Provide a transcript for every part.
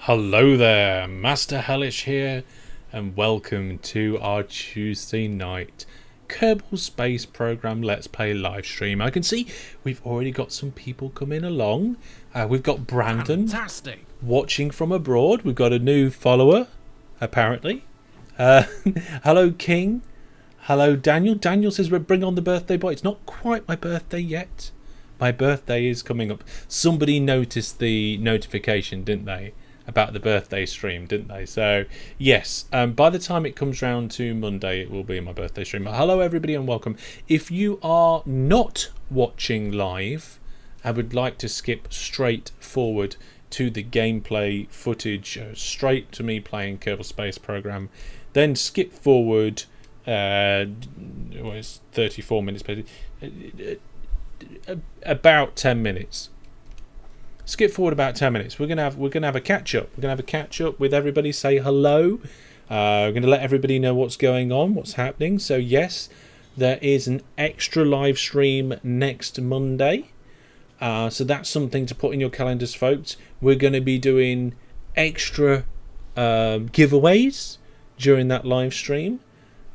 Hello there, Master Hellish here, and welcome to our Tuesday night Kerbal Space Program Let's Play live stream. I can see we've already got some people coming along. We've got Brandon watching from abroad. We've got a new follower, apparently. Hello, King. Hello, Daniel. Daniel says we'll bring on the birthday boy. It's not quite my birthday yet. My birthday is coming up. Somebody noticed the notification, didn't they? About the birthday stream, didn't they? So yes, by the time it comes round to Monday, it will be my birthday stream. Hello everybody and welcome. If you are not watching live and would like to skip straight forward to the gameplay footage, straight to me playing Kerbal Space Program, then skip forward it's 34 minutes, about 10 minutes. Skip forward about 10 minutes. We're gonna have a catch up. We're gonna have a catch up with everybody. Say hello. We're gonna let everybody know what's going on, what's happening. So yes, there is an extra live stream next Monday. So that's something to put in your calendars, folks. We're going to be doing extra giveaways during that live stream.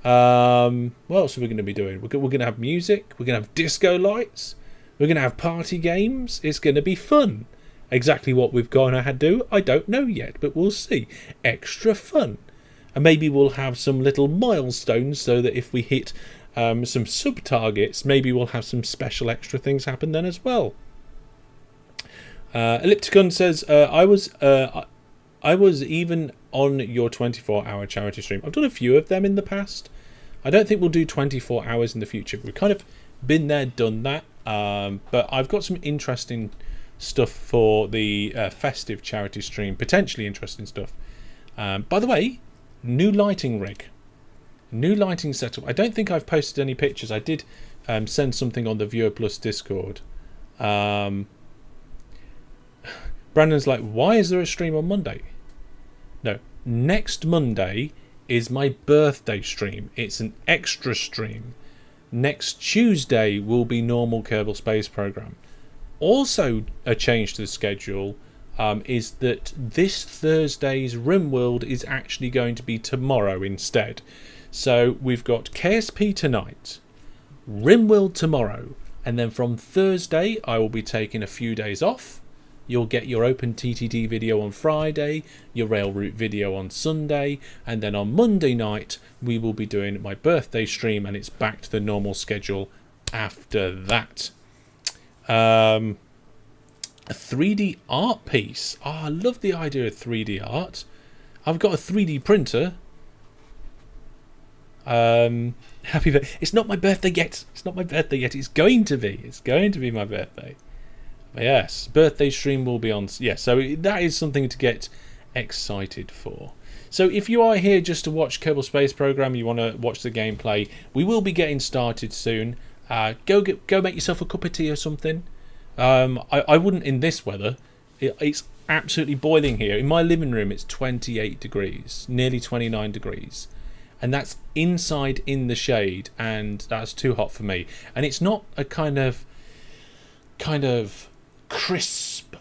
What else are we going to be doing? We're going to have music. We're going to have disco lights. We're going to have party games. It's going to be fun. Exactly what we're going to do, I don't know yet, but we'll see. Extra fun. And maybe we'll have some little milestones so that if we hit some sub-targets, maybe we'll have some special extra things happen then as well. Ellipticon says, I was even on your 24-hour charity stream. I've done a few of them in the past. I don't think we'll do 24 hours in the future. We've kind of been there, done that. But I've got some interesting stuff for the festive charity stream. Potentially interesting stuff. By the way, new lighting rig. New lighting setup. I don't think I've posted any pictures. I did send something on the Viewer Plus Discord. Brandon's like, why is there a stream on Monday? No, next Monday is my birthday stream. It's an extra stream. Next Tuesday will be normal Kerbal Space Program. Also a change to the schedule is that this Thursday's RimWorld is actually going to be tomorrow instead. So we've got KSP tonight, RimWorld tomorrow, and then from Thursday I will be taking a few days off. You'll get your Open TTD video on Friday, your Rail Route video on Sunday, and then on Monday night we will be doing my birthday stream, and it's back to the normal schedule after that. A 3D art piece. Oh, I love the idea of 3D art. I've got a 3D printer. Happy birthday. It's not my birthday yet. It's not my birthday yet. It's going to be. It's going to be my birthday. Yes, birthday stream will be on. Yeah, so that is something to get excited for. So if you are here just to watch Kerbal Space Program, you want to watch the gameplay, we will be getting started soon. Go make yourself a cup of tea or something. I wouldn't in this weather. It's absolutely boiling here. In my living room, it's 28 degrees, nearly 29 degrees. And that's inside in the shade, and that's too hot for me. And it's not a kind of crisp,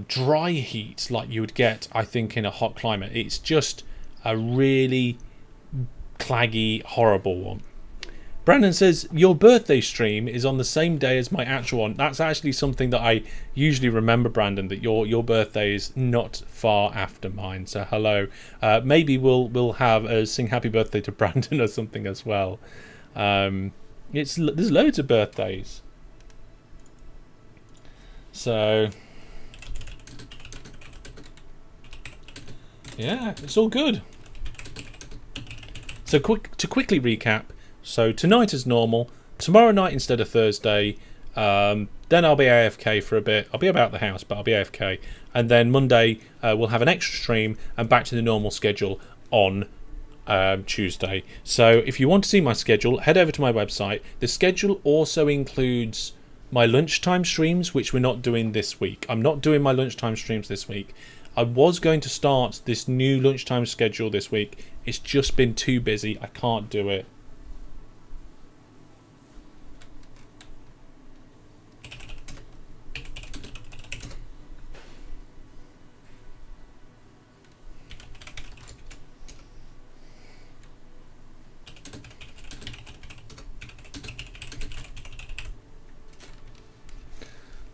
dry heat like you would get, I think, in a hot climate. It's just a really claggy, horrible one. Brandon says, your birthday stream is on the same day as my actual one. That's actually something that I usually remember, Brandon, that your birthday is not far after mine. So hello. Maybe we'll have a sing happy birthday to Brandon or something as well. There's loads of birthdays. So yeah, it's all good. So to quickly recap, so tonight is normal, tomorrow night instead of Thursday, then I'll be AFK for a bit. I'll be about the house, but I'll be AFK, and then Monday we'll have an extra stream and back to the normal schedule on Tuesday. So if you want to see my schedule, head over to my website. The schedule also includes my lunchtime streams, which we're not doing this week. I'm not doing my lunchtime streams this week. I was going to start this new lunchtime schedule this week. It's just been too busy. I can't do it.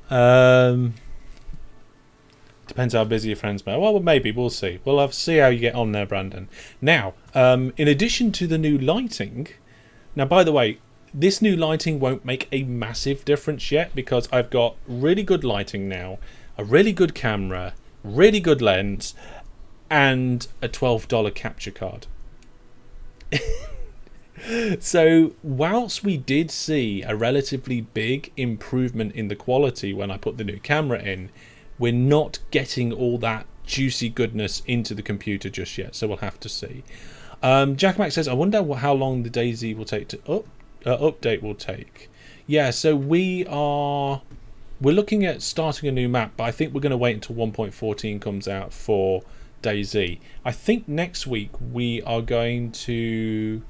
Depends how busy your friends are. Well, maybe. We'll see. We'll have see how you get on there, Brandon. Now, in addition to the new lighting... Now, by the way, this new lighting won't make a massive difference yet because I've got really good lighting now, a really good camera, really good lens, and a $12 capture card. So, whilst we did see a relatively big improvement in the quality when I put the new camera in, we're not getting all that juicy goodness into the computer just yet, so we'll have to see. Jack Mac says, I wonder how long the DayZ will take to update will take. Yeah, so we're looking at starting a new map, but I think we're going to wait until 1.14 comes out for DayZ. I think next week we are going to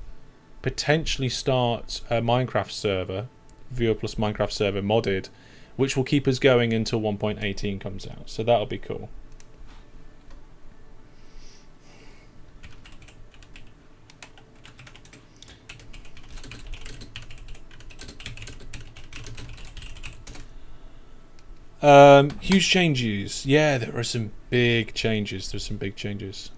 potentially start a Minecraft server, Viewer plus Minecraft server modded, which will keep us going until 1.18 comes out. So that'll be cool. Huge changes. Yeah, there are some big changes. There's some big changes.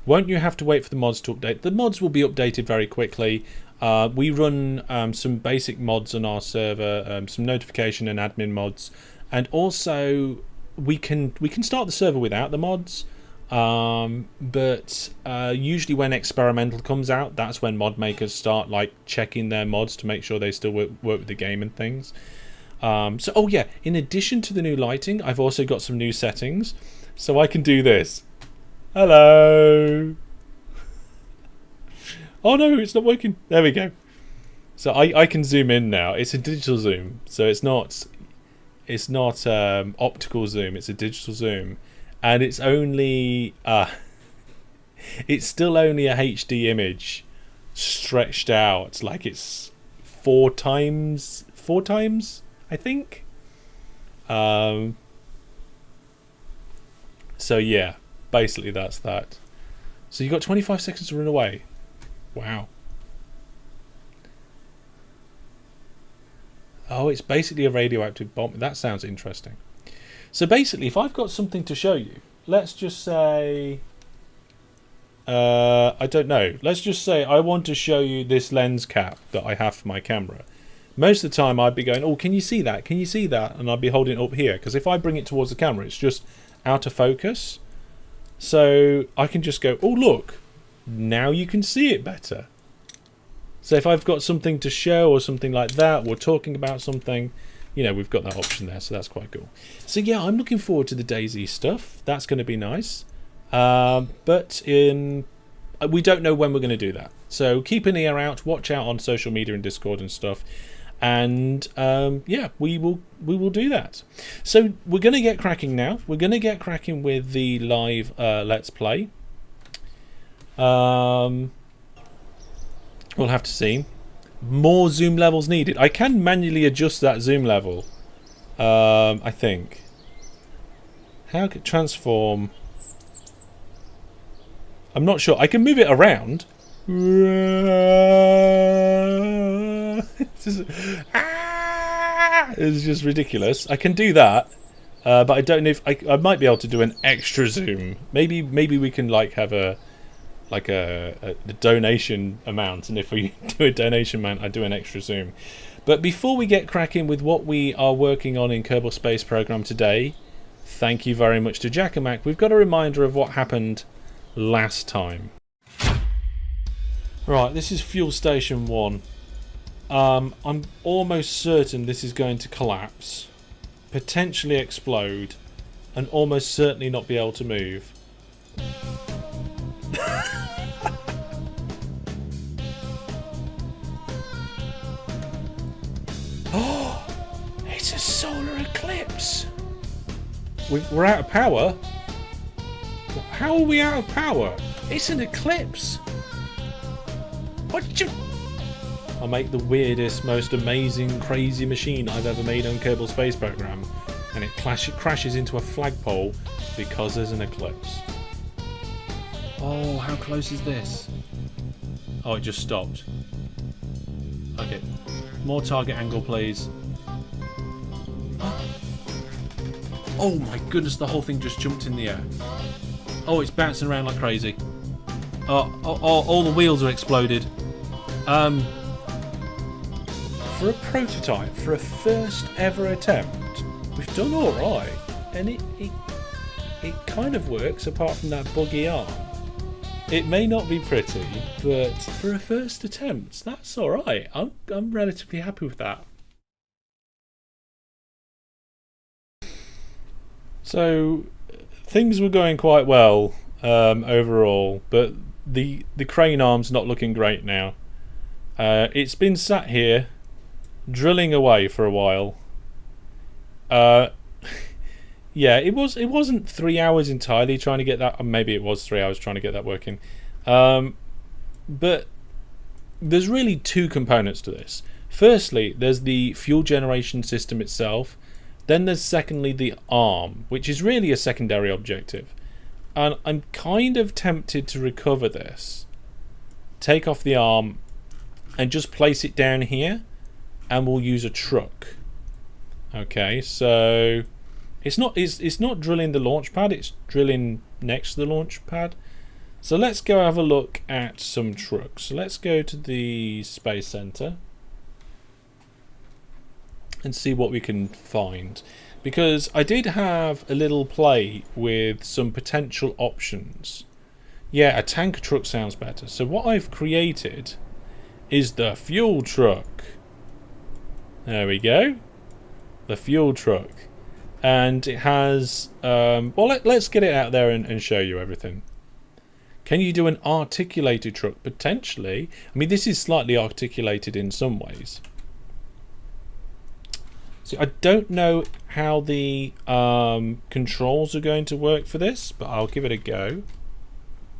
Won't you have to wait for the mods to update? The mods will be updated very quickly. We run some basic mods on our server, some notification and admin mods, and also we can start the server without the mods. But usually when experimental comes out, that's when mod makers start like checking their mods to make sure they still work with the game and things. So, oh yeah, in addition to the new lighting, I've also got some new settings, so I can do this. Hello. Oh no, it's not working. There we go. So I can zoom in now. It's a digital zoom, so it's not optical zoom. It's a digital zoom, and it's only it's still only a HD image stretched out, like it's four times, I think. So yeah, basically that's that. So you got 25 seconds to run away. Wow. Oh, it's basically a radioactive bomb. That sounds interesting. So basically, if I've got something to show you, let's just say, I don't know. Let's just say I want to show you this lens cap that I have for my camera. Most of the time I'd be going, oh, can you see that? Can you see that? And I'd be holding it up here, because if I bring it towards the camera, it's just out of focus. So I can just go, oh, look, now you can see it better. So if I've got something to show or something like that, we're talking about something, you know, we've got that option there, so that's quite cool. So yeah, I'm looking forward to the DayZ stuff. That's going to be nice. But we don't know when we're going to do that. So keep an ear out, watch out on social media and Discord and stuff. And yeah, we will do that. So we're going to get cracking now. We're going to get cracking with the live Let's Play. We'll have to see. More zoom levels needed. I can manually adjust that zoom level. I think. How can transform? I'm not sure. I can move it around. It's just ridiculous. I can do that, but I don't know if I might be able to do an extra zoom. Maybe we can like have a donation amount, and if we do a donation amount, I do an extra zoom. But before we get cracking with what we are working on in Kerbal Space Program today, thank you very much to Jack and Mac. We've got a reminder of what happened last time. Right, this is Fuel Station 1. I'm almost certain this is going to collapse, potentially explode, and almost certainly not be able to move. Oh, it's a solar eclipse. We're out of power. How are we out of power? It's an eclipse. What you? I'll make the weirdest, most amazing, crazy machine I've ever made on Kerbal Space Program, and it crashes into a flagpole because there's an eclipse. Oh, how close is this? Oh, it just stopped. Okay, more target angle, please. Oh my goodness, the whole thing just jumped in the air. Oh, it's bouncing around like crazy. All the wheels are exploded. For a prototype, for a first ever attempt, we've done alright. And it kind of works apart from that buggy arm. It may not be pretty, but for a first attempt, that's alright. I'm relatively happy with that. So things were going quite well overall, but the crane arm's not looking great now. It's been sat here drilling away for a while. Yeah, it wasn't 3 hours entirely trying to get that. Or maybe it was 3 hours trying to get that working. But there's really two components to this. Firstly, there's the fuel generation system itself. Then there's secondly the arm, which is really a secondary objective. And I'm kind of tempted to recover this, take off the arm, and just place it down here, and we'll use a truck. Okay, so it's not drilling the launch pad, it's drilling next to the launch pad. So let's go have a look at some trucks. So let's go to the Space Center and see what we can find, because I did have a little play with some potential options. Yeah, a tanker truck sounds better. So what I've created is the fuel truck. There we go, the fuel truck, and it has well, let's get it out there and show you everything. Can you do an articulated truck? Potentially. I mean, this is slightly articulated in some ways. So I don't know how the controls are going to work for this, but I'll give it a go.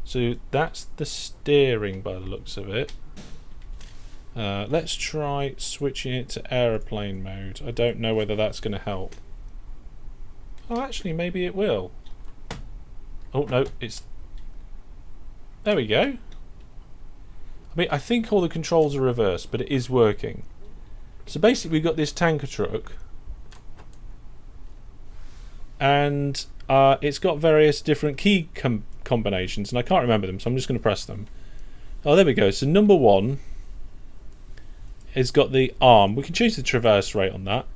So that's the steering by the looks of it. Let's try switching it to aeroplane mode. I don't know whether that's going to help. Oh, actually, maybe it will. Oh, no, it's... There we go. I mean, I think all the controls are reversed, but it is working. So basically we've got this tanker truck, and it's got various different key combinations, and I can't remember them, so I'm just going to press them. Oh, there we go. So number 1 has got the arm. We can change the traverse rate on that.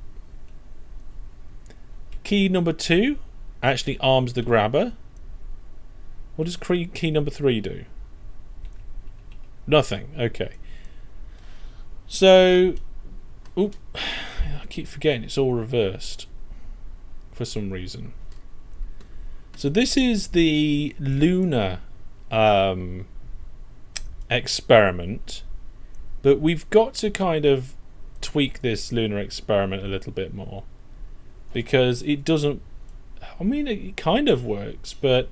Key number 2 actually arms the grabber. What does key number 3 do? Nothing. Okay. So... Oop, I keep forgetting it's all reversed for some reason. So this is the Lunar experiment, but we've got to kind of tweak this Lunar experiment a little bit more, because it doesn't... I mean, it kind of works, but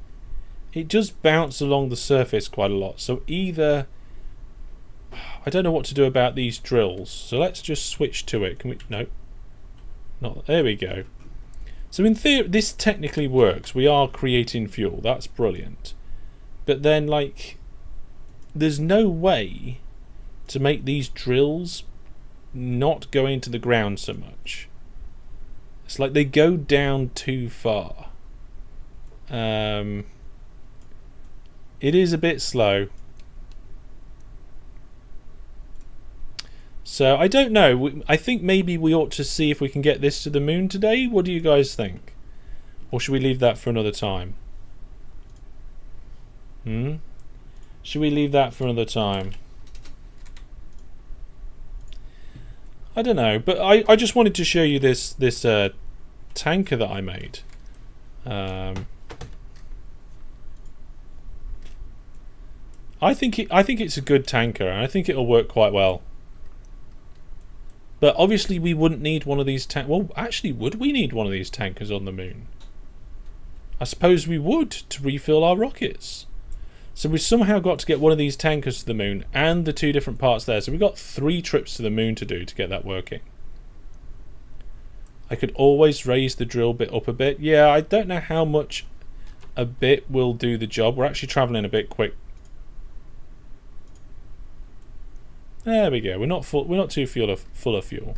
it does bounce along the surface quite a lot. So either... I don't know what to do about these drills, so let's just switch to it. Can we? No, not there. We go. So in theory, this technically works. We are creating fuel. That's brilliant. But then, like, there's no way to make these drills not go into the ground so much. It's like they go down too far. It is a bit slow. So I don't know. I think maybe we ought to see if we can get this to the moon today. What do you guys think? Or should we leave that for another time? Should we leave that for another time? I don't know, but I just wanted to show you this tanker that I made. I think it's a good tanker, and I think it'll work quite well. But obviously we wouldn't need one of these well, actually, would we need one of these tankers on the moon? I suppose we would, to refill our rockets. So we've somehow got to get one of these tankers to the moon and the 2 different parts there. So we've got 3 trips to the moon to do to get that working. I could always raise the drill bit up a bit. Yeah, I don't know how much a bit will do the job. We're actually travelling a bit quick. There we go. We're not too full of fuel.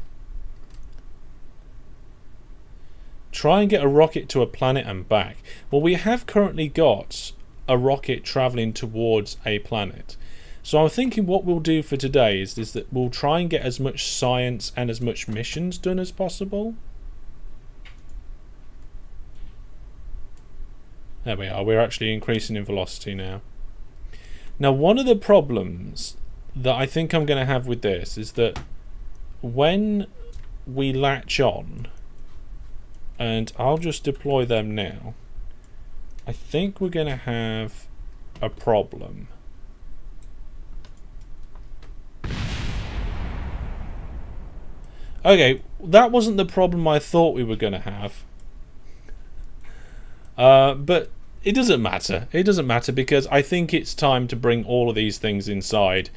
try and get a rocket to a planet and back. Well, we have currently got a rocket travelling towards a planet. So I'm thinking what we'll do for today is that we'll try and get as much science and as much missions done as possible. There we are. We're actually increasing in velocity now. Now, one of the problems that I think I'm going to have with this is that when we latch on, and I'll just deploy them now, I think we're going to have a problem. Okay, that wasn't the problem I thought we were going to have. But it doesn't matter. It doesn't matter because I think it's time to bring all of these things inside.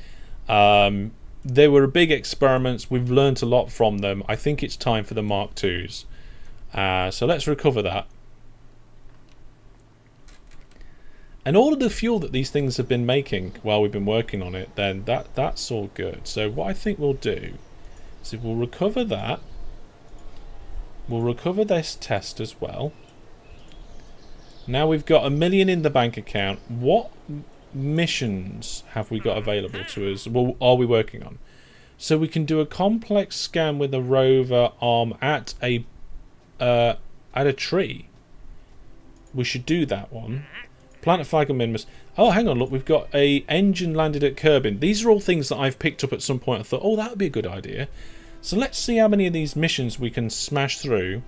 They were big experiments. We've learnt a lot from them. I think it's time for the Mark IIs. So let's recover that. And all of the fuel that these things have been making while we've been working on it, then that's all good. So what I think we'll do is we'll recover that. We'll recover this test as well. Now we've got $1 million in the bank account. What missions have we got available to us? Well, are we working on? So we can do a complex scan with a rover arm at a tree. We should do that one. Planet flag and Minmus. Oh, hang on, look, we've got a engine landed at Kerbin. These are all things that I've picked up at some point. I thought, oh, that would be a good idea. So let's see how many of these missions we can smash through.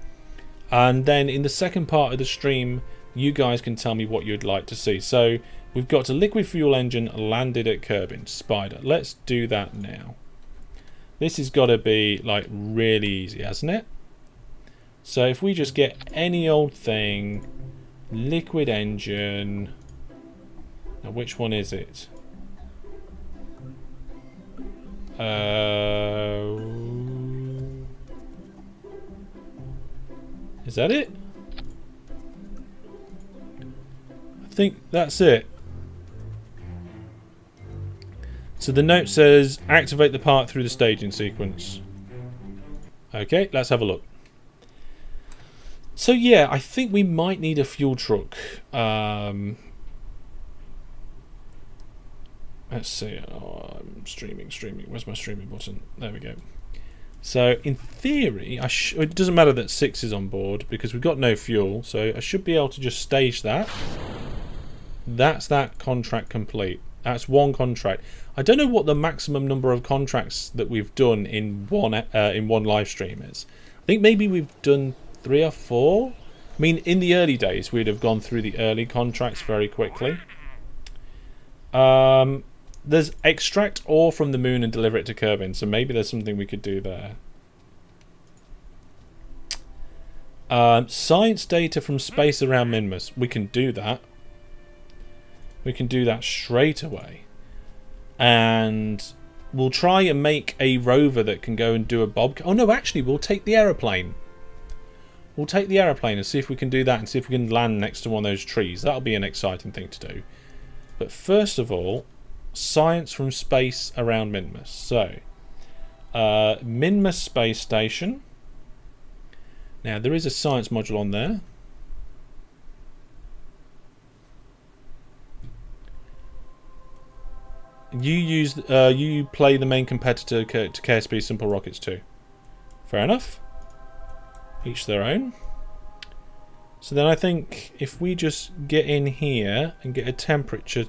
And then in the second part of the stream, you guys can tell me what you'd like to see. So we've got a liquid fuel engine landed at Kerbin. Spider. Let's do that now. This has got to be like really easy, hasn't it? So if we just get any old thing, liquid engine. Now which one is it? Is that it? I think that's it. So the note says activate the part through the staging sequence. Okay, let's have a look. So yeah, I think we might need a fuel truck. Let's see. Oh, I'm streaming. Where's my streaming button? There we go. So in theory, it doesn't matter that 6 is on board because we've got no fuel. So I should be able to just stage that. That's that contract complete. That's one contract. I don't know what the maximum number of contracts that we've done in one live stream is. I think maybe we've done 3 or 4. I mean, in the early days, we'd have gone through the early contracts very quickly. There's extract ore from the moon and deliver it to Kerbin, so maybe there's something we could do there. Science data from space around Minmus. We can do that. We can do that straight away. And we'll try and make a rover that can go and do a bobcat. Oh no, actually, we'll take the aeroplane. We'll take the aeroplane and see if we can do that and see if we can land next to one of those trees. That'll be an exciting thing to do. But first of all, science from space around Minmus. So, Minmus Space Station. Now, there is a science module on there. You play the main competitor to KSP Simple Rockets too. Fair enough. Each their own. So then I think if we just get in here and get a temperature,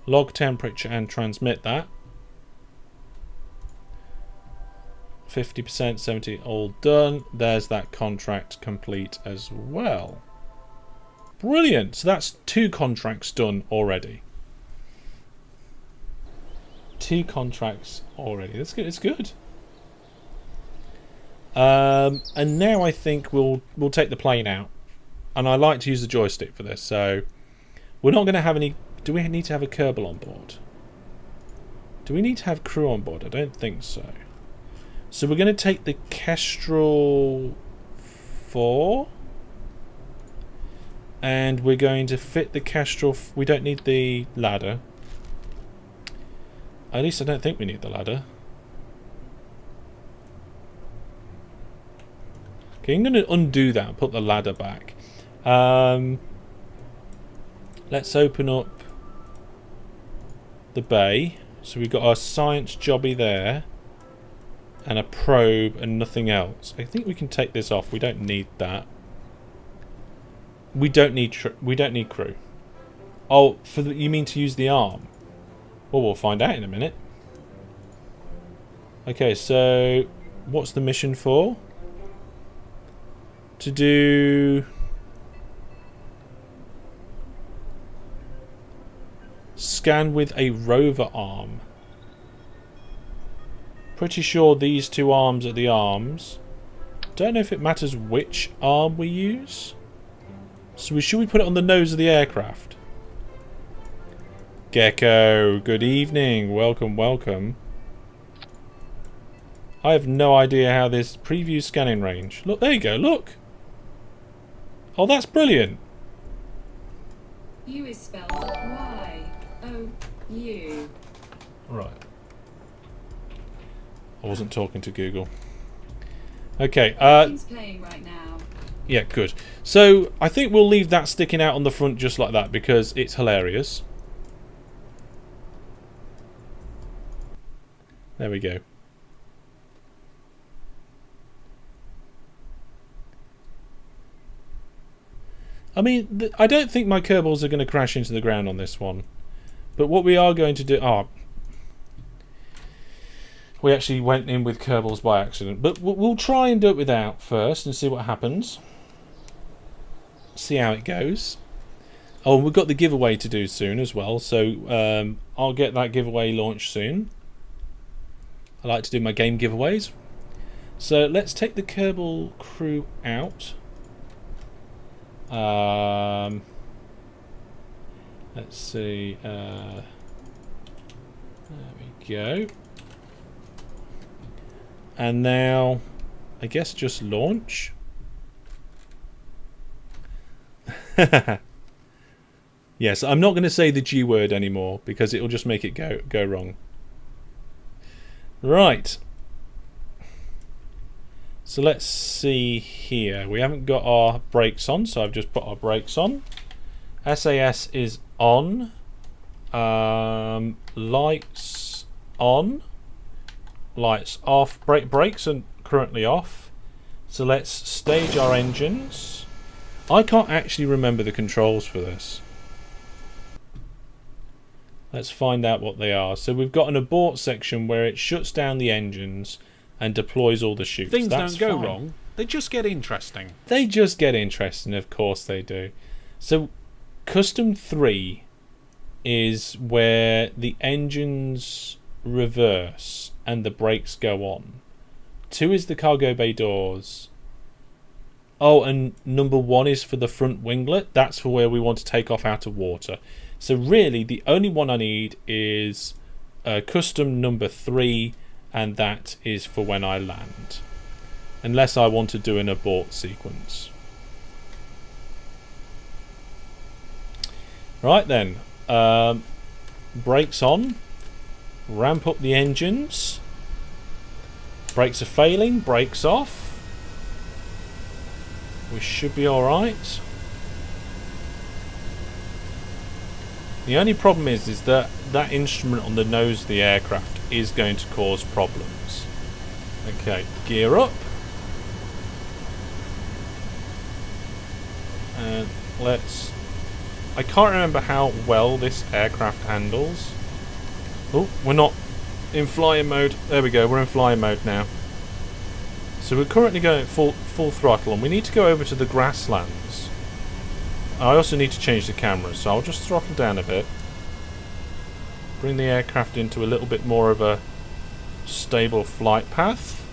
log temperature and transmit that. 50%, 70, all done. There's that contract complete as well. Brilliant. So that's 2 contracts done already. 2 contracts already. That's good. It's good. And now I think we'll take the plane out. And I like to use the joystick for this. So we're not going to have any. Do we need to have a Kerbal on board? Do we need to have crew on board? I don't think so. So we're going to take the Kestrel 4. And we're going to fit the Kestrel. We don't need the ladder. At least I don't think we need the ladder. Okay, I'm going to undo that and put the ladder back. Let's open up the bay. So we've got our science jobby there. And a probe and nothing else. I think we can take this off. We don't need that. We don't need crew. Oh, you mean to use the arm? Well, we'll find out in a minute. Okay, so what's the mission for? To do scan with a rover arm. Pretty sure these two arms are the arms. Don't know if it matters which arm we use. So should we put it on the nose of the aircraft? Gecko, good evening. Welcome, welcome. I have no idea how this preview scanning range. Look, there you go, look. Oh, that's brilliant. U is spelled Y-O-U. Right. I wasn't talking to Google. Okay. Everything's playing right now. Yeah, good. So I think we'll leave that sticking out on the front just like that because it's hilarious. There we go. I mean, I don't think my Kerbals are going to crash into the ground on this one. But what we are going to do... Oh, we actually went in with Kerbals by accident. But we'll try and do it without first and see what happens. See how it goes. Oh, and we've got the giveaway to do soon as well. So I'll get that giveaway launched soon. I like to do my game giveaways. So let's take the Kerbal crew out. Let's see. There we go. And now, I guess just launch. Yes, I'm not going to say the G word anymore because it'll just make it go wrong. Right. So let's see here. We haven't got our brakes on, so I've just put our brakes on. SAS is on. Lights on. Lights off. Brakes are currently off. So let's stage our engines. I can't actually remember the controls for this. Let's find out what they are. So we've got an abort section where it shuts down the engines and deploys all the chutes. Things That's don't go fine. wrong. They just get interesting. They just get interesting, of course they do. So custom 3 is where the engines reverse and the brakes go on. 2 is the cargo bay doors. Oh, and number 1 is for the front winglet. That's for where we want to take off out of water. So really, the only one I need is custom number 3, and that is for when I land. Unless I want to do an abort sequence. Right then. Brakes on. Ramp up the engines. Brakes are failing. Brakes off. We should be alright. The only problem is that that instrument on the nose of the aircraft is going to cause problems. Okay, gear up. And let's... I can't remember how well this aircraft handles. Oh, we're not in flying mode. There we go, we're in flying mode now. So we're currently going at full throttle, and we need to go over to the grasslands. I also need to change the camera, so I'll just throttle down a bit. Bring the aircraft into a little bit more of a stable flight path.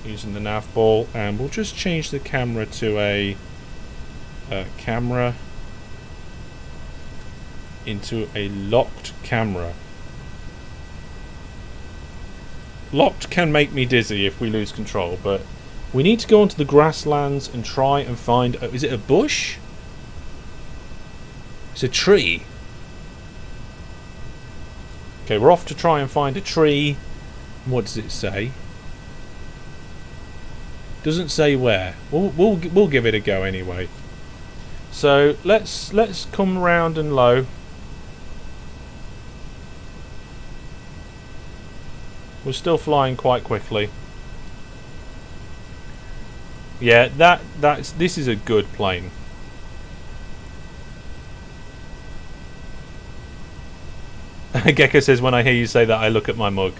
Using the nav ball, and we'll just change the camera to a camera into a locked camera. Locked can make me dizzy if we lose control, but we need to go onto the grasslands and try and find... is it a bush? It's a tree. Okay, we're off to try and find a tree. What does it say? Doesn't say where. We'll give it a go anyway. So let's come round and low. We're still flying quite quickly. Yeah, this is a good plane. Gecko says, when I hear you say that, I look at my mug.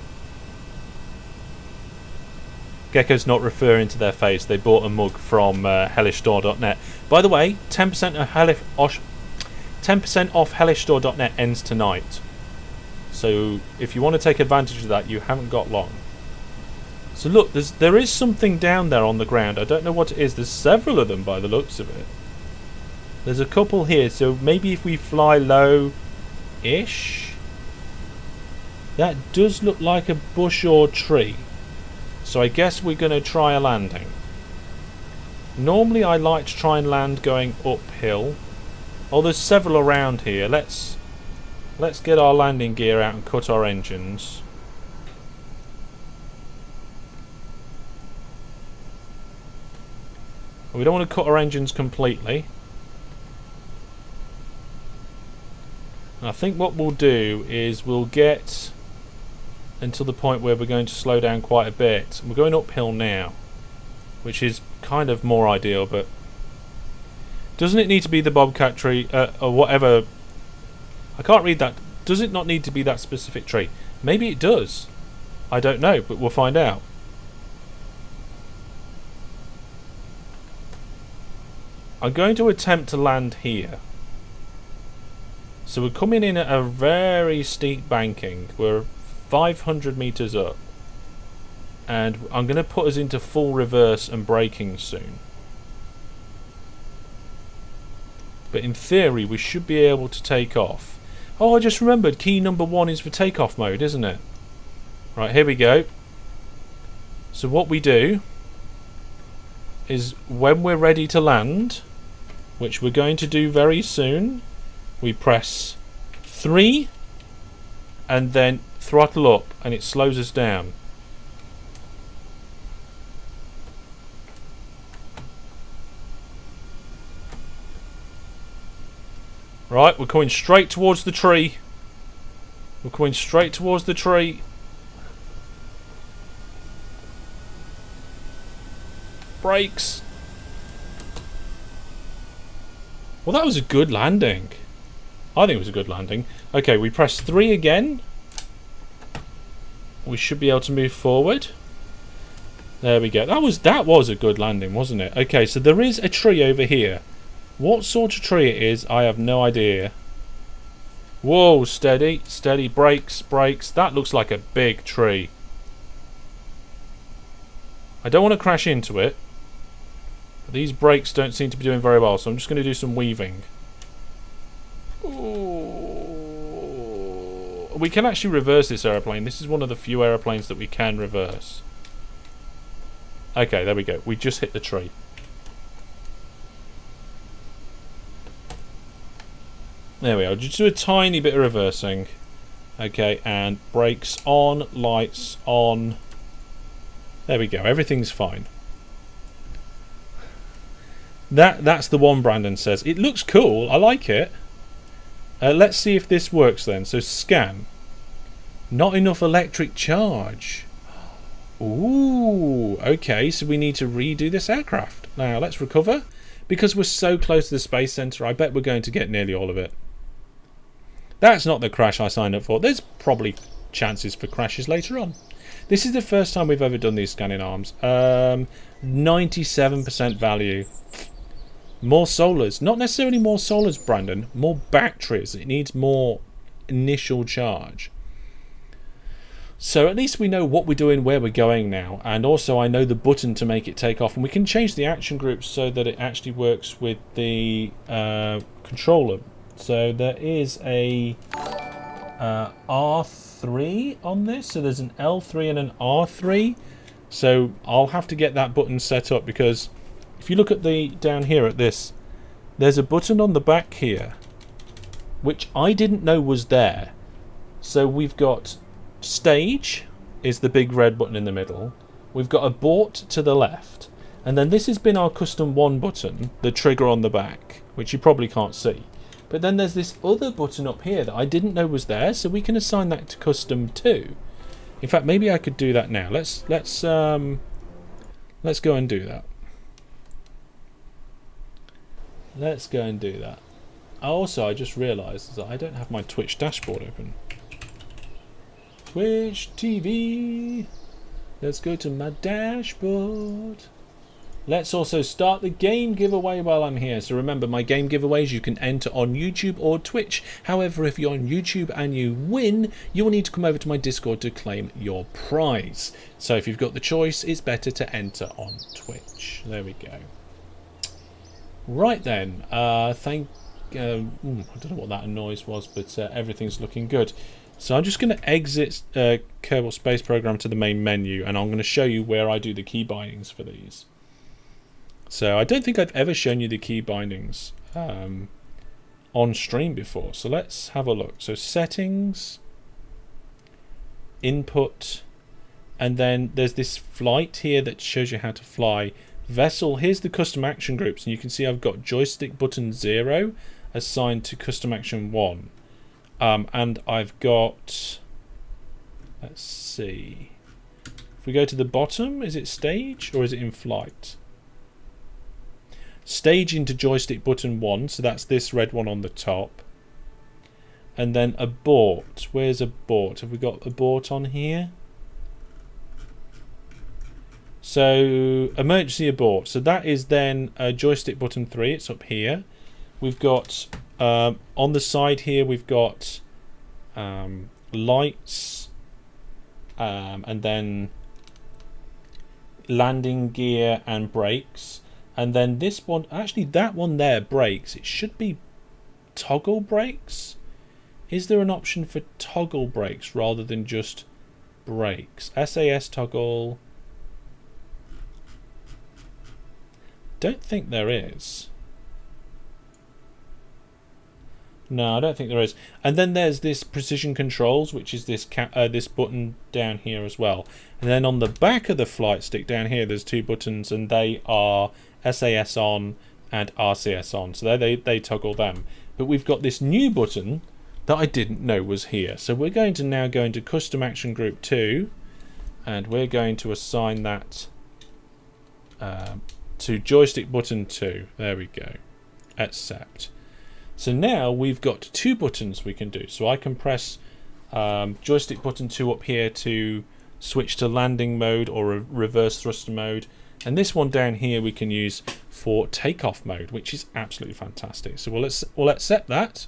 Gecko's not referring to their face. They bought a mug from hellishstore.net. By the way, 10% off hellishstore.net ends tonight. So if you want to take advantage of that, you haven't got long. So look, there is something down there on the ground. I don't know what it is. There's several of them by the looks of it. There's a couple here. So maybe if we fly low-ish. That does look like a bush or tree. So I guess we're going to try a landing. Normally I like to try and land going uphill. Oh, there's several around here. Let's get our landing gear out and cut our engines. We don't want to cut our engines completely. And I think what we'll do is we'll get until the point where we're going to slow down quite a bit. We're going uphill now, which is kind of more ideal, but doesn't it need to be the bobcat tree or whatever? I can't read that. Does it not need to be that specific tree? Maybe it does. I don't know, but we'll find out. I'm going to attempt to land here. So we're coming in at a very steep banking. We're 500 meters up, and I'm going to put us into full reverse and braking soon. But in theory we should be able to take off. Oh, I just remembered, key number 1 is for takeoff mode, isn't it? Right, here we go. So what we do is when we're ready to land, which we're going to do very soon, we press 3 and then throttle up, and it slows us down. Right, we're going straight towards the tree. We're going straight towards the tree. Brakes. Well, that was a good landing. I think it was a good landing. Okay, we press 3 again. We should be able to move forward. There we go. That was a good landing, wasn't it? Okay, so there is a tree over here. What sort of tree it is, I have no idea. Whoa, steady, steady, brakes, brakes. That looks like a big tree. I don't want to crash into it. But these brakes don't seem to be doing very well, so I'm just going to do some weaving. Ooh. We can actually reverse this aeroplane. This is one of the few aeroplanes that we can reverse. Okay, there we go. We just hit the tree. There we are. Just do a tiny bit of reversing. Okay, and brakes on, lights on. There we go. Everything's fine. That's the one Brandon says. It looks cool. I like it. Let's see if this works then. So scan. Not enough electric charge. Ooh, okay, so we need to redo this aircraft. Now, let's recover. Because we're so close to the Space Center, I bet we're going to get nearly all of it. That's not the crash I signed up for. There's probably chances for crashes later on. This is the first time we've ever done these scanning arms. 97% value. More solars. Not necessarily more solars, Brandon. More batteries. It needs more initial charge. So at least we know what we're doing, where we're going now. And also I know the button to make it take off. And we can change the action groups so that it actually works with the controller. So there is a R3 on this. So there's an L3 and an R3. So I'll have to get that button set up, because if you look at the down here at this, there's a button on the back here which I didn't know was there. So we've got stage is the big red button in the middle. We've got abort to the left, And then this has been our custom 1 button, the trigger on the back, which you probably can't see. But then there's this other button up here that I didn't know was there, so we can assign that to custom 2. In fact, maybe I could do that now. Let's go and do that. Let's go and do that. Also, I just realised that I don't have my Twitch dashboard open. Twitch TV. Let's go to my dashboard. Let's also start the game giveaway while I'm here. So remember, my game giveaways you can enter on YouTube or Twitch. However, if you're on YouTube and you win, you will need to come over to my Discord to claim your prize. So if you've got the choice, it's better to enter on Twitch. There we go. Right then, I don't know what that noise was, but everything's looking good. So I'm just going to exit Kerbal Space Program to the main menu, and I'm going to show you where I do the key bindings for these. So I don't think I've ever shown you the key bindings on stream before. So let's have a look. So settings, input, and then there's this flight here that shows you how to fly. Vessel, here's the custom action groups, and you can see I've got joystick button 0 assigned to custom action 1. And I've got, let's see, if we go to the bottom, is it stage or is it in flight? Stage into joystick button 1, so that's this red one on the top. And then abort, where's abort? Have we got abort on here? So emergency abort, so that is then joystick button 3, it's up here. We've got on the side here we've got lights, and then landing gear and brakes, and then this one, actually that one there, brakes, it should be toggle brakes. Is there an option for toggle brakes rather than just brakes? SAS toggle, don't think there is. No, I don't think there is. And then there's this precision controls, which is this this button down here as well. And then on the back of the flight stick down here, there's 2 buttons, and they are SAS on and RCS on. So they toggle them. But we've got this new button that I didn't know was here. So we're going to now go into Custom Action Group 2, and we're going to assign that to joystick button 2. There we go. Accept. So now we've got 2 buttons we can do. So I can press joystick button 2 up here to switch to landing mode or reverse thruster mode. And this one down here we can use for takeoff mode, which is absolutely fantastic. So we'll accept that.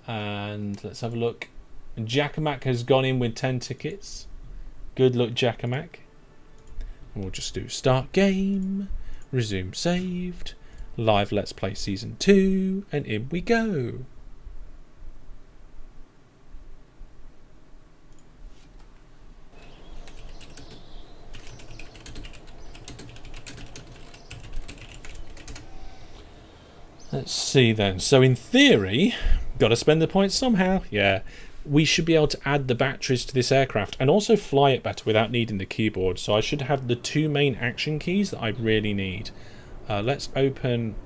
And let's have a look. And Jackamak has gone in with 10 tickets. Good luck, Jackamak. And we'll just do start game, resume saved, live let's play season 2, and in we go. Let's see then. So in theory, got to spend the points somehow. Yeah, we should be able to add the batteries to this aircraft and also fly it better without needing the keyboard. So I should have the 2 main action keys that I really need. Let's open.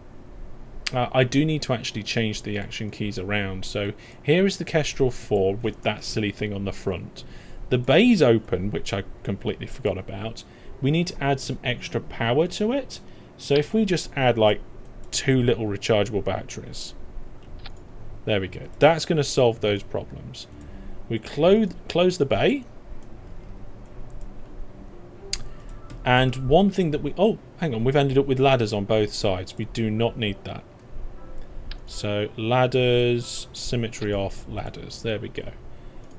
I do need to actually change the action keys around. So here is the Kestrel 4 with that silly thing on the front. The bay's open, which I completely forgot about. We need to add some extra power to it. So if we just add like 2 little rechargeable batteries. There we go. That's going to solve those problems. We close the bay. And one thing that we... Oh, hang on. We've ended up with ladders on both sides. We do not need that. So, ladders, symmetry off, ladders. There we go.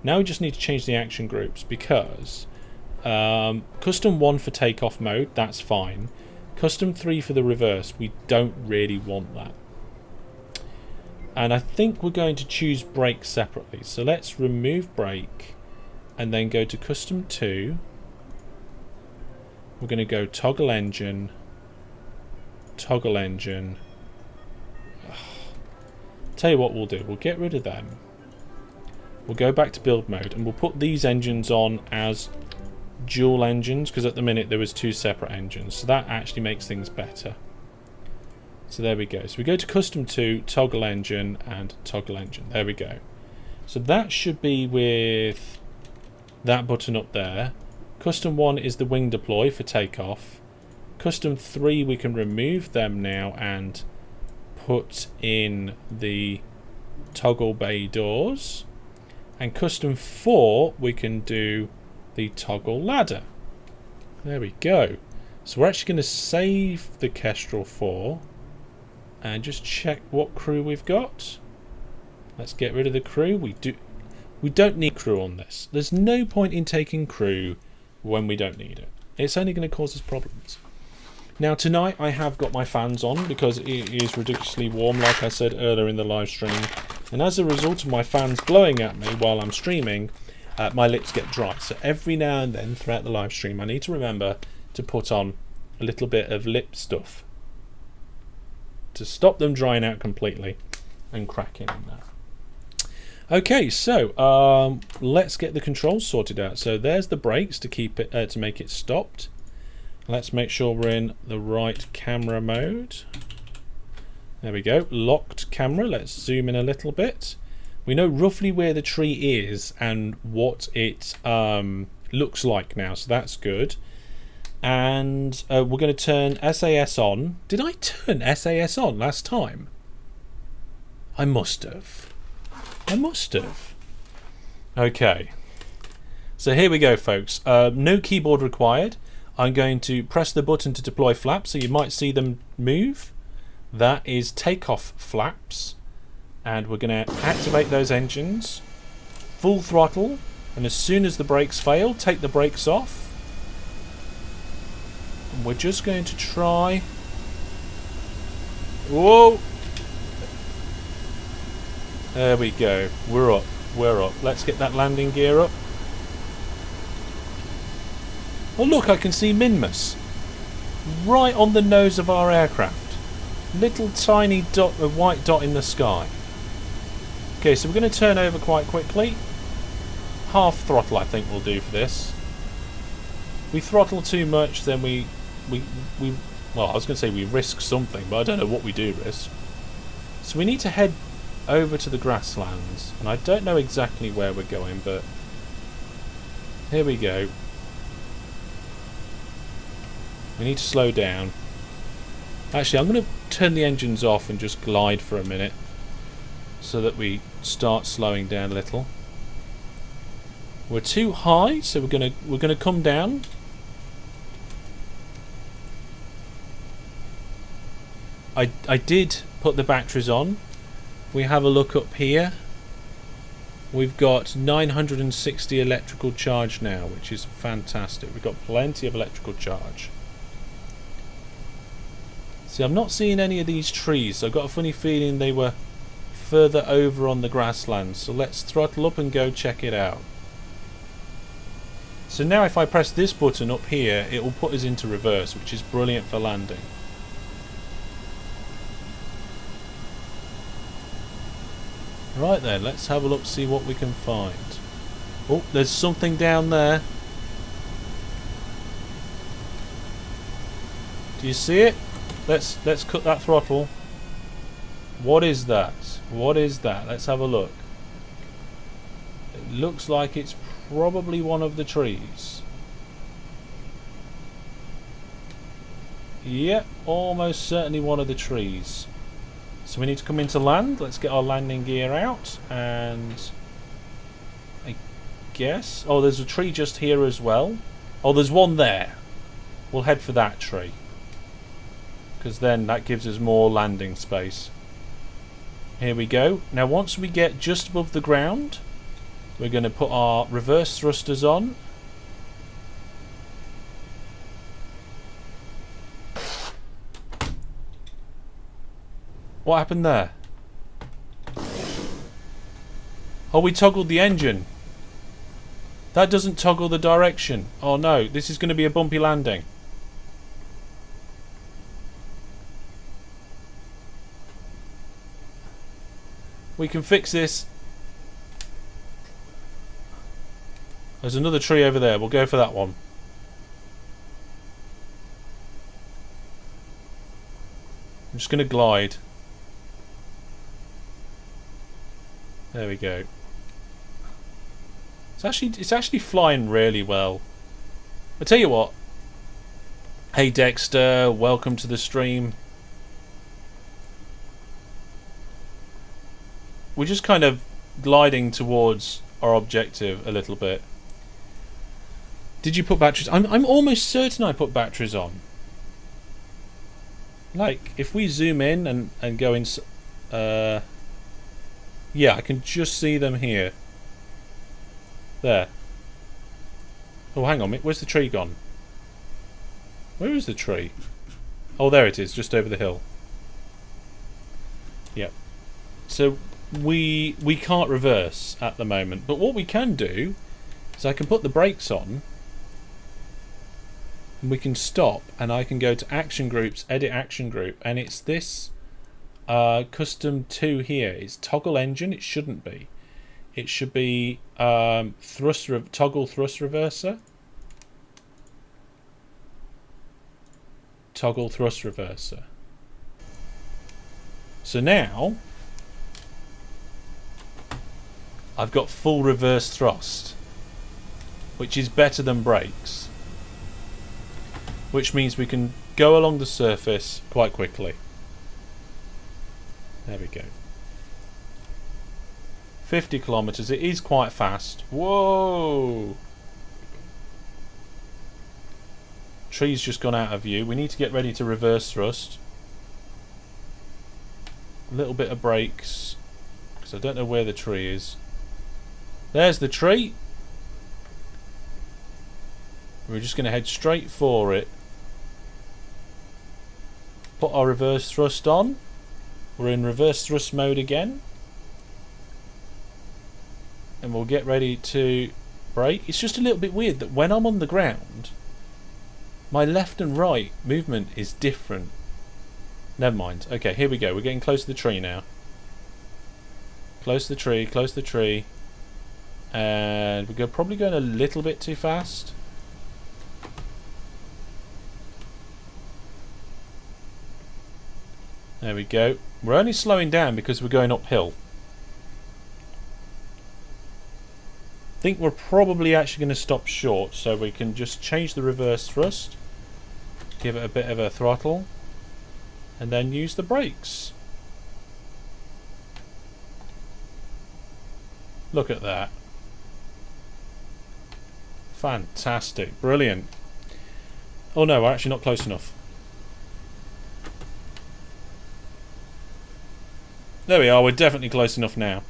Now we just need to change the action groups because custom 1 for takeoff mode, that's fine. Custom 3 for the reverse, we don't really want that. And I think we're going to choose brake separately. So let's remove brake and then go to custom 2. We're going to go toggle engine, toggle engine. Tell you what we'll do, we'll get rid of them. We'll go back to build mode and we'll put these engines on as dual engines, because at the minute there was 2 separate engines, so that actually makes things better. So there we go. So we go to custom 2, toggle engine, and toggle engine. There we go. So that should be with that button up there. Custom 1 is the wing deploy for takeoff. Custom 3 we can remove them now and put in the toggle bay doors. And custom 4 we can do the toggle ladder. There we go. So we're actually going to save the Kestrel 4 and just check what crew we've got. Let's get rid of the crew. We don't need crew on this. There's no point in taking crew when we don't need it. It's only going to cause us problems. Now tonight I have got my fans on because it is ridiculously warm, like I said earlier in the live stream, and as a result of my fans blowing at me while I'm streaming, my lips get dry. So every now and then throughout the live stream I need to remember to put on a little bit of lip stuff to stop them drying out completely and cracking in there. Okay, so let's get the controls sorted out. So there's the brakes to keep it to make it stopped. Let's make sure we're in the right camera mode. There we go, locked camera. Let's zoom in a little bit. We know roughly where the tree is and what it looks like now, so that's good. And we're going to turn SAS on. Did I turn SAS on last time? I must have. Okay. So here we go, folks. No keyboard required. I'm going to press the button to deploy flaps, so you might see them move. That is takeoff flaps. And we're going to activate those engines. Full throttle. And as soon as the brakes fail, take the brakes off. And we're just going to try... Whoa! There we go. We're up. Let's get that landing gear up. Oh look, I can see Minmus right on the nose of our aircraft. Little tiny dot, a white dot in the sky. Okay, so we're going to turn over quite quickly. Half throttle I think will do for this. If we throttle too much then we well, I was going to say we risk something, but I don't know what we do risk. So we need to head over to the grasslands, and I don't know exactly where we're going, but here we go. We need to slow down. Actually, I'm going to turn the engines off and just glide for a minute so that we start slowing down a little. We're too high, so we're going to come down. I did put the batteries on. We have a look up here. We've got 960 electrical charge now, which is fantastic. We've got plenty of electrical charge. See, I'm not seeing any of these trees, so I've got a funny feeling they were further over on the grasslands. So let's throttle up and go check it out. So now if I press this button up here, it will put us into reverse, which is brilliant for landing. Right then, let's have a look, see what we can find. Oh, there's something down there. Do you see it? Let's cut that throttle. What is that? What is that? Let's have a look. It looks like it's probably one of the trees. Yep, almost certainly one of the trees. So we need to come into land. Let's get our landing gear out, and I guess... Oh, there's a tree just here as well. Oh, there's one there. We'll head for that tree, because then that gives us more landing space. Here we go. Now once we get just above the ground, we're going to put our reverse thrusters on. What happened there? Oh, we toggled the engine. That doesn't toggle the direction. Oh no, this is going to be a bumpy landing. We can fix this. There's another tree over there. We'll go for that one. I'm just going to glide. There we go. It's actually flying really well. I tell you what. Hey Dexter, welcome to the stream. We're just kind of gliding towards our objective a little bit. Did you put batteries? I'm almost certain I put batteries on. Like, if we zoom in and go in... yeah, I can just see them here. There. Oh, hang on. Where's the tree gone? Where is the tree? Oh, there it is, just over the hill. Yep. So, we can't reverse at the moment. But what we can do is I can put the brakes on. And we can stop. And I can go to Action Groups, Edit Action Group. And it's this Custom 2 here. It's Toggle Engine. It shouldn't be. It should be Toggle Thrust Reverser. Toggle Thrust Reverser. So now I've got full reverse thrust, which is better than brakes, which means we can go along the surface quite quickly. There we go. 50 kilometers. It is quite fast. Whoa! Tree's just gone out of view. We need to get ready to reverse thrust. A little bit of brakes, because I don't know where the tree is. There's the tree. We're just going to head straight for it. Put our reverse thrust on. We're in reverse thrust mode again. And we'll get ready to brake. It's just a little bit weird that when I'm on the ground, my left and right movement is different. Never mind. Okay, here we go. We're getting close to the tree now. Close to the tree, close to the tree. And we're probably going a little bit too fast. There we go. We're only slowing down because we're going uphill. I think we're probably actually going to stop short, so we can just change the reverse thrust, give it a bit of a throttle, and then use the brakes. Look at that. Fantastic. Brilliant. Oh no, we're actually not close enough. There we are, we're definitely close enough now.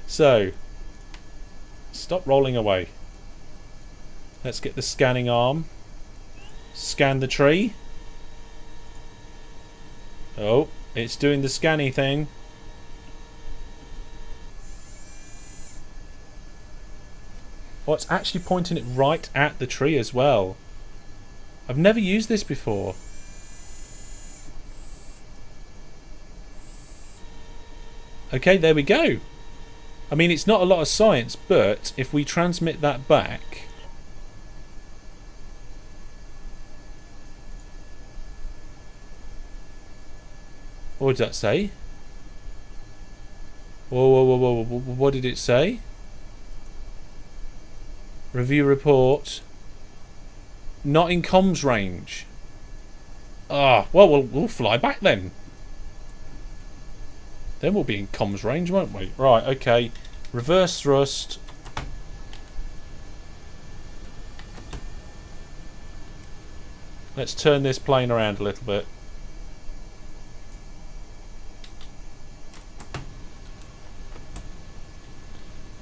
So, stop rolling away. Let's get the scanning arm. Scan the tree. Oh, it's doing the scanny thing. Oh, it's actually pointing it right at the tree as well. I've never used this before. Okay, there we go. I mean, it's not a lot of science, but if we transmit that back... What did that say? Whoa, whoa, whoa, whoa, whoa, what did it say? Review report. Not in comms range. Ah, well, we'll fly back then. Then we'll be in comms range, won't we? Right, okay. Reverse thrust. Let's turn this plane around a little bit.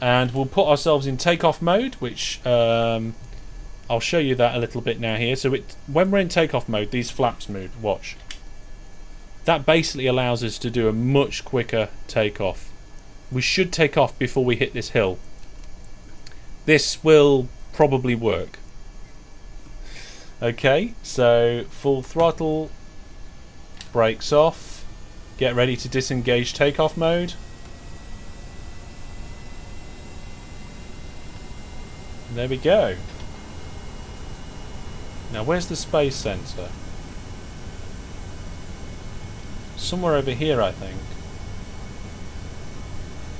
And we'll put ourselves in takeoff mode, which I'll show you that a little bit now here. So when we're in takeoff mode, these flaps move. Watch. That basically allows us to do a much quicker takeoff. We should take off before we hit this hill. This will probably work. Okay, so full throttle, brakes off, get ready to disengage takeoff mode. And there we go. Now where's the space sensor? somewhere over here, I think.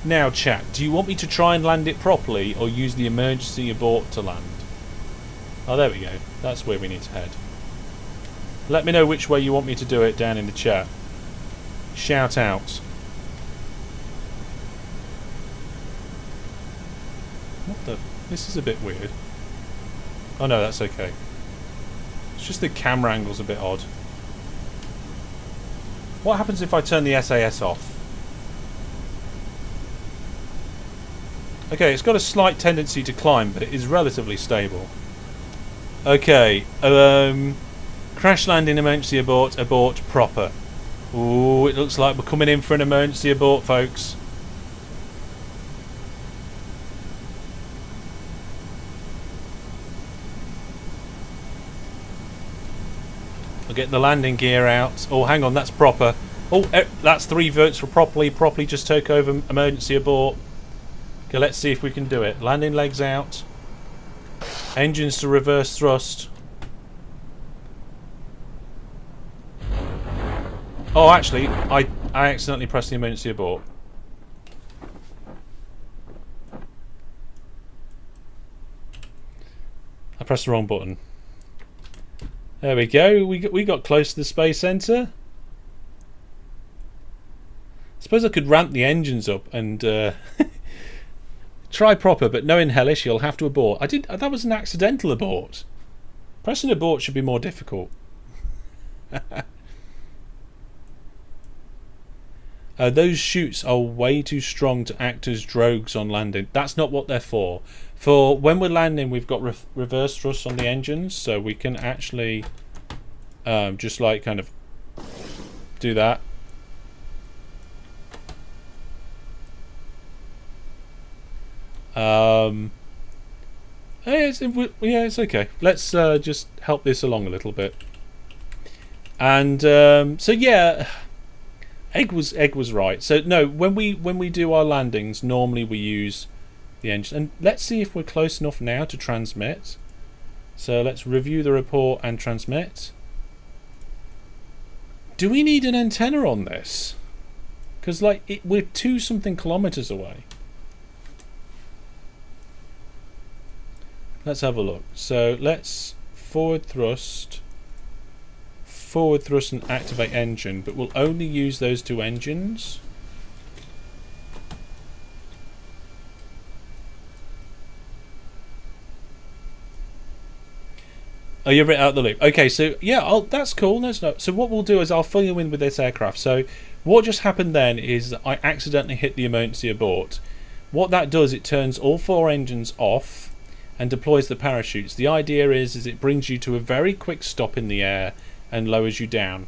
Now, chat, do you want me to try and land it properly or use the emergency abort to land? Oh, there we go. That's where we need to head. Let me know which way you want me to do it down in the chat. Shout out. What the... This is a bit weird. Oh no, that's okay. It's just the camera angle's a bit odd. What happens if I turn the SAS off? Okay, it's got a slight tendency to climb, but it is relatively stable. Okay, crash landing, emergency abort, abort proper. Ooh, it looks like we're coming in for an emergency abort, folks. I'll get the landing gear out. Oh, hang on, that's proper. Oh, that's 3 votes for properly. Properly just took over emergency abort. Okay, let's see if we can do it. Landing legs out. Engines to reverse thrust. Oh, actually, I accidentally pressed the emergency abort. I pressed the wrong button. There we go. We got close to the space center. Suppose I could ramp the engines up and try proper, but knowing Hellish, you'll have to abort. That was an accidental abort. Pressing abort should be more difficult. Those chutes are way too strong to act as drogues on landing. That's not what they're for. For when we're landing, we've got reverse thrust on the engines, so we can actually just like kind of do that. It's okay. Let's just help this along a little bit. And so yeah, Egg was right. So no, when we do our landings, normally we use the engine. And let's see if we're close enough now to transmit. So let's review the report and transmit. Do we need an antenna on this? Because like we're 2-something kilometers away. Let's have a look. So let's forward thrust and activate engine, but we'll only use those 2 engines. Oh, you're right out the loop. Okay, so yeah, that's cool. So what we'll do is I'll fill you in with this aircraft. So what just happened then is I accidentally hit the emergency abort. What that does, it turns all 4 engines off and deploys the parachutes. The idea is it brings you to a very quick stop in the air and lowers you down.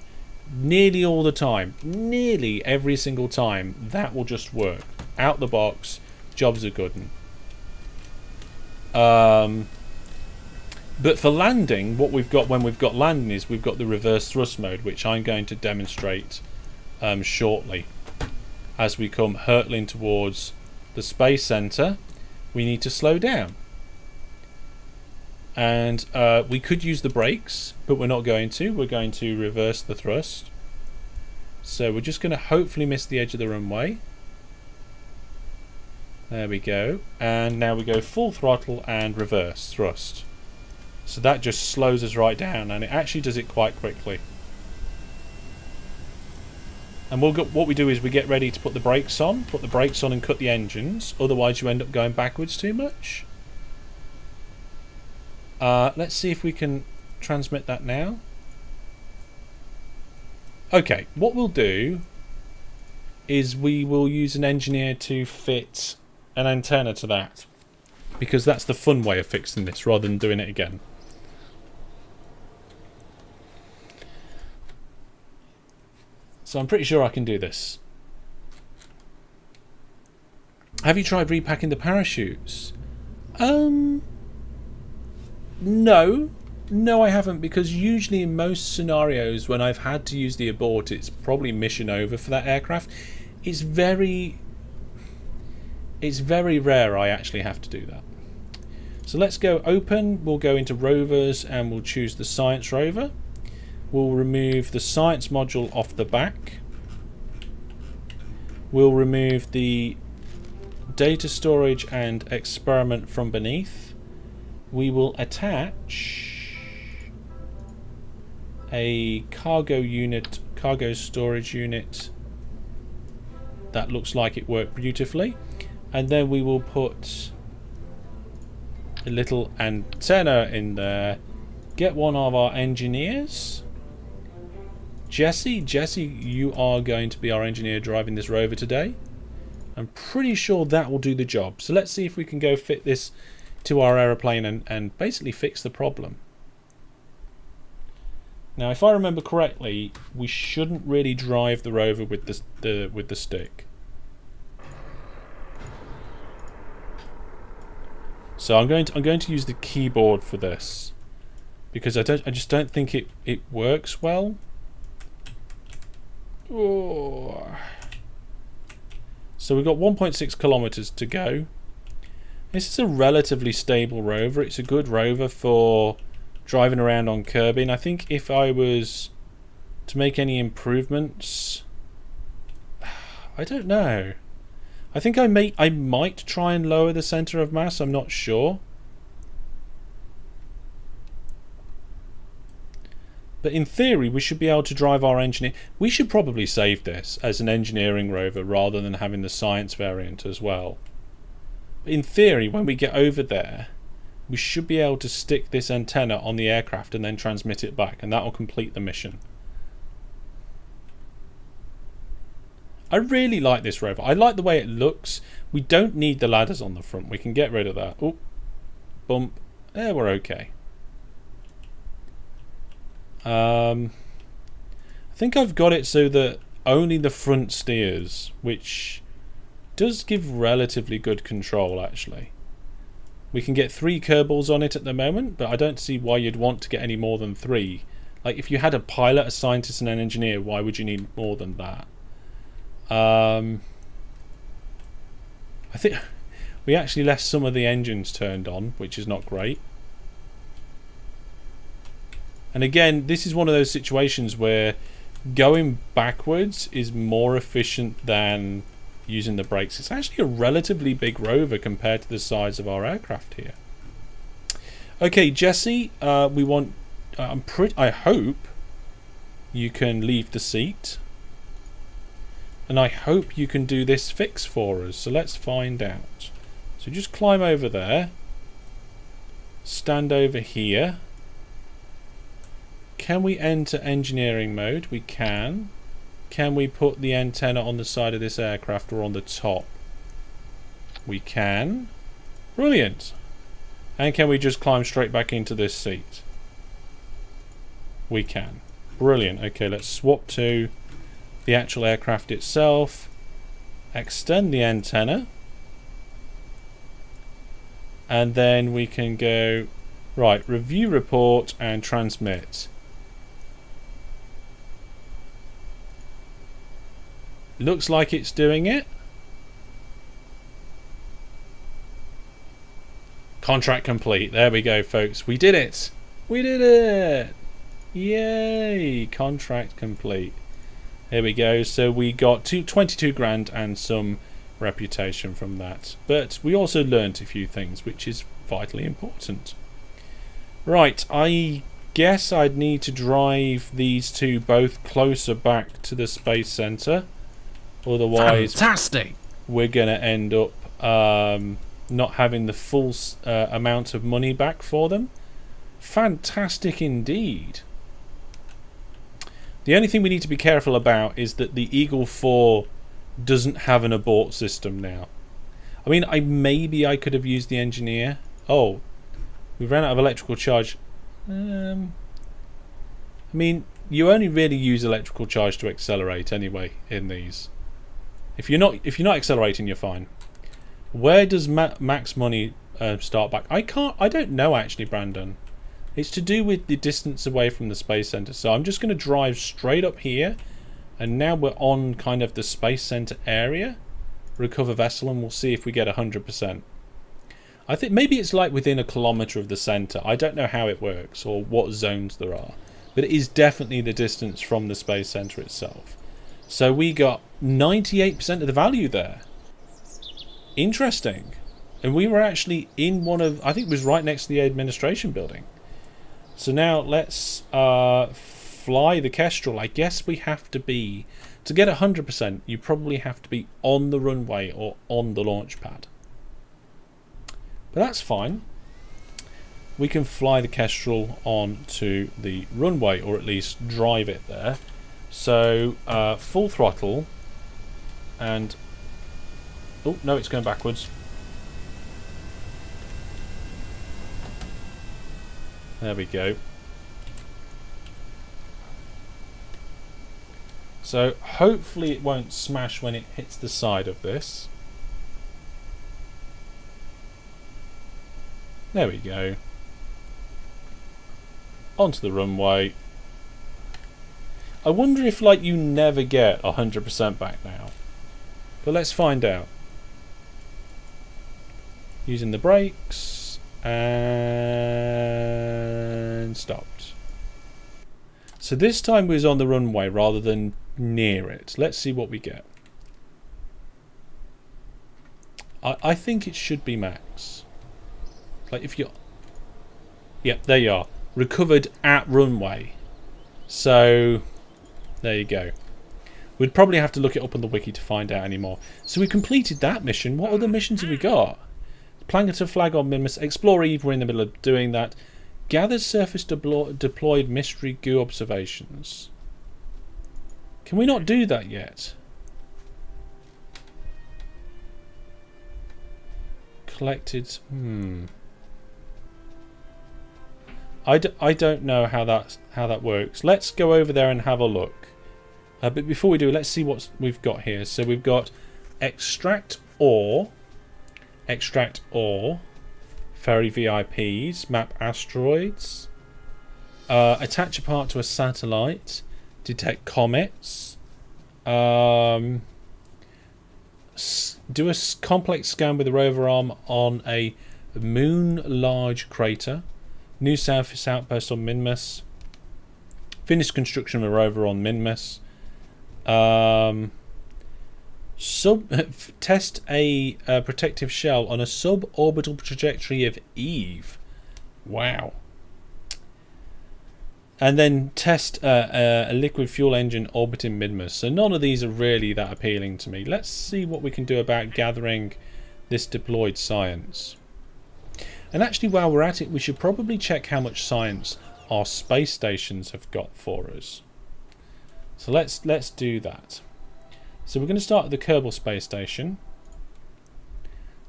Nearly all the time, nearly every single time, that will just work. Out the box, jobs are good. But for landing, what we've got when we've got landing is we've got the reverse thrust mode, which I'm going to demonstrate shortly. As we come hurtling towards the space center, we need to slow down. And we could use the brakes, but we're not going to. We're going to reverse the thrust. So we're just going to hopefully miss the edge of the runway. There we go. And now we go full throttle and reverse thrust. So that just slows us right down, and it actually does it quite quickly. And what we do is we get ready to put the brakes on and cut the engines. Otherwise you end up going backwards too much. Let's see if we can transmit that now. Okay, what we'll do is we will use an engineer to fit an antenna to that, because that's the fun way of fixing this rather than doing it again. So I'm pretty sure I can do this. Have you tried repacking the parachutes? No, I haven't, because usually in most scenarios when I've had to use the abort, it's probably mission over for that aircraft. It's very rare I actually have to do that. So let's go open, we'll go into rovers and we'll choose the science rover. We'll remove the science module off the back. We'll remove the data storage and experiment from beneath. We will attach a cargo storage unit that looks like it worked beautifully, and then we will put a little antenna in there. Get one of our engineers. Jesse, you are going to be our engineer driving this rover today. I'm pretty sure that will do the job. So let's see if we can go fit this to our aeroplane and basically fix the problem. Now, if I remember correctly, we shouldn't really drive the rover with the stick. So I'm going to use the keyboard for this because I just don't think it works well. Oh. So we've got 1.6 kilometers to go. This is a relatively stable rover. It's a good rover for driving around on Kirby. And I think if I was to make any improvements, I don't know. I think I might try and lower the center of mass. I'm not sure. But in theory, we should be able to drive our engineer. We should probably save this as an engineering rover rather than having the science variant as well. In theory, when we get over there, we should be able to stick this antenna on the aircraft and then transmit it back, and that will complete the mission. I really like this rover. I like the way it looks. We don't need the ladders on the front. We can get rid of that. Oh, bump. There, we're okay. I think I've got it so that only the front steers, which does give relatively good control actually. We can get 3 Kerbals on it at the moment, but I don't see why you'd want to get any more than 3. Like if you had a pilot, a scientist and an engineer, why would you need more than that? I think we actually left some of the engines turned on, which is not great. And again, this is one of those situations where going backwards is more efficient than using the brakes. It's actually a relatively big rover compared to the size of our aircraft here. Okay, Jesse, we want. I hope you can leave the seat, and I hope you can do this fix for us. So let's find out. So just climb over there. Stand over here. Can we enter engineering mode? We can. Can we put the antenna on the side of this aircraft or on the top? We can. Brilliant. And can we just climb straight back into this seat? We can. Brilliant. Okay, let's swap to the actual aircraft itself. Extend the antenna. And then we can go, right, review report and transmit. Looks like it's doing it. Contract complete. There we go, folks. We did it. We did it. Yay. Contract complete. There we go. So we got 22 grand and some reputation from that. But we also learnt a few things, which is vitally important. Right. I guess I'd need to drive these two both closer back to the space center. Otherwise, fantastic. We're going to end up not having the full amount of money back for them. Fantastic indeed. The only thing we need to be careful about is that the Eagle 4 doesn't have an abort system now. I mean, maybe I could have used the engineer. Oh, we ran out of electrical charge. I mean, you only really use electrical charge to accelerate anyway in these. If you're not accelerating, you're fine. Where does max money start back? I don't know actually, Brandon. It's to do with the distance away from the space center. So I'm just going to drive straight up here, and now we're on kind of the space center area. Recover vessel, and we'll see if we get 100%. I think maybe it's like within a kilometer of the center. I don't know how it works or what zones there are, but it is definitely the distance from the space center itself. So we got 98% of the value there. Interesting. And we were actually in one of, I think it was right next to the administration building. So now let's fly the Kestrel. I guess we have to be, to get 100%, you probably have to be on the runway or on the launch pad. But that's fine. We can fly the Kestrel onto the runway, or at least drive it there. So full throttle, and oh no, it's going backwards. There we go. So hopefully it won't smash when it hits the side of this. There we go. Onto the runway. I wonder if, like, you never get 100% back now. But let's find out. Using the brakes. And stopped. So this time we was on the runway rather than near it. Let's see what we get. I think it should be max. Like if you're... Yep, there you are. Recovered at runway. So there you go. We'd probably have to look it up on the wiki to find out anymore. So we completed that mission. What other missions have we got? Plank a flag on Minmus. Explore Eve. We're in the middle of doing that. Gather surface deployed mystery goo observations. Can we not do that yet? Collected. I don't know how that works. Let's go over there and have a look. But before we do, let's see what we've got here. So we've got extract ore, ferry VIPs, map asteroids, attach a part to a satellite, detect comets, do a complex scan with a rover arm on a moon large crater. New surface outpost on Minmus. Finish construction of a rover on Minmus. Test a protective shell on a suborbital trajectory of Eve. Wow. And then test a liquid fuel engine orbiting Minmus. So none of these are really that appealing to me. Let's see what we can do about gathering this deployed science. And actually, while we're at it, we should probably check how much science our space stations have got for us. So let's do that. So we're going to start at the Kerbal Space Station.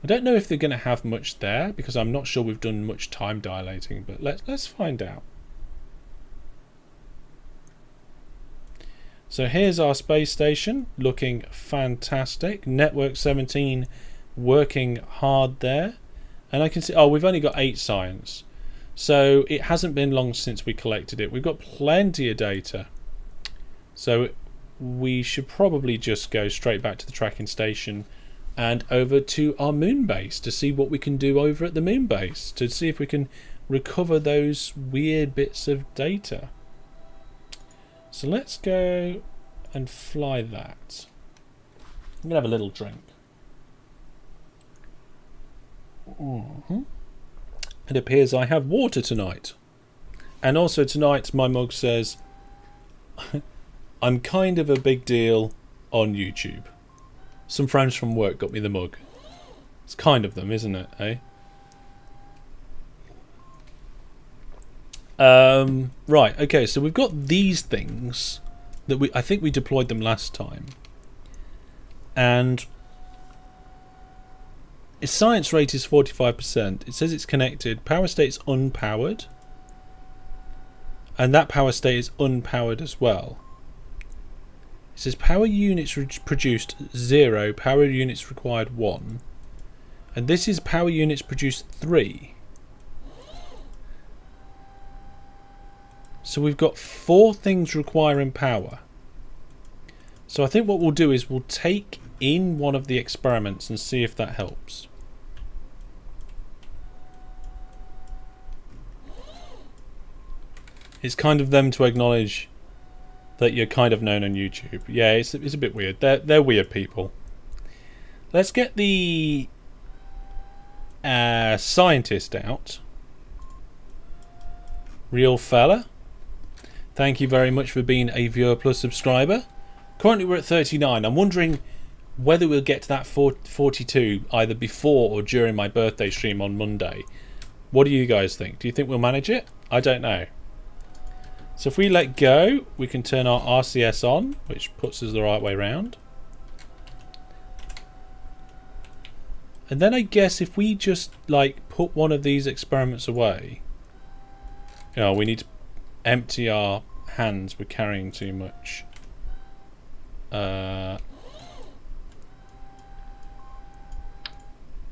I don't know if they're going to have much there because I'm not sure we've done much time dilating, but let's find out. So here's our space station, looking fantastic. Network 17 working hard there. And I can see, oh, we've only got 8 science. So it hasn't been long since we collected it. We've got plenty of data. So we should probably just go straight back to the tracking station and over to our moon base to see what we can do over at the moon base. To see if we can recover those weird bits of data. So let's go and fly that. I'm going to have a little drink. It appears I have water tonight. And also tonight my mug says I'm kind of a big deal on YouTube. Some friends from work got me the mug. It's kind of them, isn't it, eh? Right, okay, so we've got these things that I think we deployed them last time. And its science rate is 45%. It says it's connected. Power state's unpowered. And that power state is unpowered as well. It says power units produced 0, power units required 1. And this is power units produced 3. So we've got 4 things requiring power. So I think what we'll do is we'll take in one of the experiments and see if that helps. It's kind of them to acknowledge that you're kind of known on YouTube. Yeah, it's a bit weird. They're weird people. Let's get the scientist out. Real fella. Thank you very much for being a viewer plus subscriber. Currently we're at 39. I'm wondering whether we'll get to that 42 either before or during my birthday stream on Monday. What do you guys think? Do you think we'll manage it? I don't know. So if we let go, we can turn our RCS on, which puts us the right way round. And then I guess if we just like put one of these experiments away, you know, we need to empty our hands. We're carrying too much. There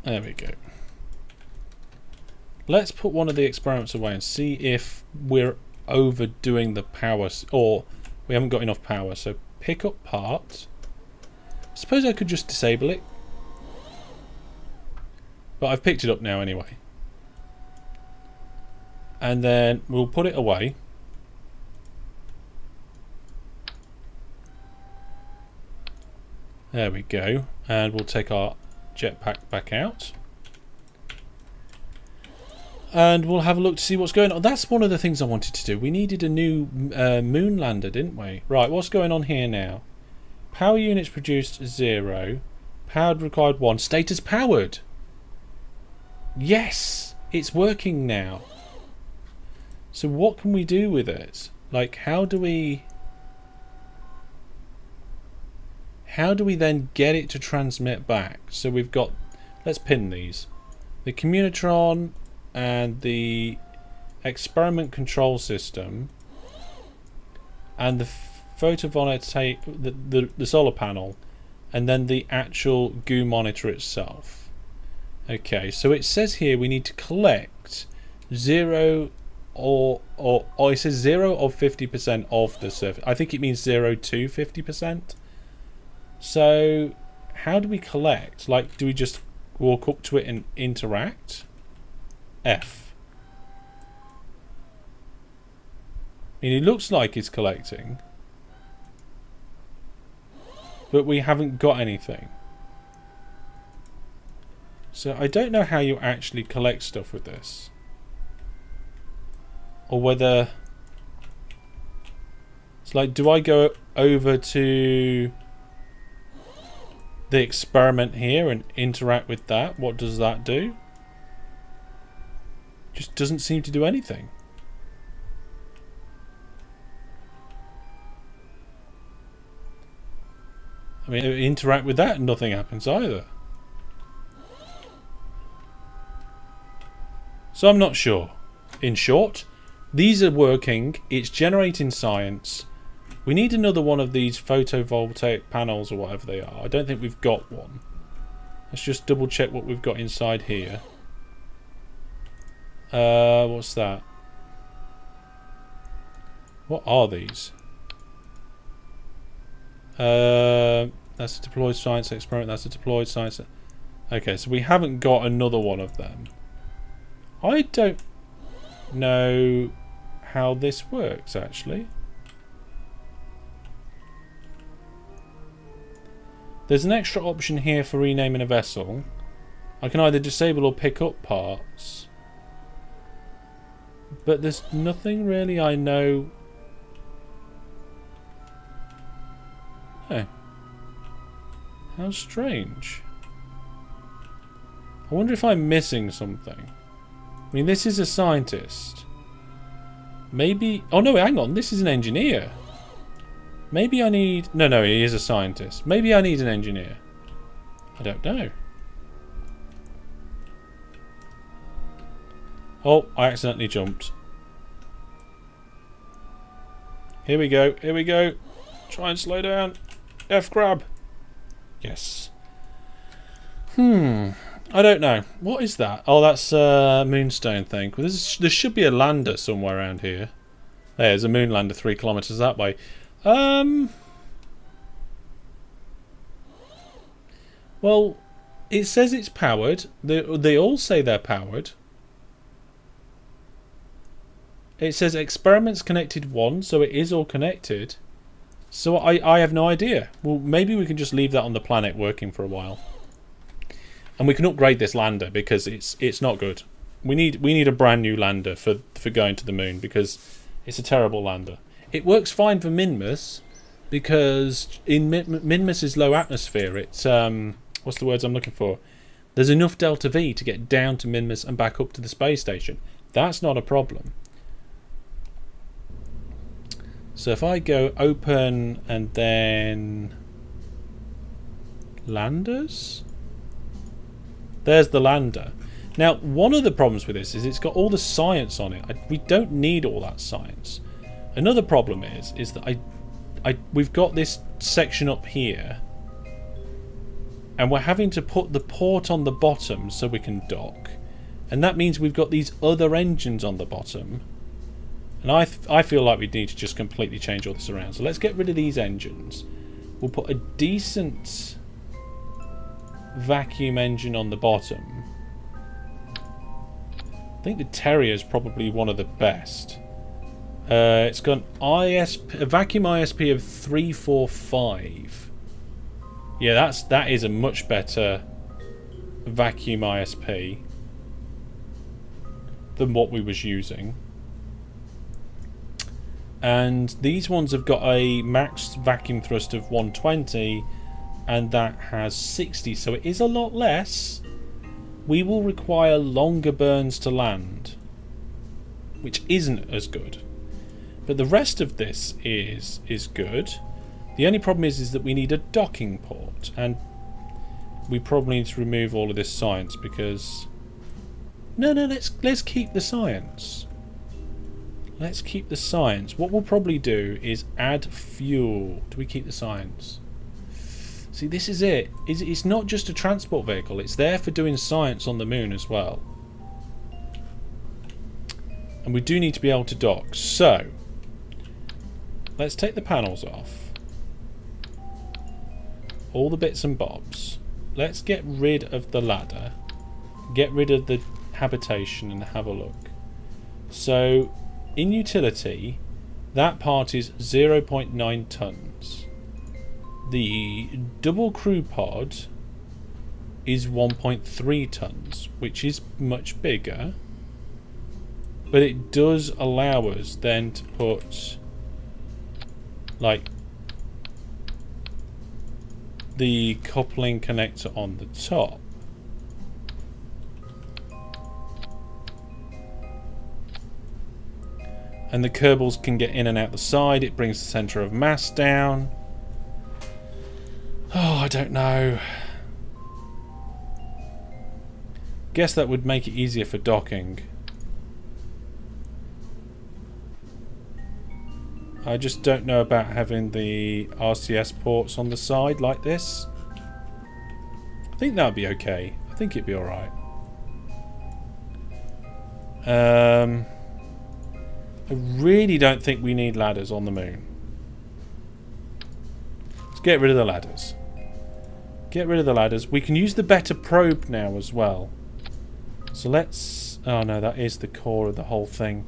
we go. Let's put one of the experiments away and see if we're overdoing the power, or we haven't got enough power. So pick up part. Suppose I could just disable it, but I've picked it up now anyway. And then we'll put it away. There we go. And we'll take our jetpack back out. And we'll have a look to see what's going on. That's one of the things I wanted to do. We needed a new moon lander, didn't we? Right, what's going on here now? Power units produced 0. Powered required 1. Status powered. Yes! It's working now. So what can we do with it? Like, how do we then get it to transmit back? So we've got, let's pin these. The Communitron and the experiment control system and the photovoltaic, the solar panel, and then the actual goo monitor itself. Okay, so it says here we need to collect 0 or it says 0 or 50% of the surface. I think it means 0 to 50%. So how do we collect? Like, do we just walk up to it and interact? F. I mean, it looks like it's collecting, but we haven't got anything. So I don't know how you actually collect stuff with this, or whether it's like, do I go over to the experiment here and interact with that? What does that do? Just doesn't seem to do anything. I mean, interact with that and nothing happens either. So I'm not sure. In short, these are working. It's generating science. We need another one of these photovoltaic panels or whatever they are. I don't think we've got one. Let's just double check what we've got inside here. What's that? What are these? That's a deployed science experiment. That's a deployed science. Okay, so we haven't got another one of them. I don't know how this works, actually. There's an extra option here for renaming a vessel. I can either disable or pick up parts. But there's nothing really I know. Oh. How strange. I wonder if I'm missing something. I mean, this is a scientist. Maybe... Oh, no, hang on. This is an engineer. Maybe I need... No, he is a scientist. Maybe I need an engineer. I don't know. Oh, I accidentally jumped. Here we go. Here we go. Try and slow down. F grab. Yes. I don't know. What is that? Oh, that's a moonstone thing. Well, there should be a lander somewhere around here. There's a moon lander 3 kilometers that way. Well, it says it's powered. They all say they're powered. It says experiments connected 1, so it is all connected. So I have no idea. Well, maybe we can just leave that on the planet working for a while. And we can upgrade this lander because it's not good. We need a brand new lander for going to the moon because it's a terrible lander. It works fine for Minmus because in Minmus's low atmosphere, it's what's the words I'm looking for? There's enough delta V to get down to Minmus and back up to the space station. That's not a problem. So if I go open and then landers, there's the lander. Now, one of the problems with this is it's got all the science on it. We don't need all that science. Another problem is that we've got this section up here, and we're having to put the port on the bottom so we can dock, and that means we've got these other engines on the bottom. And I feel like we need to just completely change all this around. So let's get rid of these engines. We'll put a decent vacuum engine on the bottom. I think the Terrier is probably one of the best. It's got a vacuum ISP of 345. Yeah, that is a much better vacuum ISP than what we was using. And these ones have got a max vacuum thrust of 120, and that has 60, so it is a lot less. We will require longer burns to land, which isn't as good. But the rest of this is good. The only problem is that we need a docking port, and we probably need to remove all of this science because let's keep the science. Let's keep the science. What we'll probably do is add fuel. Do we keep the science? See, this is it. It's not just a transport vehicle. It's there for doing science on the moon as well. And we do need to be able to dock. So, let's take the panels off. All the bits and bobs. Let's get rid of the ladder. Get rid of the habitation and have a look. So, in utility, that part is 0.9 tons. The double crew pod is 1.3 tons, which is much bigger. But it does allow us then to put like the coupling connector on the top. And the Kerbals can get in and out the side. It brings the centre of mass down. Oh, I don't know. Guess that would make it easier for docking. I just don't know about having the RCS ports on the side like this. I think that would be okay. I think it'd be alright. I really don't think we need ladders on the moon. Let's get rid of the ladders. Get rid of the ladders. We can use the better probe now as well. So let's... Oh no, that is the core of the whole thing.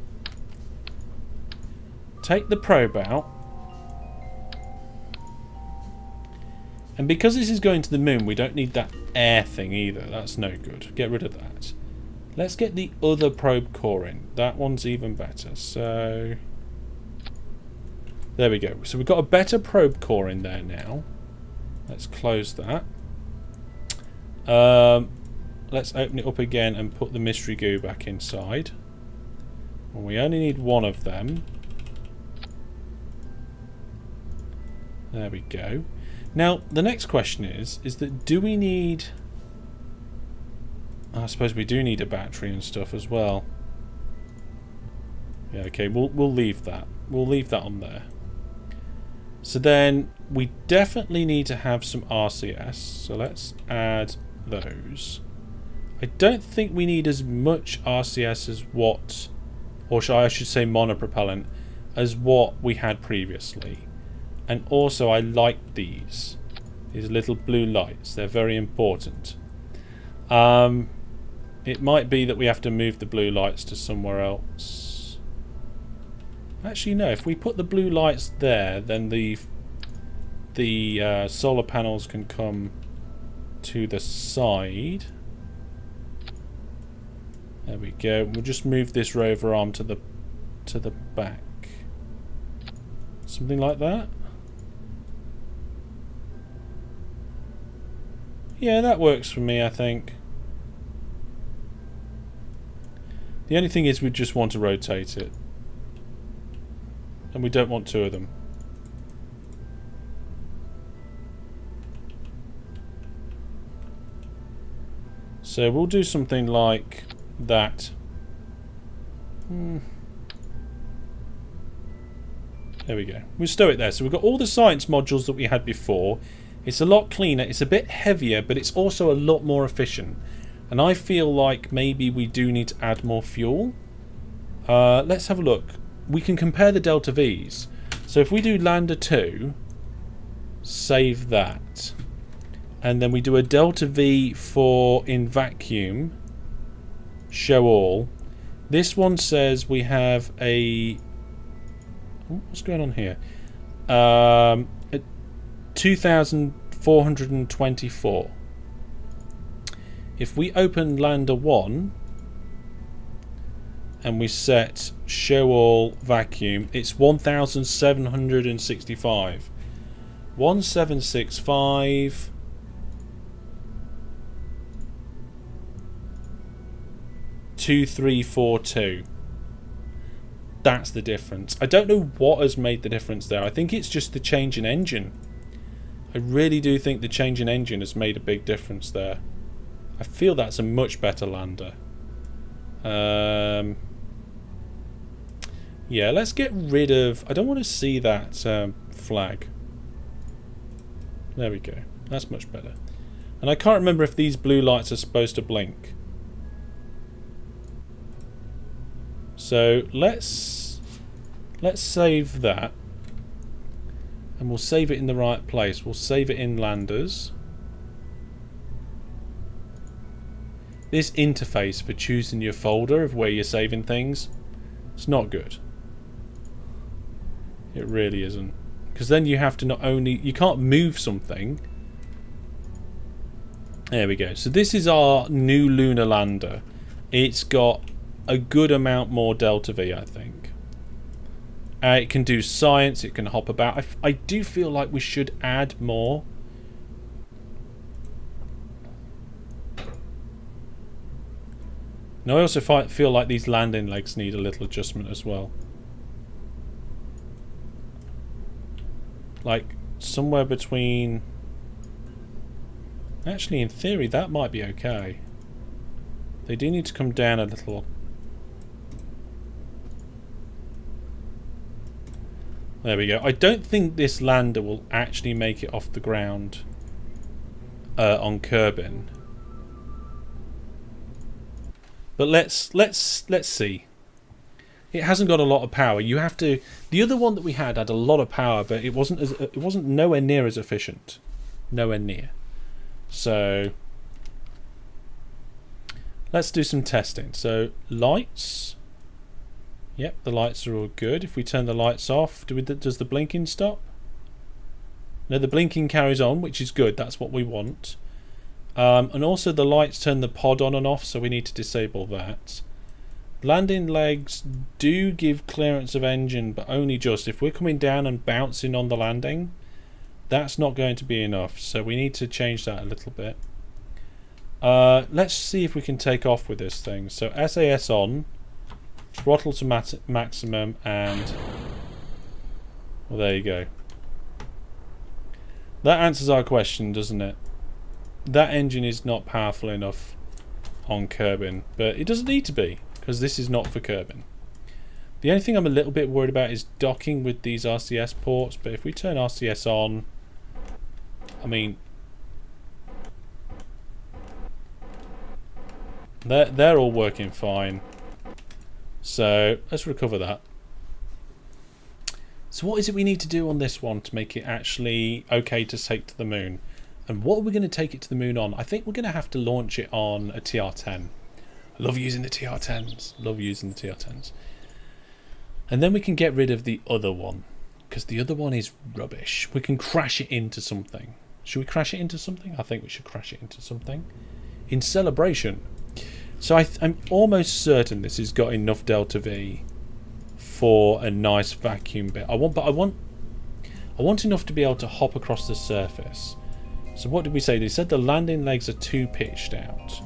Take the probe out. And because this is going to the moon, we don't need that air thing either. That's no good. Get rid of that. Let's get the other probe core in. That one's even better. So there we go. So we've got a better probe core in there now. Let's close that. Let's open it up again and put the mystery goo back inside. And we only need one of them. There we go. Now the next question is that do we need... I suppose we do need a battery and stuff as well. Yeah, okay, we'll leave that. We'll leave that on there. So then we definitely need to have some RCS. So let's add those. I don't think we need as much RCS as what, or I should say monopropellant, as what we had previously. And also I like these little blue lights. They're very important. It might be that we have to move the blue lights to somewhere else. Actually, no. If we put the blue lights there, then the the solar panels can come to the side. There we go. We'll just move this rover arm to the back. Something like that. Yeah, that works for me, I think. The only thing is we just want to rotate it. And we don't want two of them. So we'll do something like that. There we go. We'll stow it there. So we've got all the science modules that we had before. It's a lot cleaner. It's a bit heavier, but it's also a lot more efficient. And I feel like maybe we do need to add more fuel. Let's have a look. We can compare the delta V's. So if we do lander 2, save that. And then we do a delta V for in vacuum, show all. This one says we have a... what's going on here? 2,424. If we open lander 1 and we set show all vacuum, it's 1,765. 1765. 2342. That's the difference. I don't know what has made the difference there. I think it's just the change in engine. I really do think the change in engine has made a big difference there. I feel that's a much better lander. Yeah, let's get rid of... I don't want to see that flag. There we go. That's much better. And I can't remember if these blue lights are supposed to blink. So let's save that. And we'll save it in the right place. We'll save it in landers. This interface for choosing your folder of where you're saving things, it's not good. It really isn't. Because then you have to not only... you can't move something. There we go. So this is our new lunar lander. It's got a good amount more delta V, I think. It can do science. It can hop about. I do feel like we should add more. Now I also feel like these landing legs need a little adjustment as well. Like somewhere between... actually, in theory, that might be okay. They do need to come down a little. There we go. I don't think this lander will actually make it off the ground on Kerbin. But let's see. It hasn't got a lot of power. You have to... the other one that we had a lot of power, but it wasn't nowhere near as efficient. Nowhere near. So let's do some testing. So lights. Yep, the lights are all good. If we turn the lights off, does the blinking stop? No, the blinking carries on, which is good. That's what we want. And also the lights turn the pod on and off, so we need to disable that. Landing legs do give clearance of engine, but only just. If we're coming down and bouncing on the landing, that's not going to be enough, so we need to change that a little bit. Let's see if we can take off with this thing. So SAS on, throttle to maximum, and well, there you go. That answers our question, doesn't it? That engine is not powerful enough on Kerbin, but it doesn't need to be, because this is not for Kerbin. The only thing I'm a little bit worried about is docking with these RCS ports, but if we turn RCS on, I mean, they're all working fine. So let's recover that. So what is it we need to do on this one to make it actually okay to take to the moon? And what are we going to take it to the moon on? I think we're going to have to launch it on a TR-10. I love using the TR-10s. Love using the TR-10s. And then we can get rid of the other one. because the other one is rubbish. We can crash it into something. Should we crash it into something? I think we should crash it into something. In celebration. So I'm almost certain this has got enough delta V for a nice vacuum bit. I want enough to be able to hop across the surface. So what did we say? They said the landing legs are too pitched out.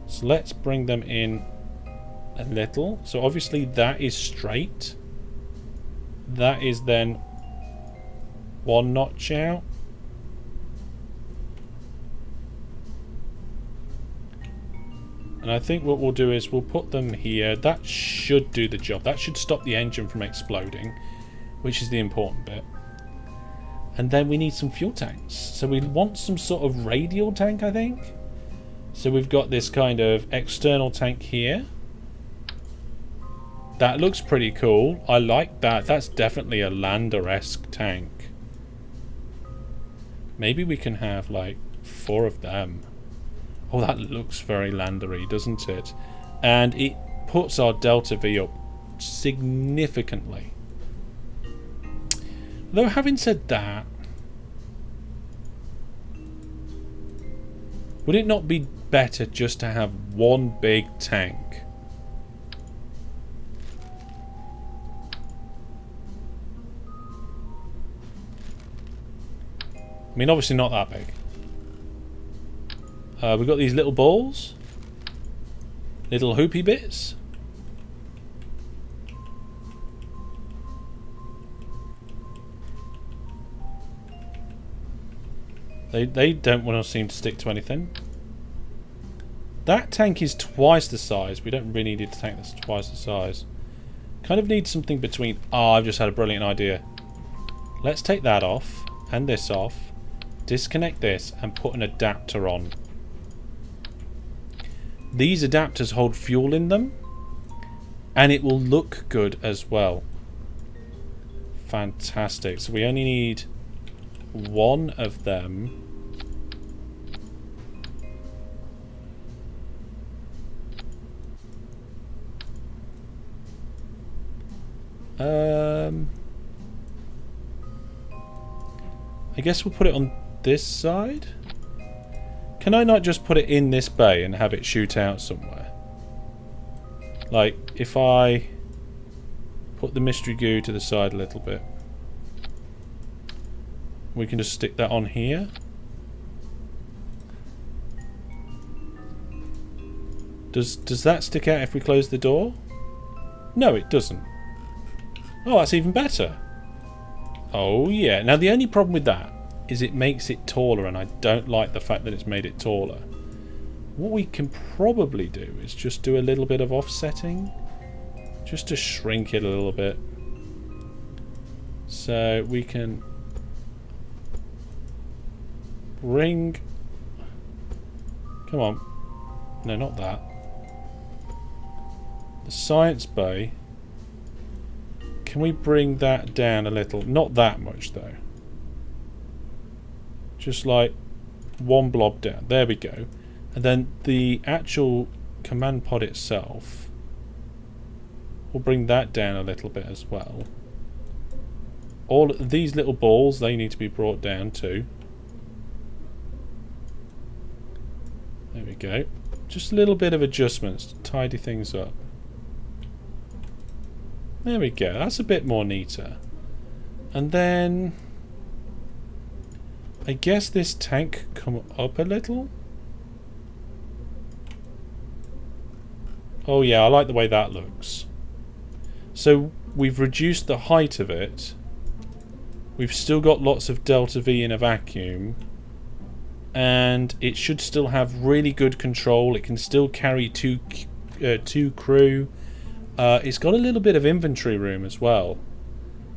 So let's bring them in a little. So obviously that is straight. That is then one notch out. And I think what we'll do is we'll put them here. That should do the job. That should stop the engine from exploding, which is the important bit. And then we need some fuel tanks. So we want some sort of radial tank, I think. So we've got this kind of external tank here. That looks pretty cool. I like that. That's definitely a Lander-esque tank. Maybe we can have like 4 of them. Oh, that looks very Landery, doesn't it? And it puts our delta V up significantly. Though having said that, would it not be better just to have one big tank? I mean, obviously not that big. We've got these little balls. Little hoopy bits. They don't want to seem to stick to anything. That tank is twice the size. We don't really need a tank that's twice the size. Kind of need something between... Oh, I've just had a brilliant idea. Let's take that off. And this off. Disconnect this and put an adapter on. These adapters hold fuel in them, and it will look good as well. Fantastic. So we only need one of them. I guess we'll put it on this side. Can I not just put it in this bay and have it shoot out somewhere? Like, if I put the mystery goo to the side a little bit, we can just stick that on here. Does that stick out if we close the door? No, it doesn't. Oh, that's even better. Oh yeah. Now the only problem with that is it makes it taller, and I don't like the fact that it's made it taller. What we can probably do is just do a little bit of offsetting, just to shrink it a little bit. So we can bring... Come on. No, not that. The science bay. Can we bring that down a little? Not that much though. Just like one blob down. There we go. And then the actual command pod itself, we'll bring that down a little bit as well. All these little balls, they need to be brought down too. There we go. Just a little bit of adjustments to tidy things up. There we go. That's a bit more neater. And then I guess this tank come up a little. Oh yeah, I like the way that looks. So we've reduced the height of it. We've still got lots of delta V in a vacuum. And it should still have really good control. It can still carry two crew. It's got a little bit of inventory room as well.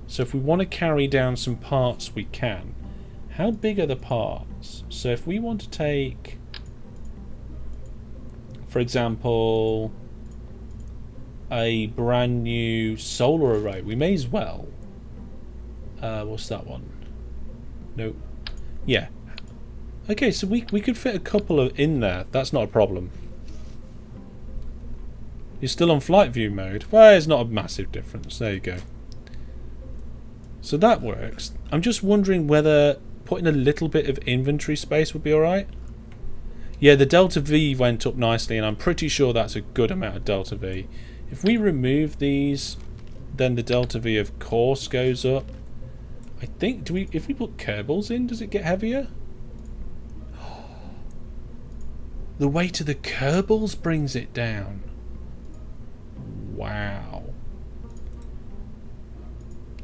So if we want to carry down some parts, we can. How big are the parts? So if we want to take, for example, a brand new solar array, we may as well. What's that one? Nope. Yeah. Okay, so we could fit a couple of in there. That's not a problem. You're still on flight view mode. Well, it's not a massive difference. There you go. So that works. I'm just wondering whether putting a little bit of inventory space would be alright. Yeah, the delta V went up nicely, and I'm pretty sure that's a good amount of delta V. If we remove these, then the delta V of course goes up. I think, if we put Kerbals in, does it get heavier? The weight of the Kerbals brings it down. Wow.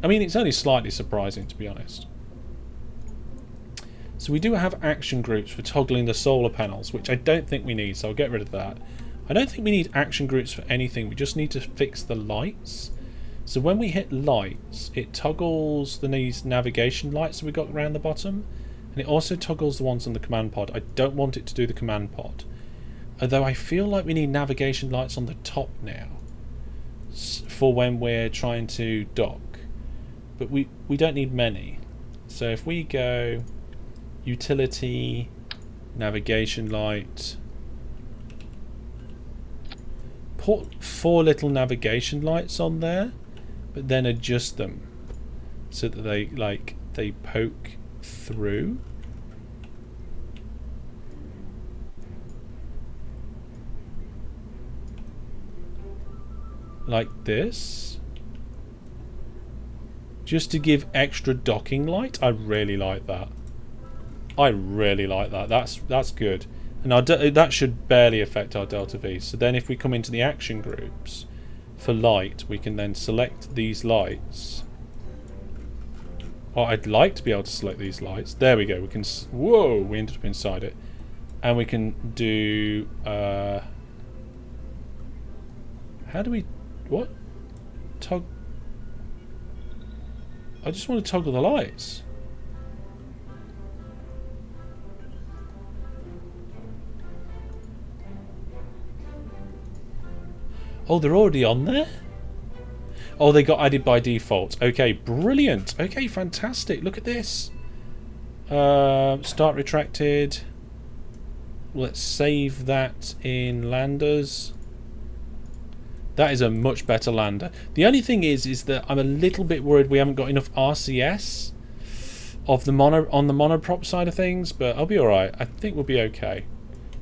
I mean, it's only slightly surprising, to be honest. So we do have action groups for toggling the solar panels, which I don't think we need, so I'll get rid of that. I don't think we need action groups for anything. We just need to fix the lights. So when we hit lights, it toggles these navigation lights that we got around the bottom, and it also toggles the ones on the command pod. I don't want it to do the command pod. Although I feel like we need navigation lights on the top now for when we're trying to dock. But we don't need many. So if we go utility, navigation light, put 4 little navigation lights on there, but then adjust them so that they poke through. Like this. Just to give extra docking light. I really like that. I really like that. That's good. And that should barely affect our delta V. So then if we come into the action groups for light, we can then select these lights. Oh, I'd like to be able to select these lights. There we go. We can... Whoa! We ended up inside it. And we can do... how do we... What? I just want to toggle the lights. Oh, they're already on there? Oh, they got added by default. Okay, brilliant. Okay, fantastic. Look at this. Start retracted. Let's save that in landers. That is a much better lander. The only thing is that I'm a little bit worried we haven't got enough RCS of the on the monoprop side of things, but I'll be all right. I think we'll be okay.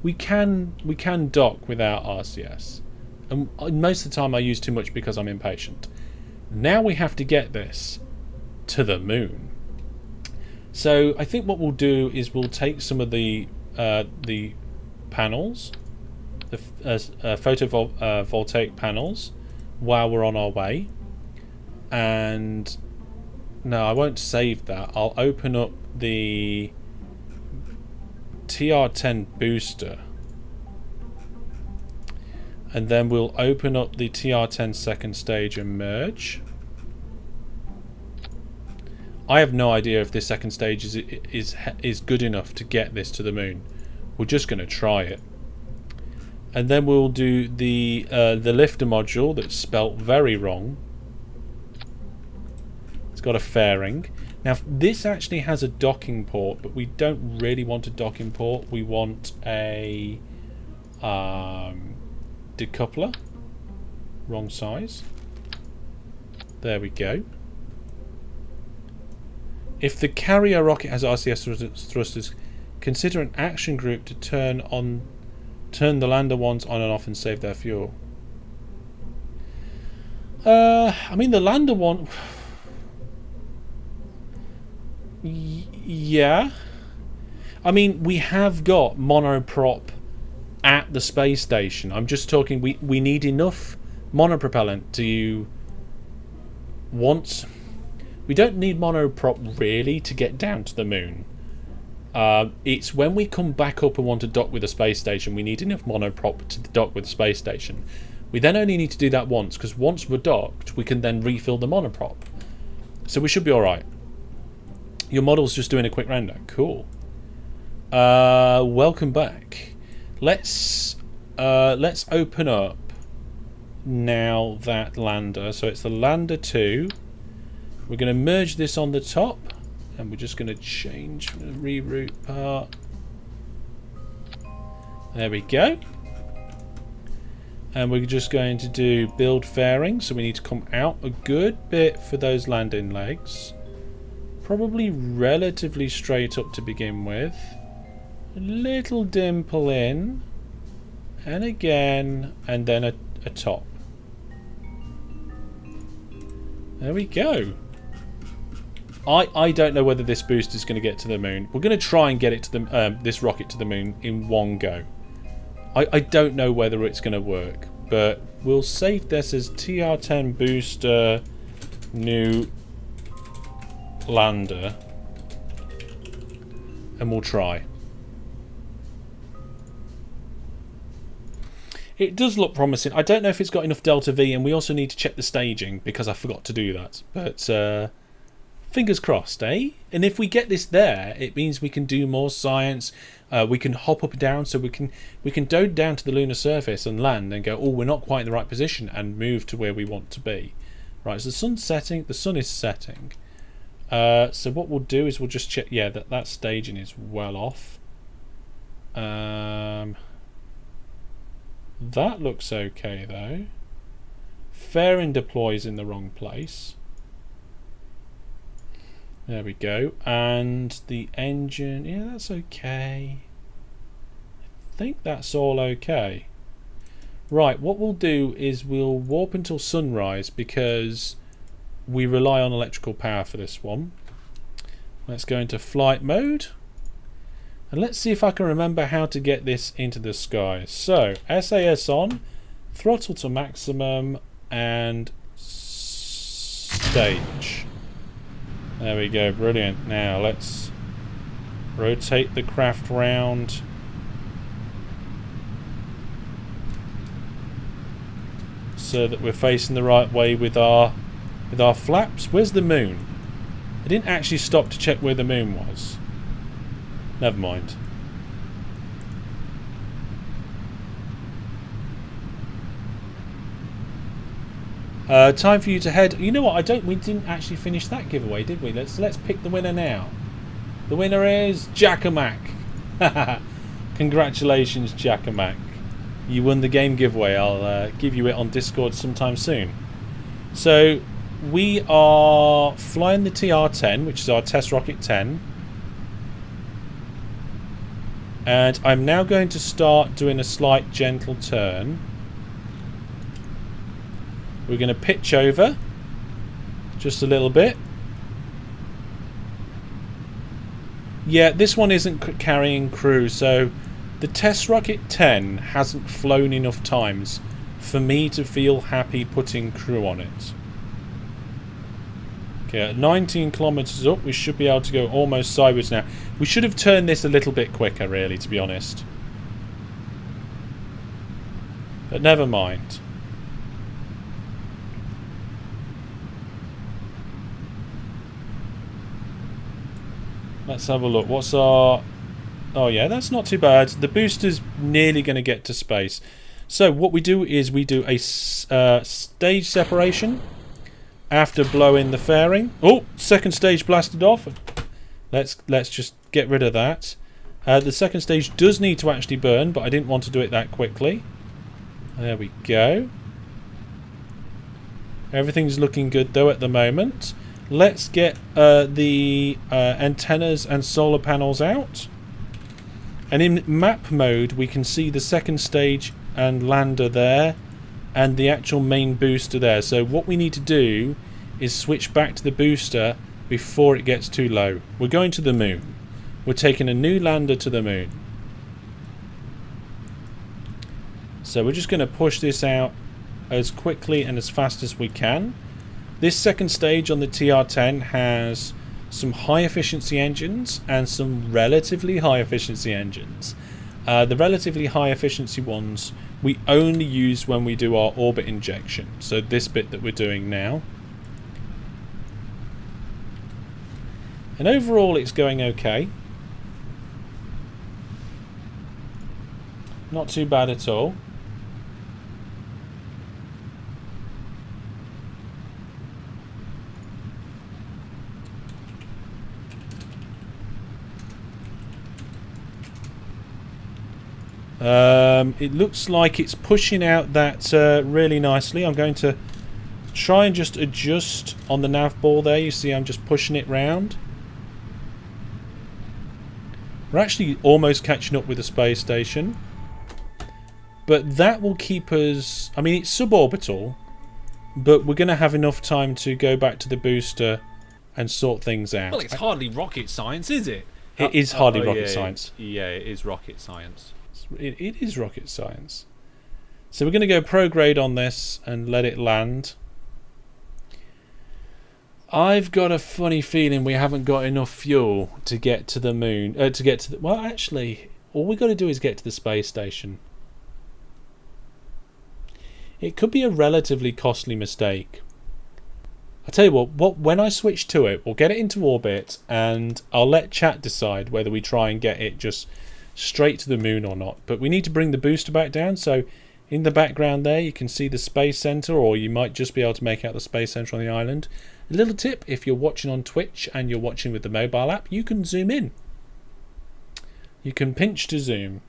We can dock without RCS, and most of the time I use too much because I'm impatient. Now we have to get this to the moon. So I think what we'll do is we'll take some of the panels, the photovoltaic panels, while we're on our way. And no, I won't save that. I'll open up the TR10 booster, and then we'll open up the TR10 second stage and merge. I have no idea if this second stage is good enough to get this to the moon. We're just going to try it. And then we'll do the lifter module that's spelt very wrong. It's got a fairing. Now this actually has a docking port, but we don't really want a docking port. We want a decoupler. Wrong size. There we go. If the carrier rocket has RCS thrusters, consider an action group to turn the lander ones on and off and save their fuel. I mean the lander one... Yeah. I mean, we have got monoprop at the space station. I'm just talking, we need enough monopropellant to... We don't need monoprop really to get down to the moon. It's when we come back up and want to dock with the space station, we need enough monoprop to dock with the space station. We then only need to do that once, because once we're docked, we can then refill the monoprop. So we should be alright. Your model's just doing a quick render. Cool. Welcome back. Let's open up now that lander. So it's the lander 2. We're going to merge this on the top, and we're just going to change the reroute part. There we go. And we're just going to do build fairing, so we need to come out a good bit for those landing legs. Probably relatively straight up to begin with. A little dimple in. And again. And then a top. There we go. I don't know whether this booster is going to get to the moon. We're going to try and get it to the this rocket to the moon in one go. I don't know whether it's going to work, but we'll save this as TR10 booster new lander, and we'll try. It does look promising. I don't know if it's got enough delta V, and we also need to check the staging because I forgot to do that. But fingers crossed, eh? And if we get this there, it means we can do more science. We can hop up and down, so we can go down to the lunar surface and land and go, oh, we're not quite in the right position, and move to where we want to be. Right, so the sun's setting. The sun is setting. So what we'll do is we'll just check. Yeah, that staging is well off. That looks okay though. Fairing deploys in the wrong place. There we go. And the engine, yeah, that's okay. I think that's all okay. Right, what we'll do is we'll warp until sunrise because we rely on electrical power for this one. Let's go into flight mode. And let's see if I can remember how to get this into the sky. So, SAS on, throttle to maximum, and stage. There we go, brilliant. Now let's rotate the craft round. So that we're facing the right way with our flaps. Where's the moon? I didn't actually stop to check where the moon was. Never mind. Time for you to head. You know what? We didn't actually finish that giveaway, did we? Let's pick the winner now. The winner is Jackamak. Congratulations, Jackamak. You won the game giveaway. I'll give you it on Discord sometime soon. So we are flying the TR10, which is our test rocket 10. And I'm now going to start doing a slight gentle turn. We're going to pitch over just a little bit. Yeah, this one isn't carrying crew, so the test rocket 10 hasn't flown enough times for me to feel happy putting crew on it. Okay, at 19 kilometers up, we should be able to go almost sideways now. We should have turned this a little bit quicker, really, to be honest. But never mind. Let's have a look. What's our... Oh, yeah, that's not too bad. The booster's nearly going to get to space. So what we do is we do a stage separation after blowing the fairing. Oh, second stage blasted off. Let's just get rid of that. The second stage does need to actually burn, but I didn't want to do it that quickly. There we go. Everything's looking good though at the moment. Let's get the antennas and solar panels out. And in map mode we can see the second stage and lander there and the actual main booster there. So what we need to do is switch back to the booster before it gets too low. We're going to the moon. We're taking a new lander to the moon. So we're just going to push this out as quickly and as fast as we can. This second stage on the TR10 has some high efficiency engines and some relatively high efficiency engines. The relatively high efficiency ones we only use when we do our orbit injection. So this bit that we're doing now. And overall it's going okay. Not too bad at all. It looks like it's pushing out that really nicely. I'm going to try and just adjust on the nav ball there. You see I'm just pushing it round. We're actually almost catching up with the space station. But that will keep us... I mean, it's suborbital, but we're going to have enough time to go back to the booster and sort things out. Well, it's hardly rocket science, is it? It is hardly rocket yeah, science. Yeah, it is rocket science. It is rocket science. So we're going to go prograde on this and let it land. I've got a funny feeling we haven't got enough fuel to get to the moon. Well, actually, all we got to do is get to the space station. It could be a relatively costly mistake. I'll tell you what, when I switch to it, we'll get it into orbit and I'll let chat decide whether we try and get it just straight to the moon or not. But we need to bring the booster back down, so in the background there you can see the space center, or you might just be able to make out the space center on the island. A little tip, if you're watching on Twitch and you're watching with the mobile app, you can zoom in. You can pinch to zoom.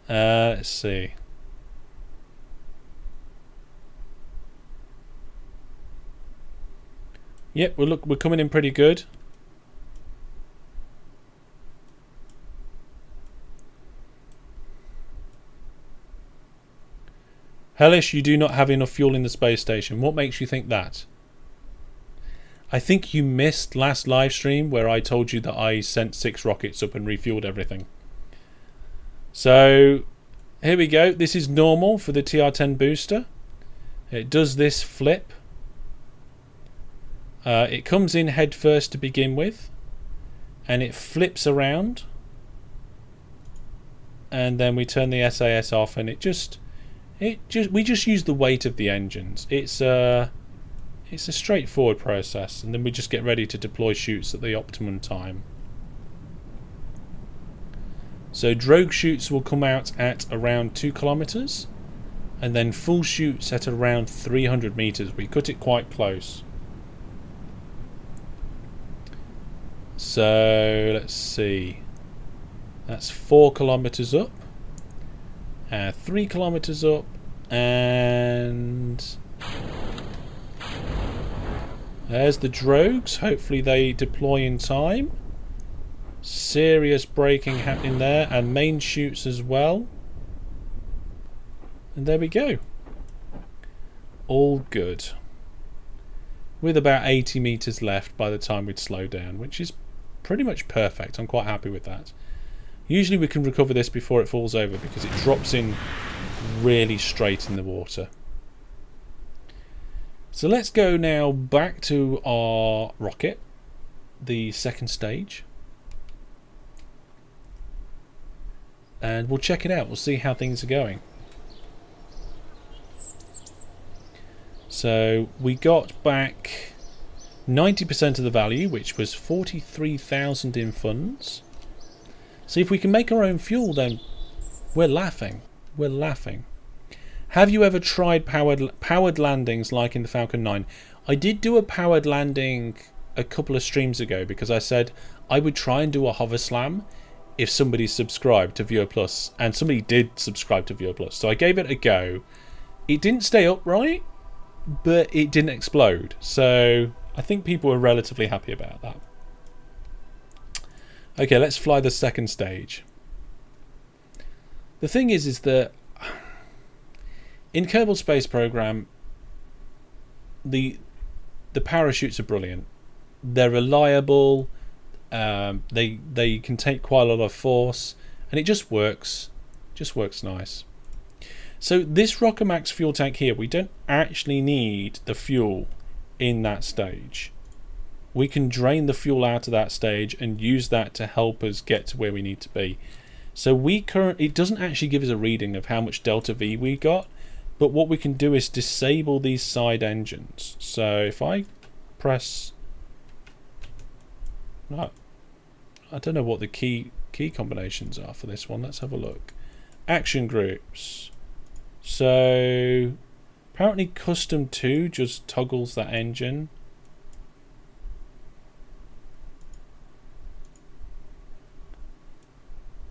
Let's see. Yep, we're coming in pretty good. Hellish, you do not have enough fuel in the space station. What makes you think that? I think you missed last live stream where I told you that I sent 6 rockets up and refueled everything. So here we go. This is normal for the TR10 booster. It does this flip. It comes in head first to begin with, and it flips around, and then we turn the SAS off, and we just use the weight of the engines. It's a straightforward process, and then we just get ready to deploy chutes at the optimum time. So drogue chutes will come out at around 2 kilometers, and then full chutes at around 300 meters. We cut it quite close. So let's see. That's 4 kilometers up, 3 kilometers up, and there's the drogues. Hopefully they deploy in time. Serious braking happening there, and main chutes as well. And there we go. All good. With about 80 meters left by the time we'd slow down, which is pretty much perfect. I'm quite happy with that. Usually we can recover this before it falls over because it drops in really straight in the water. So let's go now back to our rocket, the second stage. And we'll check it out. We'll see how things are going. So we got back 90% of the value, which was 43,000 in funds. See, if we can make our own fuel, then we're laughing. We're laughing. Have you ever tried powered landings like in the Falcon 9? I did do a powered landing a couple of streams ago because I said I would try and do a hover slam if somebody subscribed to Viewer Plus, and somebody did subscribe to Viewer Plus. So I gave it a go. It didn't stay upright, but it didn't explode. So I think people were relatively happy about that. Okay, let's fly the second stage. The thing is that in Kerbal Space Program, the parachutes are brilliant. They're reliable. They can take quite a lot of force, and it just works. Just works nice. So this Rockomax fuel tank here, we don't actually need the fuel in that stage. We can drain the fuel out of that stage and use that to help us get to where we need to be. So it doesn't actually give us a reading of how much delta V we got, but what we can do is disable these side engines. So if I press, no, I don't know what the key combinations are for this one. Let's have a look. Action groups. So apparently custom 2 just toggles that engine.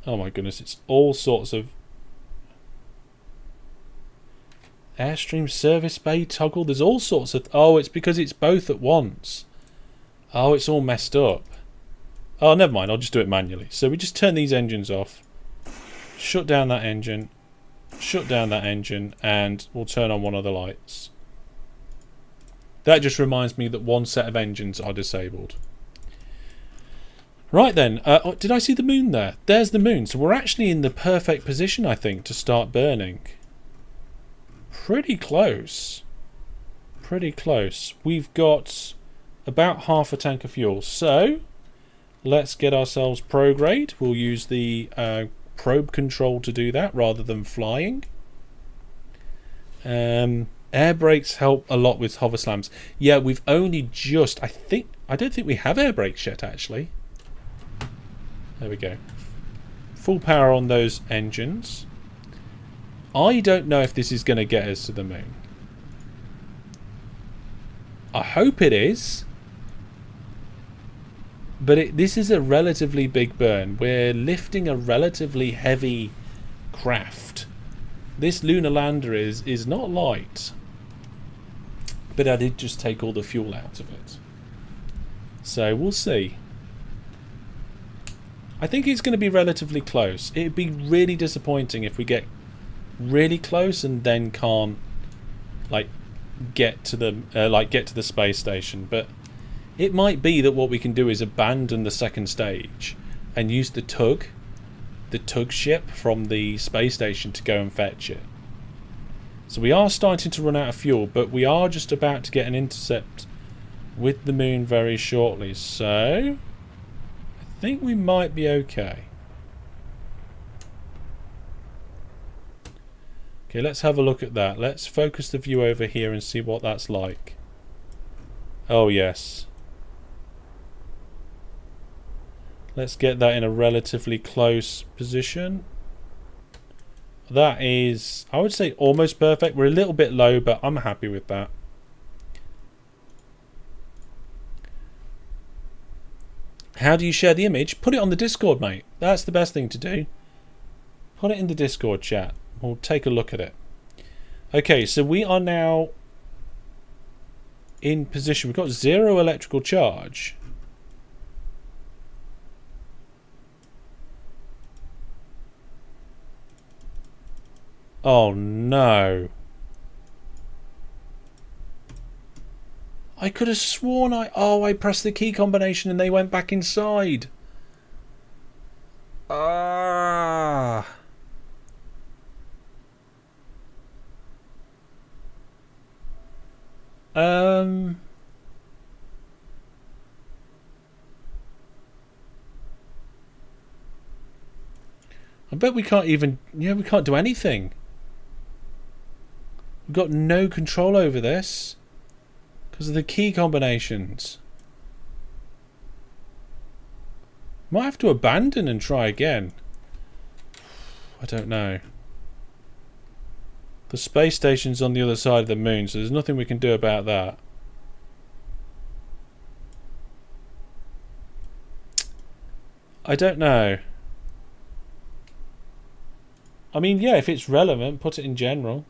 Oh my goodness, it's all sorts of... Airstream service bay toggle. There's all sorts of... Oh, it's because it's both at once. Oh, it's all messed up. Oh, never mind. I'll just do it manually. So we just turn these engines off. Shut down that engine. Shut down that engine. And we'll turn on one of the lights. That just reminds me that one set of engines are disabled. Right then. Did I see the moon there? There's the moon. So we're actually in the perfect position, I think, to start burning. Pretty close. Pretty close. We've got about half a tank of fuel. So let's get ourselves prograde. We'll use the probe control to do that rather than flying. Air brakes help a lot with hover slams. Yeah, we've only just... I don't think we have air brakes yet, actually. There we go. Full power on those engines. I don't know if this is going to get us to the moon. I hope it is. But this is a relatively big burn. We're lifting a relatively heavy craft. This lunar lander is not light. But I did just take all the fuel out of it. So we'll see. I think it's going to be relatively close. It'd be really disappointing if we get really close and then can't get to the space station. But it might be that what we can do is abandon the second stage and use the tug ship from the space station to go and fetch it. So we are starting to run out of fuel, but we are just about to get an intercept with the moon very shortly. So I think we might be okay. Okay, let's have a look at that. Let's focus the view over here and see what that's like. Oh, yes. Let's get that in a relatively close position. That is, I would say, almost perfect. We're a little bit low, but I'm happy with that. How do you share the image? Put it on the Discord, mate. That's the best thing to do. Put it in the Discord chat. We'll take a look at it. Okay, so we are now in position. We've got 0 electrical charge. Oh no. I could have sworn I pressed the key combination and they went back inside. Ah. I bet we can't even... Yeah, we can't do anything. We've got no control over this because of the key combinations. Might have to abandon and try again. I don't know. The space station's on the other side of the moon, so there's nothing we can do about that. I don't know. I mean, yeah, if it's relevant, put it in general.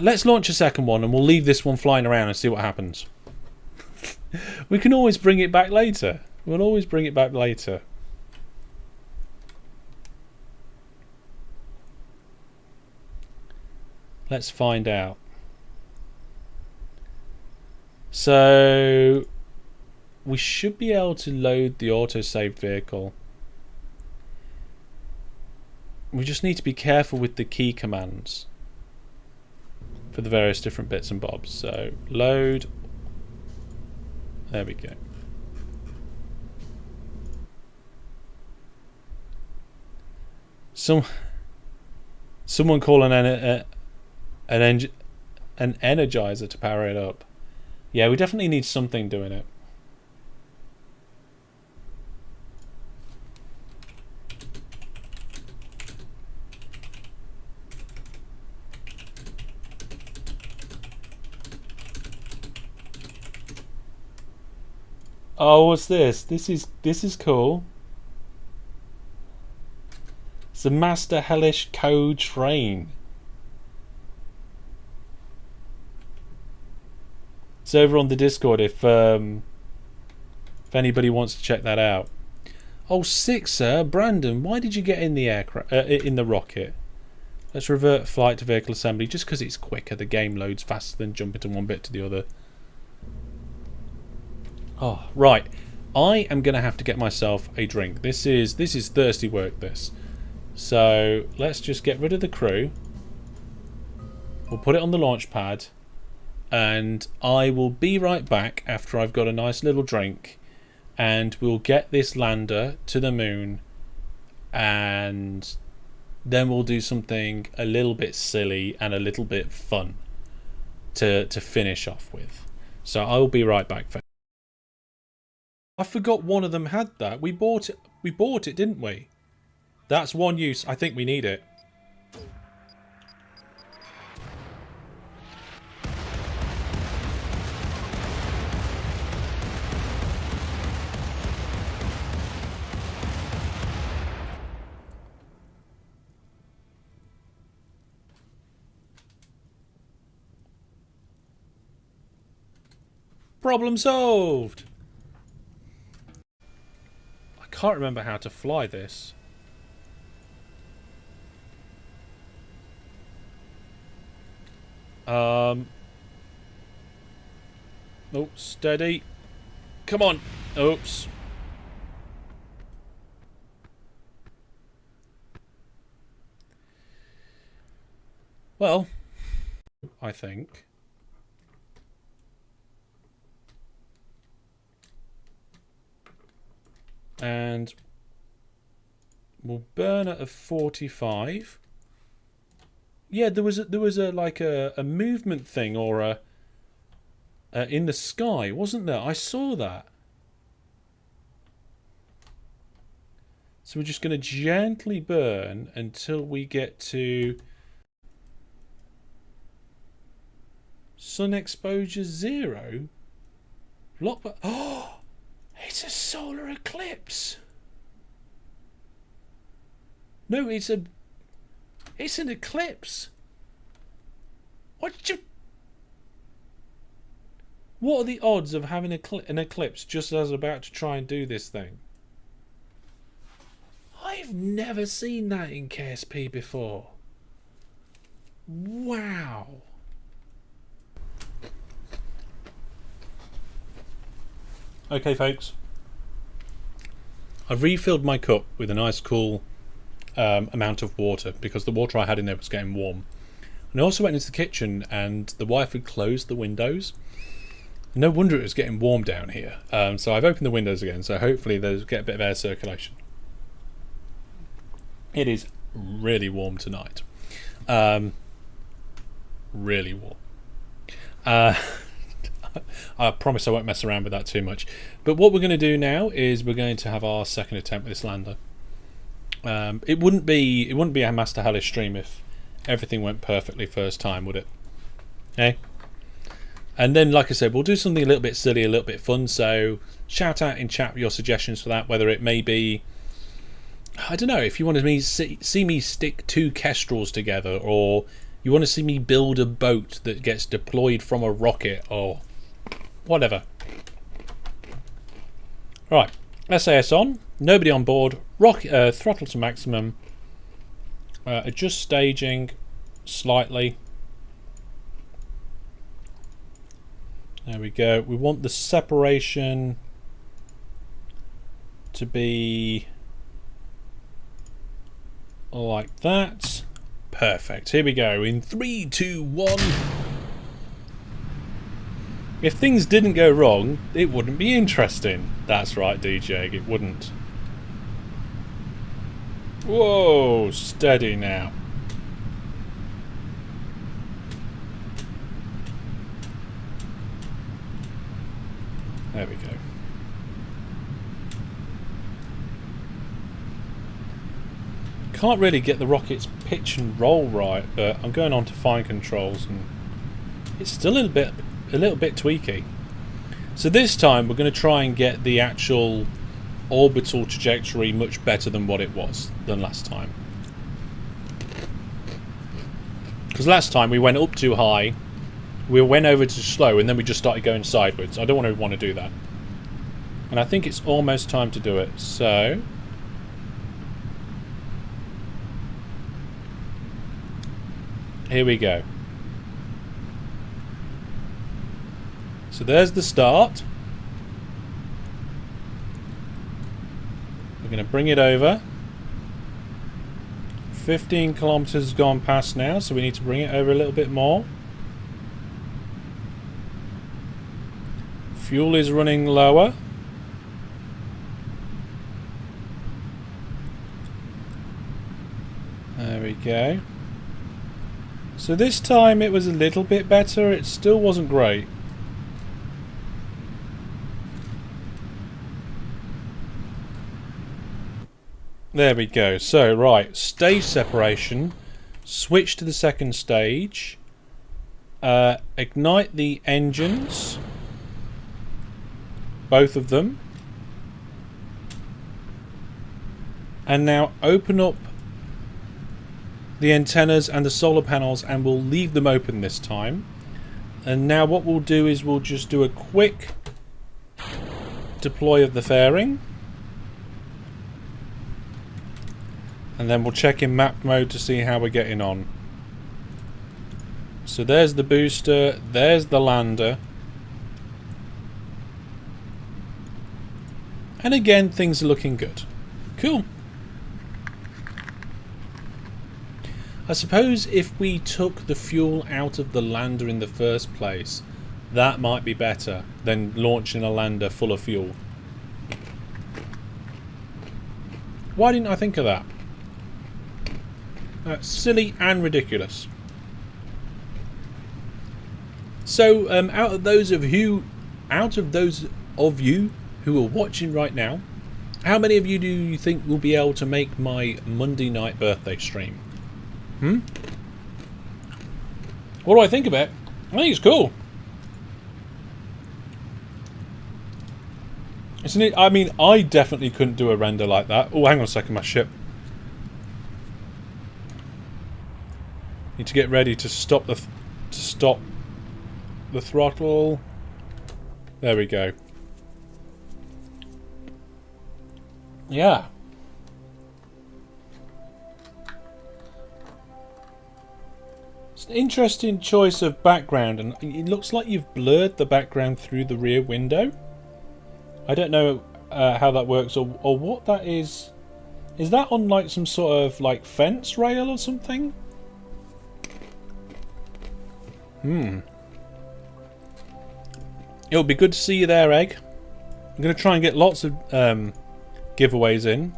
Let's launch a second one and we'll leave this one flying around and see what happens. We can always bring it back later. We'll always bring it back later. Let's find out. So we should be able to load the autosave vehicle. We just need to be careful with the key commands for the various different bits and bobs. So load. There we go. Someone call an energizer to power it up. Yeah, we definitely need something doing it. Oh, what's this? This is cool. It's a Master Hellish co-train. It's over on the Discord if anybody wants to check that out. Oh, sick, sir. Brandon, why did you get in the aircraft, in the rocket? Let's revert flight to vehicle assembly just because it's quicker. The game loads faster than jumping to one bit to the other. Oh, right. I am going to have to get myself a drink. This is thirsty work, this. So, let's just get rid of the crew. We'll put it on the launch pad. And I will be right back after I've got a nice little drink. And we'll get this lander to the moon. And then we'll do something a little bit silly and a little bit fun to finish off with. So I will be right back. I forgot one of them had that. We bought it. We bought it, didn't we? That's one use. I think we need it. Problem solved! I can't remember how to fly this. Oh, steady. Come on. Oops. Well, I think. And we'll burn at a 45. Yeah, there was a movement thing or a in the sky, wasn't there? I saw that. So we're just going to gently burn until we get to sun exposure 0. Lock. Oh, it's a solar eclipse. No, it's an eclipse. What are the odds of having an eclipse just as I was about to try and do this thing? I've never seen that in KSP before. Wow. Okay, folks. I've refilled my cup with a nice cool amount of water because the water I had in there was getting warm. And I also went into the kitchen and the wife had closed the windows. No wonder it was getting warm down here. So I've opened the windows again, so hopefully they'll get a bit of air circulation. It is really warm tonight. Really warm. I promise I won't mess around with that too much. But what we're going to do now is we're going to have our second attempt with this lander. It wouldn't be a Master Hellish stream if everything went perfectly first time, would it? Okay. And then, like I said, we'll do something a little bit silly, a little bit fun. So shout out in chat your suggestions for that, whether it may be, I don't know, if you want to see me stick 2 kestrels together, or you want to see me build a boat that gets deployed from a rocket, or whatever. Right, SAS on, nobody on board, throttle to maximum, adjust staging slightly. There we go. We want the separation to be like that. Perfect. Here we go. In 3, 2, 1. If things didn't go wrong, it wouldn't be interesting. That's right, DJ. It wouldn't. Whoa, steady now. There we go. Can't really get the rocket's pitch and roll right, but I'm going on to fine controls and it's still a little bit tweaky. So this time we're going to try and get the actual orbital trajectory much better than what it was than last time. Because last time we went up too high, we went over too slow, and then we just started going sideways. I don't want to do that. And I think it's almost time to do it. So here we go. So there's the start. We're going to bring it over. 15 kilometers gone past now, so we need to bring it over a little bit more. Fuel is running lower. There we go. So this time it was a little bit better. It still wasn't great. There we go. So, right, stage separation. Switch to the second stage. Ignite the engines. Both of them. And now open up the antennas and the solar panels, and we'll leave them open this time. And now what we'll do is we'll just do a quick deploy of the fairing. And then we'll check in map mode to see how we're getting on. So there's the booster, there's the lander. And again, things are looking good. Cool. I suppose if we took the fuel out of the lander in the first place, that might be better than launching a lander full of fuel. Why didn't I think of that? That's silly and ridiculous. So, out of those of you who are watching right now, how many of you do you think will be able to make my Monday night birthday stream? What do I think of it? I think it's cool. Isn't it? I mean, I definitely couldn't do a render like that. Oh, hang on a second, my ship. Need to get ready to stop the throttle. There we go. Yeah. It's an interesting choice of background, and it looks like you've blurred the background through the rear window. I don't know how that works or what that is. Is that on like some sort of like fence rail or something? It'll be good to see you there, Egg. I'm going to try and get lots of giveaways in.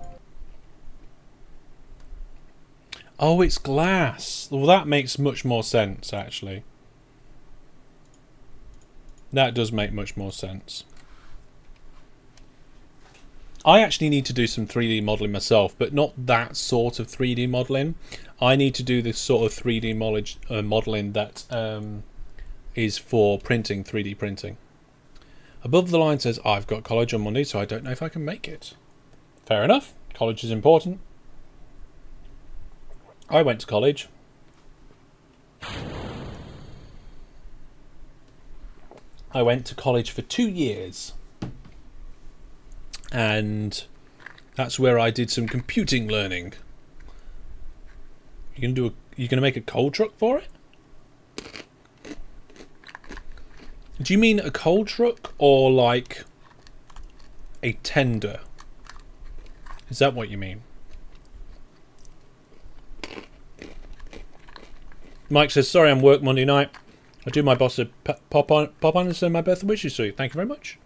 Oh, it's glass. Well, that makes much more sense, actually. That does make much more sense. I actually need to do some 3D modelling myself, but not that sort of 3D modelling. I need to do this sort of 3D modelling that is for printing, 3D printing. Above the line says, I've got college on Monday, so I don't know if I can make it. Fair enough. College is important. I went to college. I went to college for 2 years. And that's where I did some computing learning. You gonna make a coal truck for it? Do you mean a coal truck or like a tender? Is that what you mean? Mike says, sorry, I'm work Monday night. I do my boss to pop on and send my birthday wishes to you. Thank you very much.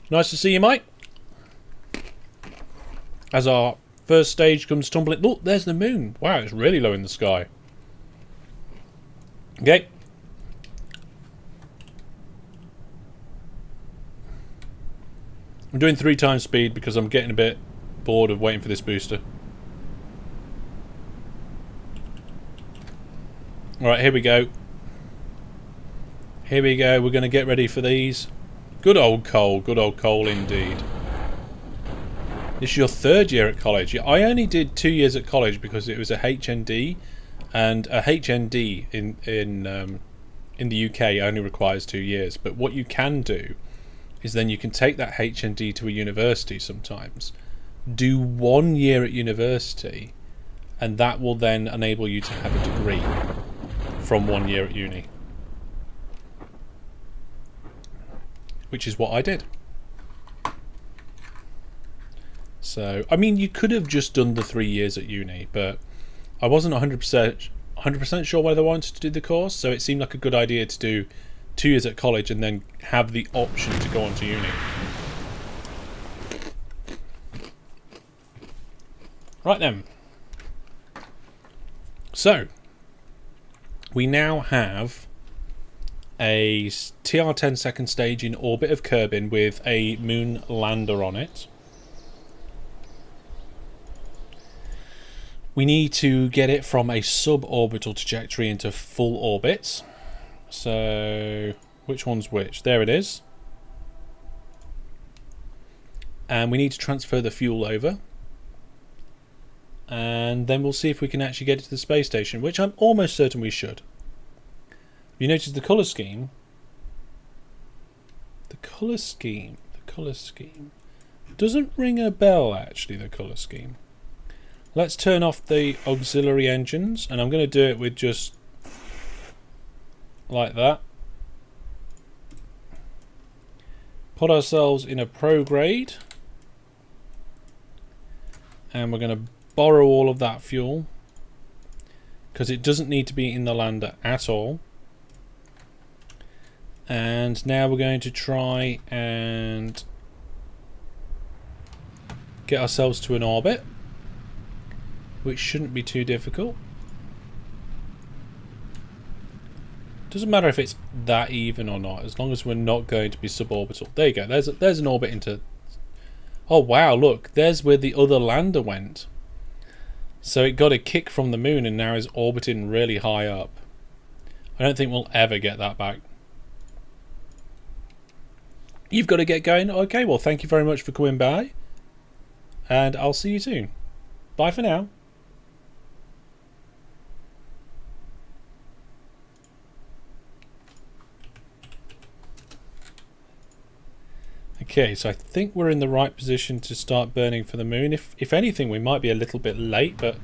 Nice to see you, Mike. As our first stage comes tumbling... Look, there's the moon. Wow, it's really low in the sky. Okay. I'm doing 3 times speed because I'm getting a bit bored of waiting for this booster. Alright, here we go. Here we go. We're going to get ready for these. Good old coal indeed. This is your 3rd year at college. Yeah, I only did 2 years at college because it was a HND and a HND in the UK only requires 2 years. But what you can do is then you can take that HND to a university sometimes, do 1 year at university, and that will then enable you to have a degree from 1 year at uni. Which is what I did. So, I mean, you could have just done the 3 years at uni, but I wasn't 100% sure whether I wanted to do the course, so it seemed like a good idea to do 2 years at college and then have the option to go on to uni. Right then. So, we now have a TR-10 second stage in orbit of Kerbin with a moon lander on it. We need to get it from a suborbital trajectory into full orbit. So, which one's which? There it is. And we need to transfer the fuel over. And then we'll see if we can actually get it to the space station, which I'm almost certain we should. You notice the colour scheme? The colour scheme doesn't ring a bell, actually, the colour scheme. Let's turn off the auxiliary engines, and I'm going to do it with just like that. Put ourselves in a prograde, and we're going to borrow all of that fuel because it doesn't need to be in the lander at all. And now we're going to try and get ourselves to an orbit, which shouldn't be too difficult. Doesn't matter if it's that even or not, as long as we're not going to be suborbital. There you go. There's an orbit into. Oh wow! Look, there's where the other lander went. So it got a kick from the moon and now is orbiting really high up. I don't think we'll ever get that back. You've got to get going. Okay, well, thank you very much for coming by, and I'll see you soon. Bye for now. Okay, so I think we're in the right position to start burning for the moon. If anything, we might be a little bit late, but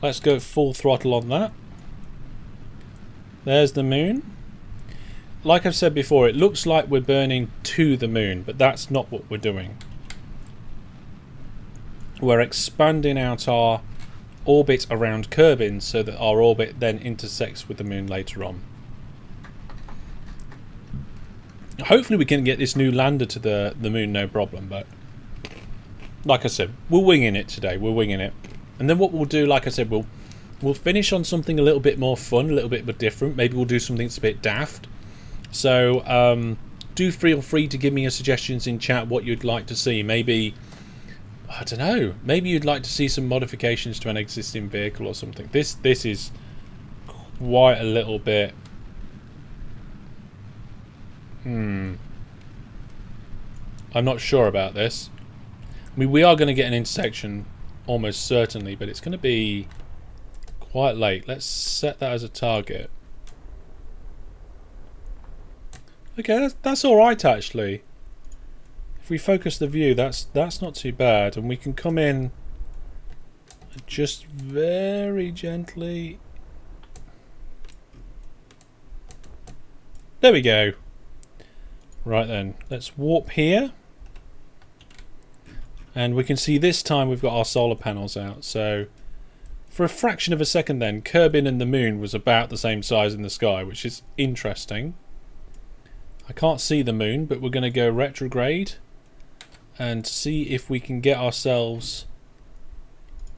let's go full throttle on that. There's the moon. Like I've said before, it looks like we're burning to the moon, but that's not what we're doing. We're expanding out our orbit around Kerbin so that our orbit then intersects with the moon later on. Hopefully we can get this new lander to the moon no problem, but like I said, we're winging it today. We're winging it. And then what we'll do, like I said, we'll finish on something a little bit more fun, a little bit more different. Maybe we'll do something that's a bit daft. So do feel free to give me your suggestions in chat what you'd like to see. Maybe, I don't know, maybe you'd like to see some modifications to an existing vehicle or something. This is quite a little bit. I'm not sure about this. I mean, we are going to get an intersection almost certainly, but it's going to be quite late. Let's set that as a target. Okay, that's all right actually. If we focus the view, that's not too bad, and we can come in just very gently. There we go. Right then, let's warp here. And we can see this time we've got our solar panels out. So for a fraction of a second then, Kerbin and the moon was about the same size in the sky, which is interesting. I can't see the moon, but we're going to go retrograde and see if we can get ourselves...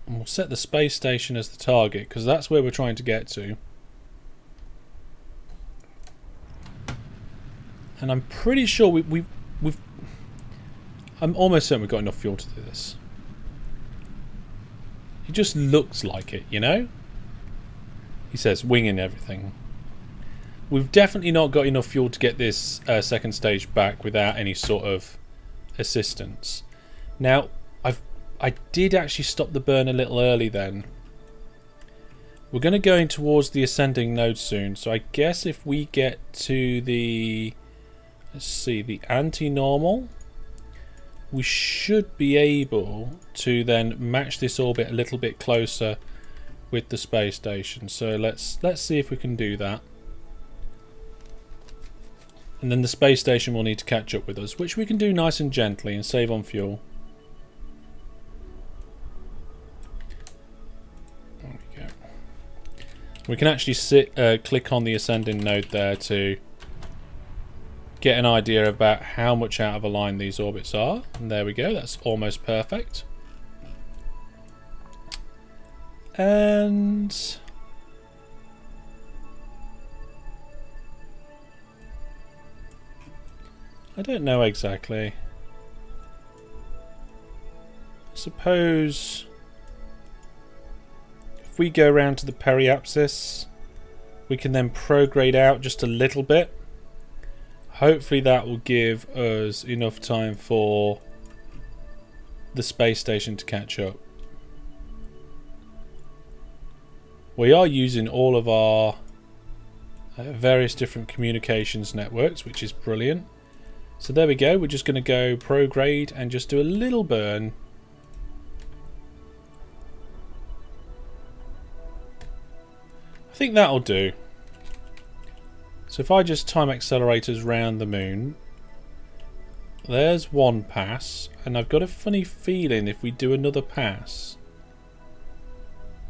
And we'll set the space station as the target, because that's where we're trying to get to. And I'm pretty sure we've I'm almost certain we've got enough fuel to do this. It just looks like it, you know? He says, winging everything. We've definitely not got enough fuel to get this second stage back without any sort of assistance. Now, I did actually stop the burn a little early then, We're going to go in towards the ascending node soon, so I guess if we get to the, let's see, the anti-normal, we should be able to then match this orbit a little bit closer with the space station. So let's see if we can do that. And then the space station will need to catch up with us, which we can do nice and gently and save on fuel. There we go. We can actually click on the ascending node there to get an idea about how much out of line these orbits are. And there we go, that's almost perfect. And I don't know exactly. I suppose if we go around to the periapsis, we can then prograde out just a little bit. Hopefully that will give us enough time for the space station to catch up. We are using all of our various different communications networks, which is brilliant. So there we go, we're just going to go prograde and just do a little burn. I think that'll do. So if I just time accelerators round the moon, there's one pass, and I've got a funny feeling if we do another pass,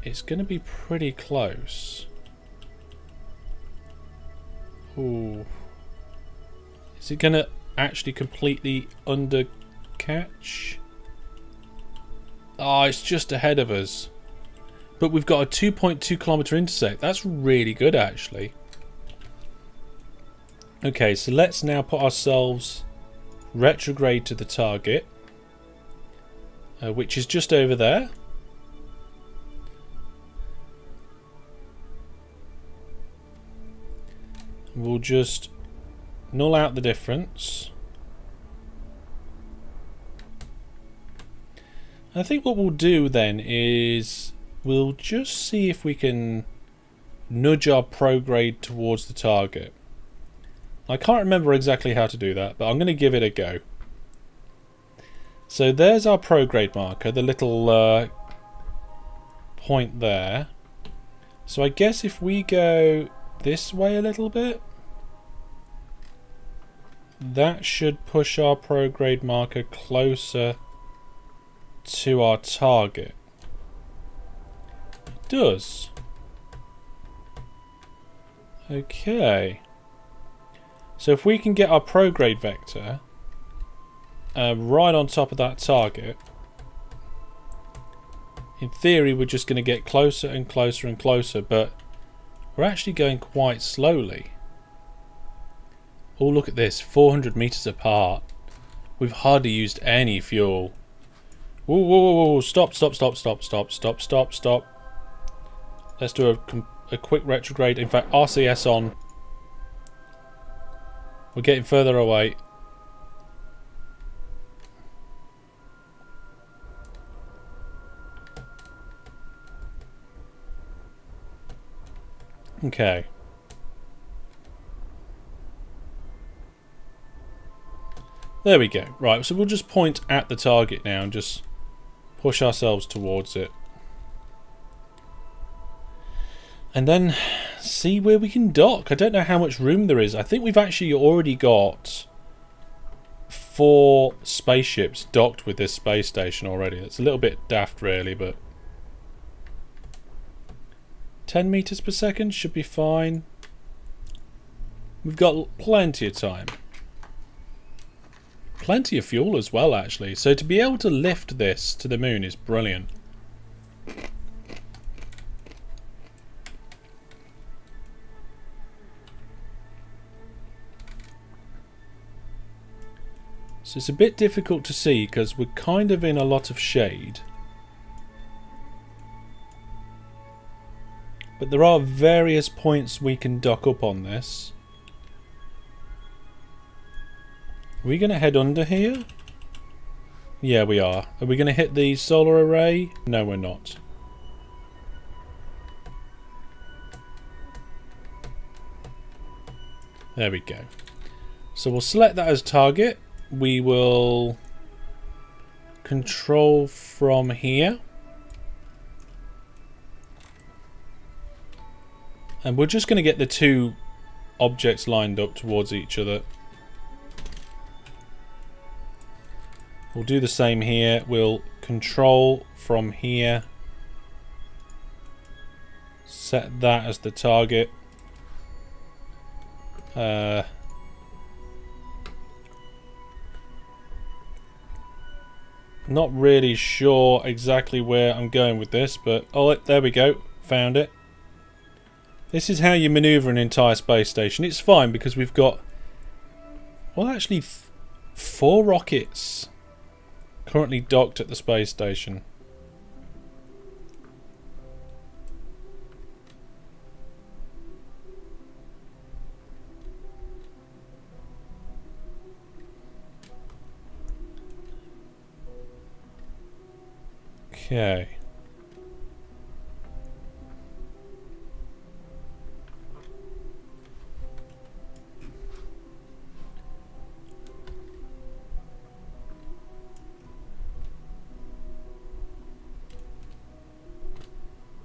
it's going to be pretty close. Ooh. Is it going to actually completely undercatch? Oh, it's just ahead of us. But we've got a 2.2 kilometer intersect. That's really good, actually. Okay, so let's now put ourselves retrograde to the target, which is just over there. We'll just null out the difference. I think what we'll do then is we'll just see if we can nudge our prograde towards the target. I can't remember exactly how to do that, but I'm going to give it a go. So there's our prograde marker, the little point there. So I guess if we go this way a little bit, that should push our prograde marker closer to our target. It does. Okay. So if we can get our prograde vector right on top of that target, in theory we're just going to get closer and closer and closer, but we're actually going quite slowly. Oh, look at this, 400 meters apart. We've hardly used any fuel. Whoa, whoa, whoa, whoa, stop, stop, stop, stop, stop, stop, stop, stop. Let's do a quick retrograde. In fact, RCS on. We're getting further away. Okay. There we go. Right, so we'll just point at the target now and just push ourselves towards it. And then see where we can dock. I don't know how much room there is. I think we've actually already got 4 spaceships docked with this space station already. It's a little bit daft really, but 10 meters per second should be fine. We've got plenty of time. Plenty of fuel as well, actually. So to be able to lift this to the moon is brilliant. So it's a bit difficult to see because we're kind of in a lot of shade. But there are various points we can dock up on this. Are we going to head under here? Yeah, we are. Are we going to hit the solar array? No, we're not. There we go. So we'll select that as target. We will control from here. And we're just going to get the two objects lined up towards each other. We'll do the same here. We'll control from here. Set that as the target. Not really sure exactly where I'm going with this, but oh, there we go. Found it. This is how you maneuver an entire space station. It's fine because we've got, well, actually 4 rockets currently docked at the space station. Okay.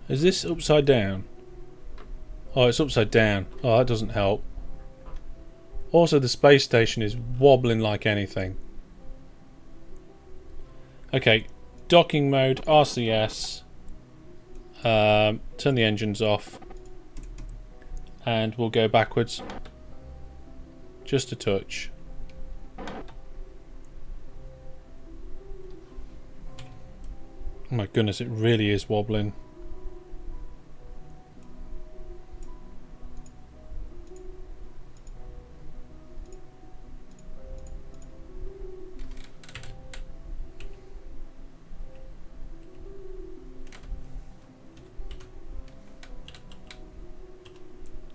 Is this upside down? Oh, it's upside down. Oh, that doesn't help. Also, the space station is wobbling like anything. Okay, docking mode, RCS. Turn the engines off. And we'll go backwards. Just a touch. Oh my goodness, it really is wobbling.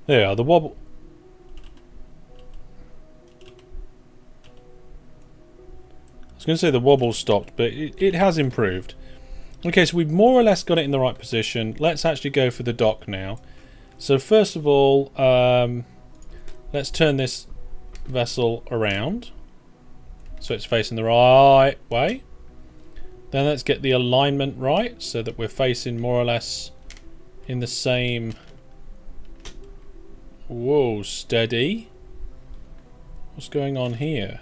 There, the wobble. I was going to say the wobble stopped, but it has improved. Okay, so we've more or less got it in the right position. Let's actually go for the dock now. So first of all, let's turn this vessel around so it's facing the right way. Then let's get the alignment right so that we're facing more or less in the same... Whoa, steady. What's going on here?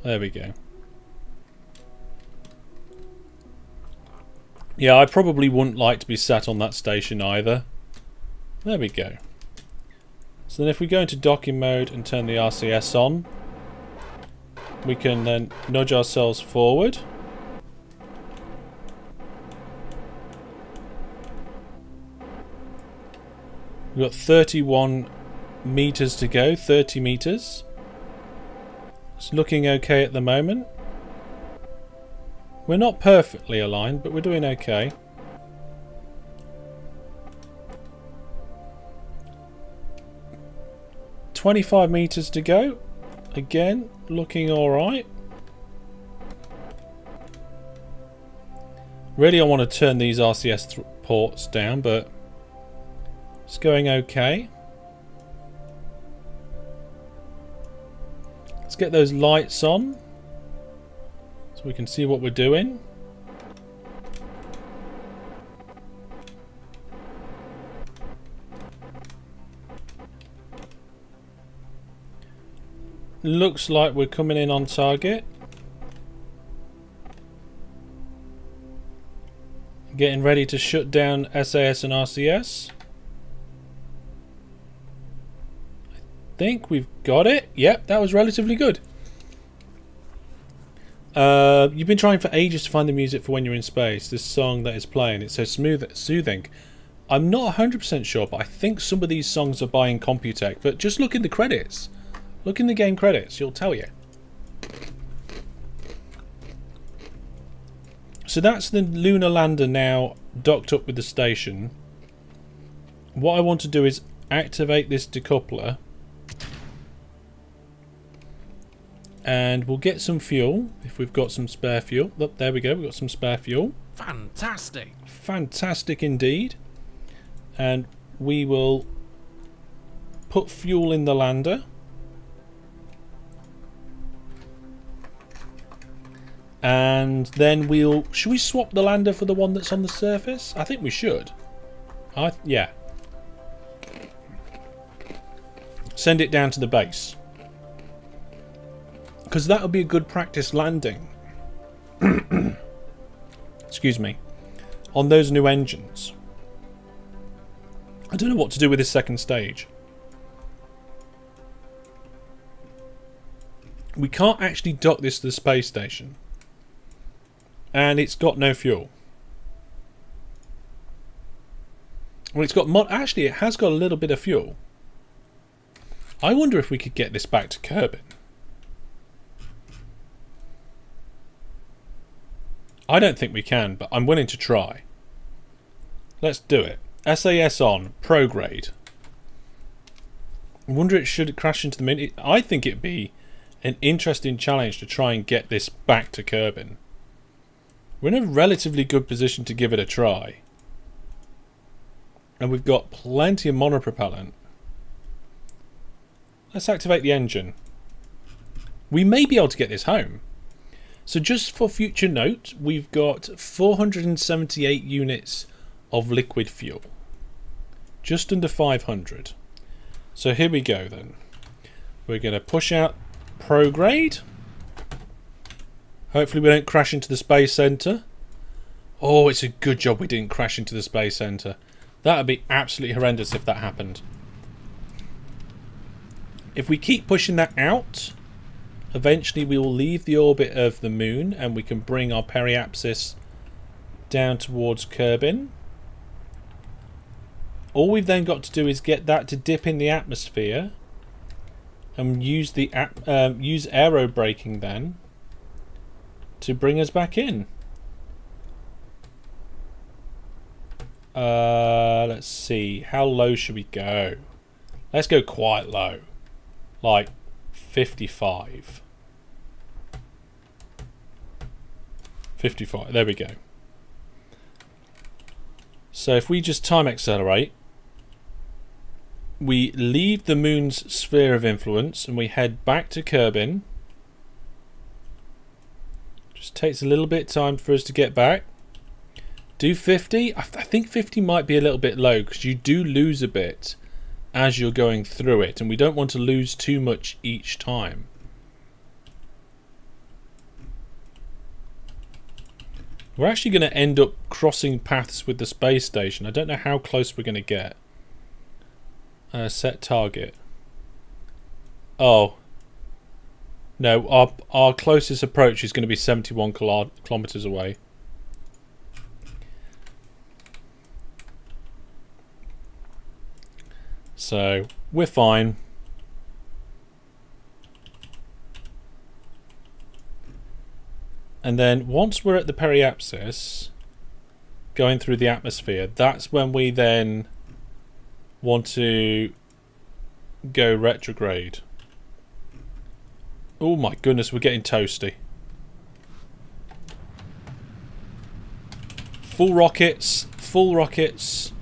There we go. Yeah, I probably wouldn't like to be sat on that station either. There we go. So then if we go into docking mode and turn the RCS on, we can then nudge ourselves forward. We've got 31 meters to go, 30 meters. It's looking okay at the moment. We're not perfectly aligned, but we're doing okay. $25 meters to go. Again, looking alright. Really, I want to turn these RCS ports down, but it's going okay. Let's get those lights on so we can see what we're doing. Looks like we're coming in on target. Getting ready to shut down SAS and RCS. Think we've got it. Yep, that was relatively good. You've been trying for ages to find the music for When You're in Space. This song that is playing, it's so smooth, soothing. I'm not 100% sure, but I think some of these songs are by Incompetech. But just look in the credits. Look in the game credits, you'll tell you. So that's the lunar lander now docked up with the station. What I want to do is activate this decoupler. And we'll get some fuel, if we've got some spare fuel. Look, there we go, we've got some spare fuel. Fantastic. Fantastic indeed. And we will put fuel in the lander. And then we'll... Should we swap the lander for the one that's on the surface? I think we should. Yeah. Send it down to the base. Because that would be a good practice landing. Excuse me. On those new engines. I don't know what to do with this second stage. We can't actually dock this to the space station. And it's got no fuel. Well, it's got... Actually, it has got a little bit of fuel. I wonder if we could get this back to Kerbin. I don't think we can, but I'm willing to try. Let's do it. SAS on. Prograde. I wonder if it should crash into the moon. I think it'd be an interesting challenge to try and get this back to Kerbin. We're in a relatively good position to give it a try. And we've got plenty of monopropellant. Let's activate the engine. We may be able to get this home. So just for future note, we've got 478 units of liquid fuel. Just under 500. So here we go then. We're going to push out prograde. Hopefully we don't crash into the space center. Oh, it's a good job we didn't crash into the space center. That would be absolutely horrendous if that happened. If we keep pushing that out, eventually we will leave the orbit of the moon and we can bring our periapsis down towards Kerbin. All we've then got to do is get that to dip in the atmosphere and use the use aero braking then to bring us back in. Let's see. How low should we go? Let's go quite low. Like 55. 55. There we go. So if we just time accelerate, we leave the moon's sphere of influence and we head back to Kerbin. Just takes a little bit of time for us to get back. Do 50. I think 50 might be a little bit low because you do lose a bit as you're going through it, and we don't want to lose too much each time. We're actually going to end up crossing paths with the space station. I don't know how close we're going to get. Set target. Oh. No, our closest approach is going to be 71 kilometers away. So, we're fine. And then, once we're at the periapsis, going through the atmosphere, that's when we then want to go retrograde. Oh my goodness, we're getting toasty. Full rockets, full rockets.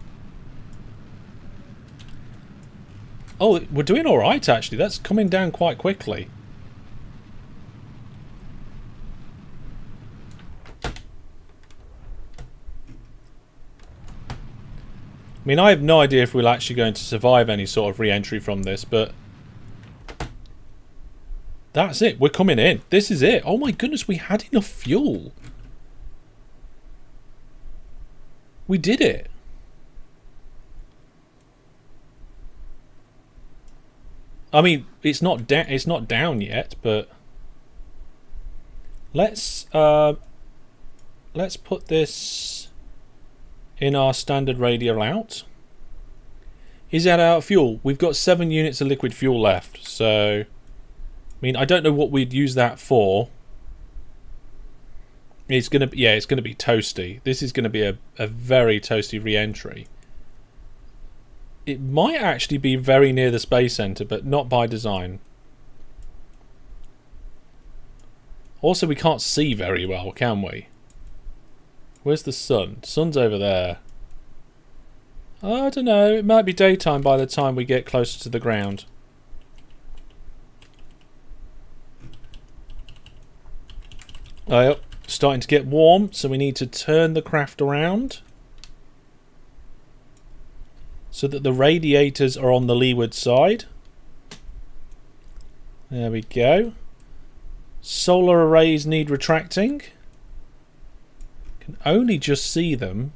Oh, we're doing alright actually. That's coming down quite quickly. I mean, I have no idea if we're actually going to survive any sort of re-entry from this, but that's it. We're coming in. This is it. Oh my goodness, we had enough fuel. We did it. I mean, it's not down yet, but let's put this in our standard radial out. Is that out of fuel? We've got 7 units of liquid fuel left, so I mean, I don't know what we'd use that for. It's gonna be, yeah, it's gonna be toasty. This is gonna be a very toasty re-entry. It might actually be very near the space center, but not by design. Also, we can't see very well, can we? Where's the sun? Sun's over there. I don't know. It might be daytime by the time we get closer to the ground. Oh, starting to get warm, so we need to turn the craft around so that the radiators are on the leeward side. There we go. Solar arrays need retracting. Can only just see them.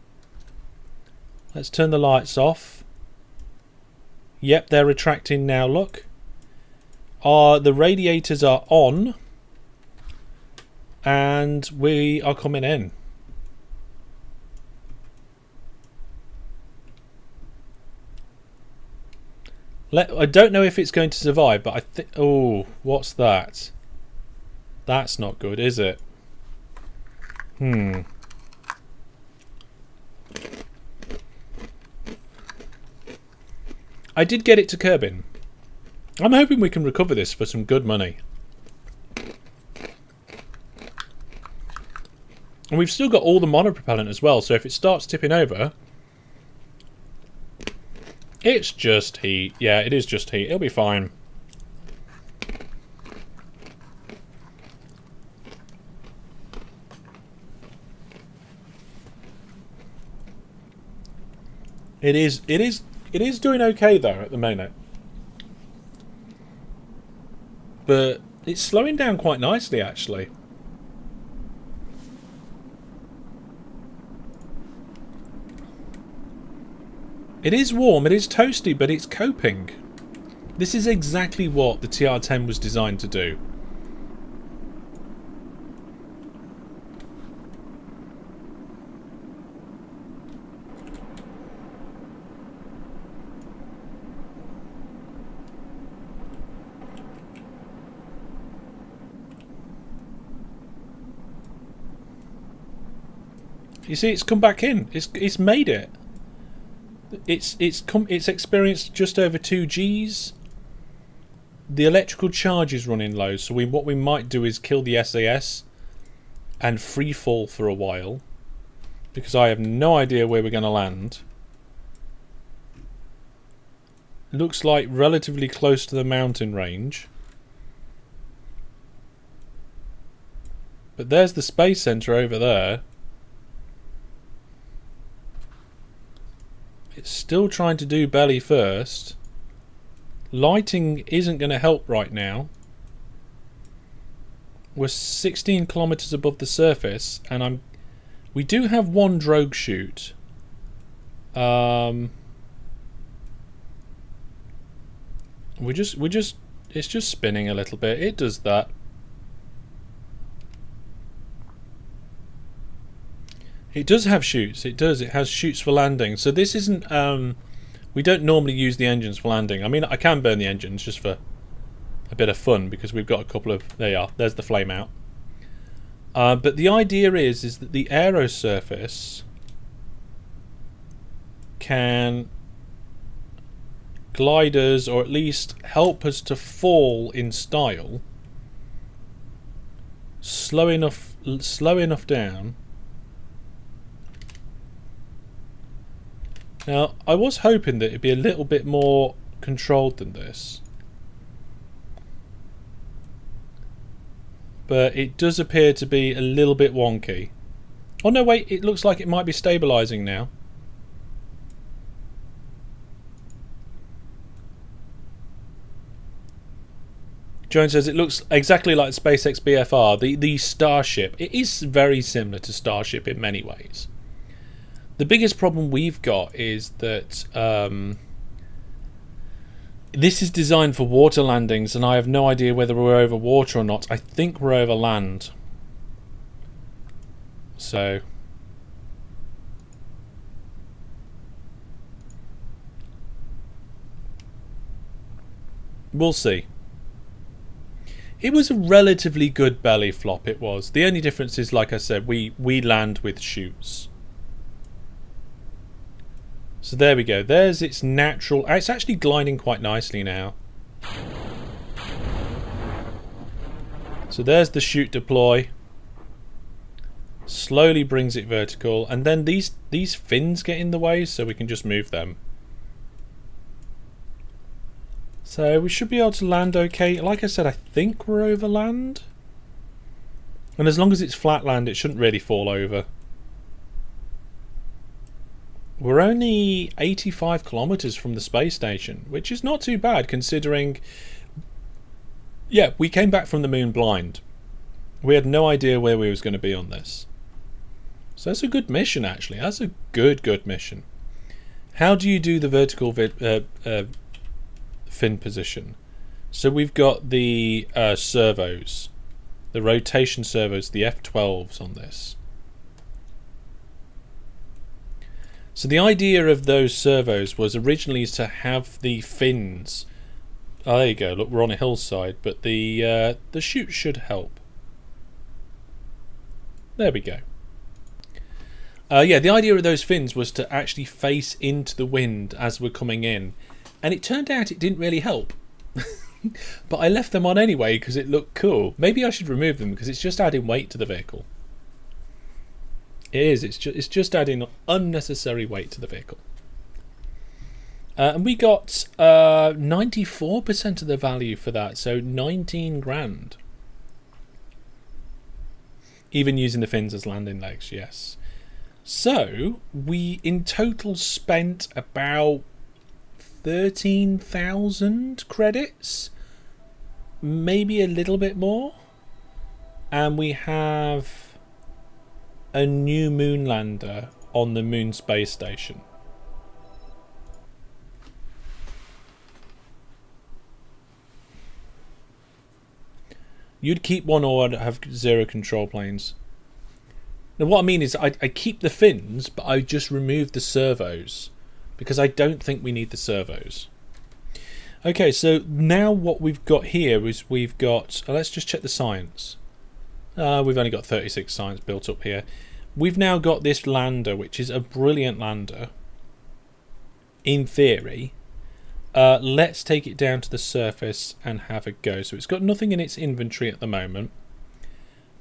Let's turn the lights off. Yep, they're retracting now, look. The radiators are on. And we are coming in. I don't know if it's going to survive, but I think... Oh, what's that? That's not good, is it? I did get it to Kerbin. I'm hoping we can recover this for some good money. And we've still got all the monopropellant as well, so if it starts tipping over... It's just heat. Yeah, it is just heat. It'll be fine. It is doing okay though at the minute. But it's slowing down quite nicely actually. It is warm, it is toasty, but it's coping. This is exactly what the TR10 was designed to do. You see, it's come back in. It's made it. It's experienced just over 2 Gs. The electrical charge is running low, so what we might do is kill the SAS and free fall for a while, because I have no idea where we're going to land. Looks like relatively close to the mountain range. But there's the space center over there. It's still trying to do belly first. Lighting isn't going to help right now. We're 16 kilometers above the surface, and we do have one drogue chute. It's just spinning a little bit. It does that. It does have chutes. It does. It has chutes for landing. So this isn't... we don't normally use the engines for landing. I mean, I can burn the engines just for a bit of fun, because we've got a couple of... There you are. There's the flame out. But the idea is that the aero surface can glide us, or at least help us to fall in style, slow enough down. Now, I was hoping that it'd be a little bit more controlled than this. But it does appear to be a little bit wonky. Oh no, wait, it looks like it might be stabilising now. Joan says it looks exactly like SpaceX BFR, the Starship. It is very similar to Starship in many ways. The biggest problem we've got is that this is designed for water landings, and I have no idea whether we're over water or not. I think we're over land. So... we'll see. It was a relatively good belly flop, it was. The only difference is, like I said, we land with chutes. So there we go. There's its natural... It's actually gliding quite nicely now. So there's the chute deploy. Slowly brings it vertical, and then these fins get in the way, so we can just move them. So we should be able to land okay. Like I said, I think we're over land. And as long as it's flat land, it shouldn't really fall over. We're only 85 kilometers from the space station, which is not too bad considering... Yeah, we came back from the moon blind. We had no idea where we was going to be on this. So that's a good mission, actually. That's a good mission. How do you do the vertical fin position? So we've got the servos, the rotation servos, the F12s on this. So the idea of those servos was originally to have the fins. Oh, there you go. Look, we're on a hillside, but the chute should help. There we go. Yeah, the idea of those fins was to actually face into the wind as we're coming in, and it turned out it didn't really help. But I left them on anyway because it looked cool. Maybe I should remove them because it's just adding weight to the vehicle. It is. It's just adding unnecessary weight to the vehicle. And we got 94% of the value for that, so 19 grand. Even using the fins as landing legs, yes. So we in total spent about 13,000 credits, maybe a little bit more, and we have a new moon lander on the moon space station. You'd keep one or have 0 control planes. Now what I mean is I keep the fins, but I just remove the servos because I don't think we need the servos. Okay, so now what we've got here is we've got... let's just check the science. We've only got 36 science built up here. We've now got this lander, which is a brilliant lander. In theory. Let's take it down to the surface and have a go. So it's got nothing in its inventory at the moment.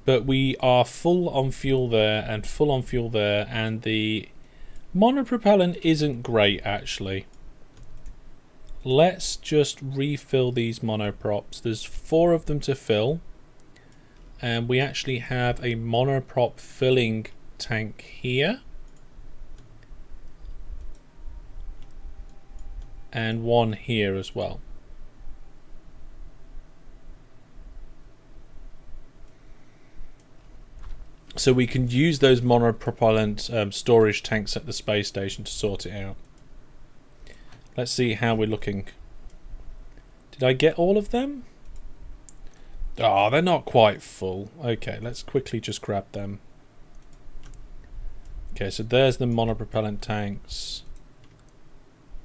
But we are full on fuel there and full on fuel there. And the monopropellant isn't great, actually. Let's just refill these monoprops. There's 4 of them to fill. And we actually have a monoprop filling tank here. And one here as well. So we can use those monopropellant storage tanks at the space station to sort it out. Let's see how we're looking. Did I get all of them? Oh, they're not quite full. Okay, let's quickly just grab them. Okay, so there's the monopropellant tanks.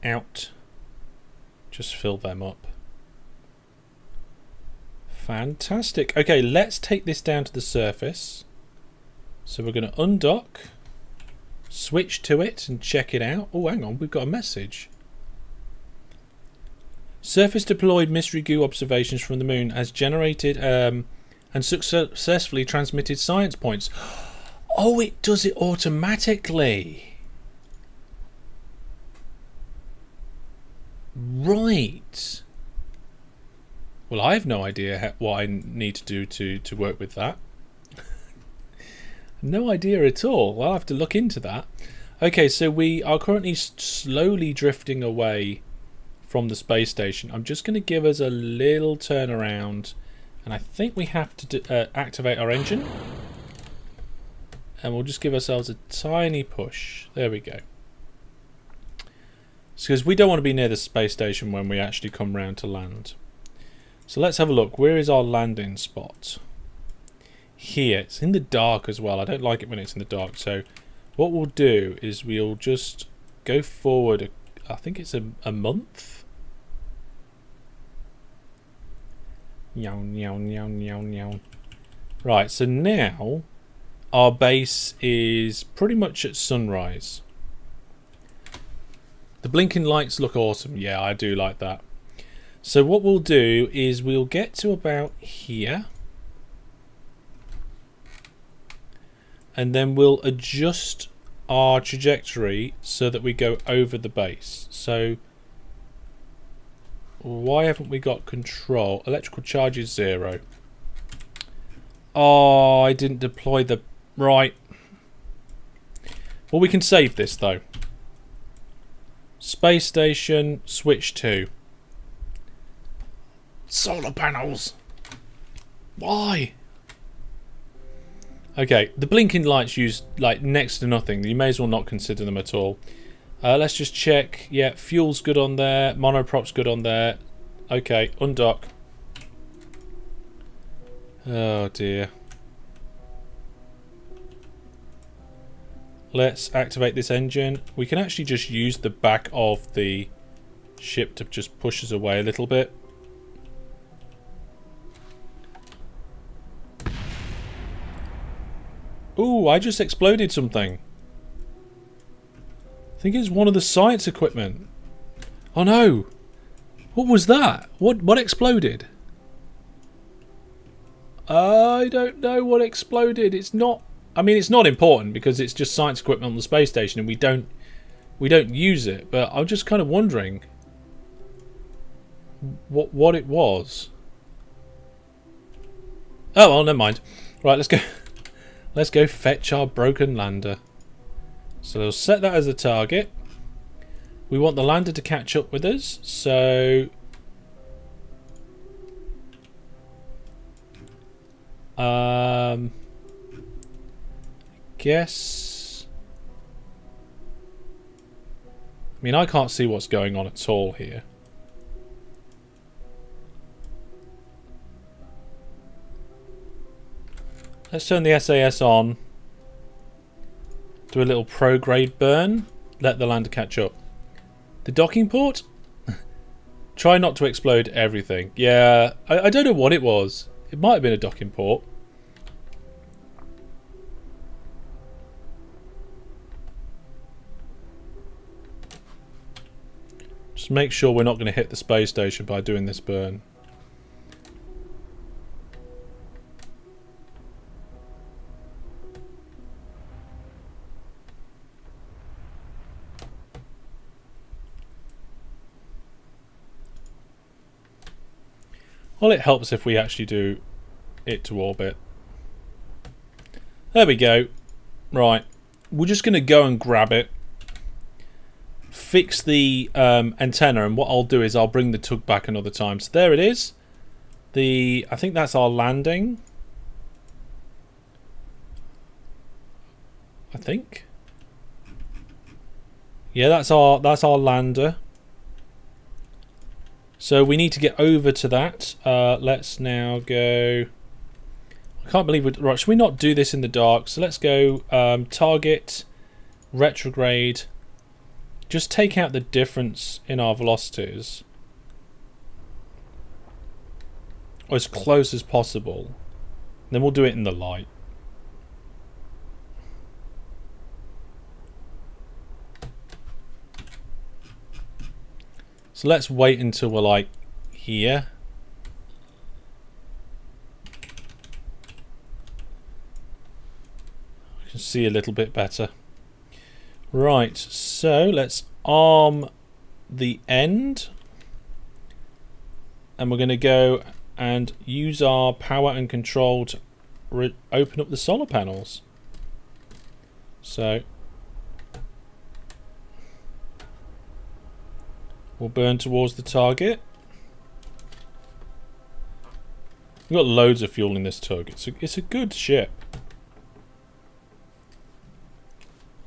Out. Just fill them up. Fantastic. Okay, let's take this down to the surface. So we're going to undock, switch to it and check it out. Oh, hang on, we've got a message. Surface deployed mystery goo observations from the moon has generated and successfully transmitted science points. Oh, it does it automatically. Right. Well, I have no idea what I need to do to work with that. No idea at all. I'll have to look into that. Okay, so we are currently slowly drifting away from the space station. I'm just going to give us a little turn around, and I think we have to activate our engine. And we'll just give ourselves a tiny push. There we go. Because we don't want to be near the space station when we actually come round to land. So let's have a look. Where is our landing spot? Here. It's in the dark as well. I don't like it when it's in the dark. So what we'll do is we'll just go forward. I think it's a month. Meow, meow, meow, meow, meow. Right, so now our base is pretty much at sunrise. The blinking lights look awesome. Yeah, I do like that. So what we'll do is we'll get to about here. and then we'll adjust our trajectory so that we go over the base. So why haven't we got control? Electrical charge is 0. Oh, I didn't deploy the right. Well, we can save this though. Space station, switch to solar panels. Why? Okay, the blinking lights use like next to nothing. You may as well not consider them at all. Let's just check. Yeah, fuel's good on there. Monoprop's good on there. Okay, undock. Oh dear. Let's activate this engine. We can actually just use the back of the ship to just push us away a little bit. Ooh, I just exploded something. I think it's one of the science equipment. Oh no! What was that? What exploded? I don't know what exploded. It's not... I mean, it's not important because it's just science equipment on the space station and we don't use it. But I'm just kind of wondering what it was. Oh, well, never mind. Right, let's go. Let's go fetch our broken lander. So we'll set that as a target. We want the lander to catch up with us. So guess. I mean, I can't see what's going on at all here. Let's turn the SAS on. Do a little prograde burn. Let the lander catch up. The docking port? Try not to explode everything. Yeah, I don't know what it was. It might have been a docking port. Just make sure we're not going to hit the space station by doing this burn. Well, it helps if we actually do it to orbit. There we go. Right. We're just going to go and grab it. Fix the antenna, and what I'll do is I'll bring the tug back another time. So there it is. I think that's our landing. I think. Yeah, that's our lander. So we need to get over to that. Let's now go. I can't believe it. Right, should we not do this in the dark? So let's go target, retrograde. Just take out the difference in our velocities. Or as close as possible. Then we'll do it in the light. So let's wait until we're like here. I can see a little bit better. Right, so let's arm the end. And we're going to go and use our power and control to open up the solar panels. So we'll burn towards the target. We've got loads of fuel in this tug. It's a good ship.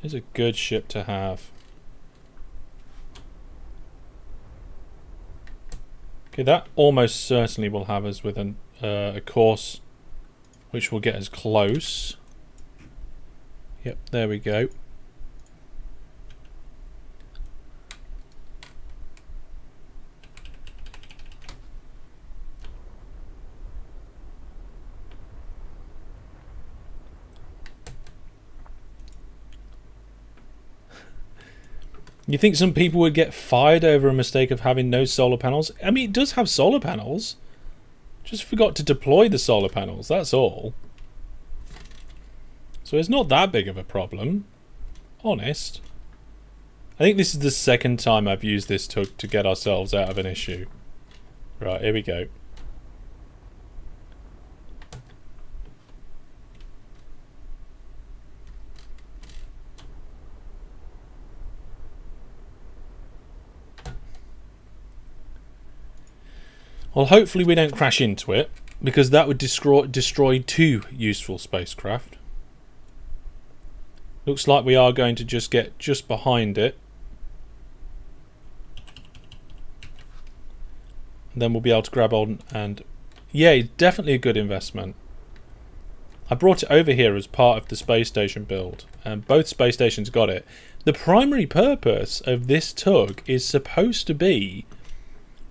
It's a good ship to have. Okay, that almost certainly will have us with a course which will get us close. Yep, there we go. You think some people would get fired over a mistake of having no solar panels? I mean, it does have solar panels. Just forgot to deploy the solar panels, that's all. So it's not that big of a problem. Honest. I think this is the second time I've used this tug to get ourselves out of an issue. Right, here we go. Well, hopefully we don't crash into it, because that would destroy 2 useful spacecraft. Looks like we are going to just get just behind it. And then we'll be able to grab on and... yeah, definitely a good investment. I brought it over here as part of the space station build, and both space stations got it. The primary purpose of this tug is supposed to be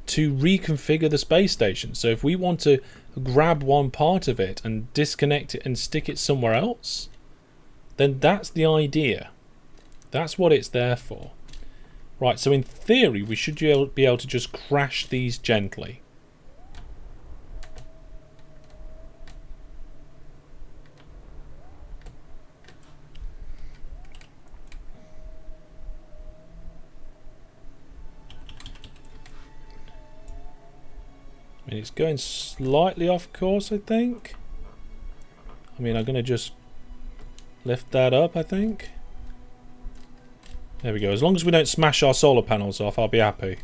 to reconfigure the space station. So if we want to grab one part of it and disconnect it and stick it somewhere else, then that's the idea. That's what it's there for. Right, so in theory we should be able to just crash these gently. I mean, it's going slightly off course, I think. I mean, I'm going to just lift that up, I think. There we go. As long as we don't smash our solar panels off, I'll be happy.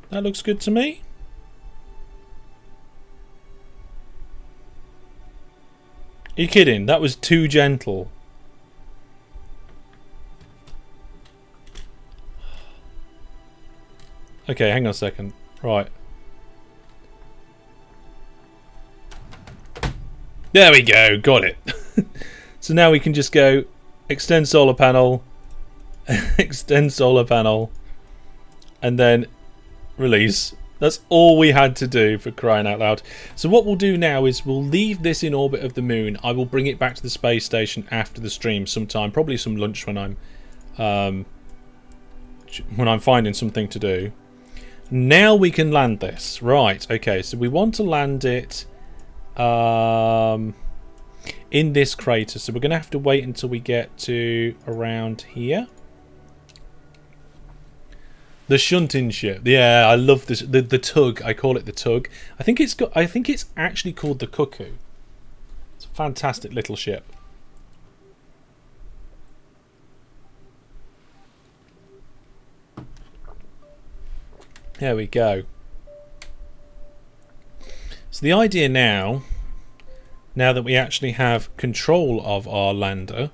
That looks good to me. Are you kidding? That was too gentle. Okay, hang on a second. Right. There we go. Got it. So now we can just go extend solar panel, extend solar panel, and then release. That's all we had to do, for crying out loud. So what we'll do now is we'll leave this in orbit of the moon. I will bring it back to the space station after the stream sometime, probably some lunch when I'm finding something to do. Now we can land this. Right, okay, so we want to land it in this crater. So we're going to have to wait until we get to around here. The shunting ship. Yeah, I love this. The tug. I call it the tug. I think it's actually called the Cuckoo. It's a fantastic little ship. There we go. So the idea now that we actually have control of our lander,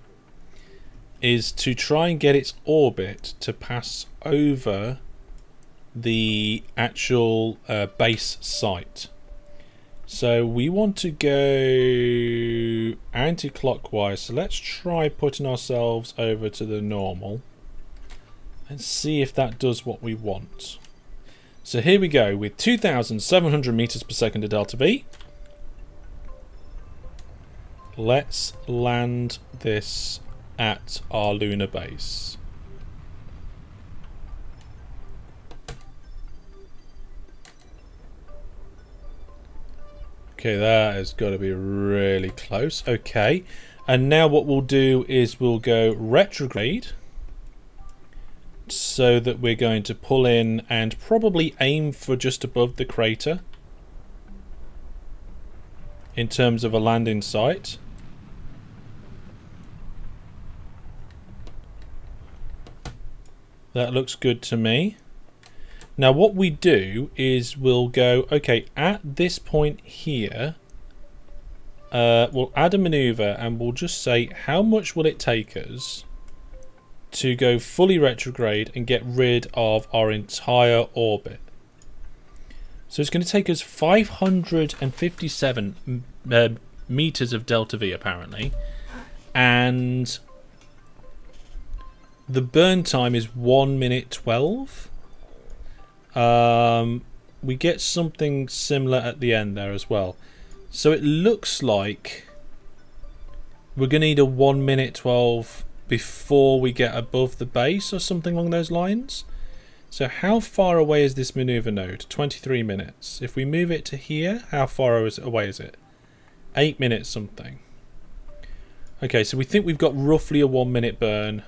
is to try and get its orbit to pass over the actual base site. So we want to go anti-clockwise. So let's try putting ourselves over to the normal and see if that does what we want. So here we go with 2,700 meters per second of delta V. Let's land this at our lunar base. Okay, that has got to be really close. Okay, and now what we'll do is we'll go retrograde, so that we're going to pull in and probably aim for just above the crater in terms of a landing site. That looks good to me. Now what we do is we'll go, okay, at this point here, we'll add a maneuver and we'll just say how much will it take us to go fully retrograde and get rid of our entire orbit. So it's going to take us 557 meters of delta V apparently, and the burn time is 1 minute 12. We get something similar at the end there as well. So it looks like We're going to need a 1 minute 12 before we get above the base or something along those lines. So how far away is this maneuver node? 23 minutes. If we move it to here, how far away is it? 8 minutes something. Okay, so we think we've got roughly a 1 minute burn.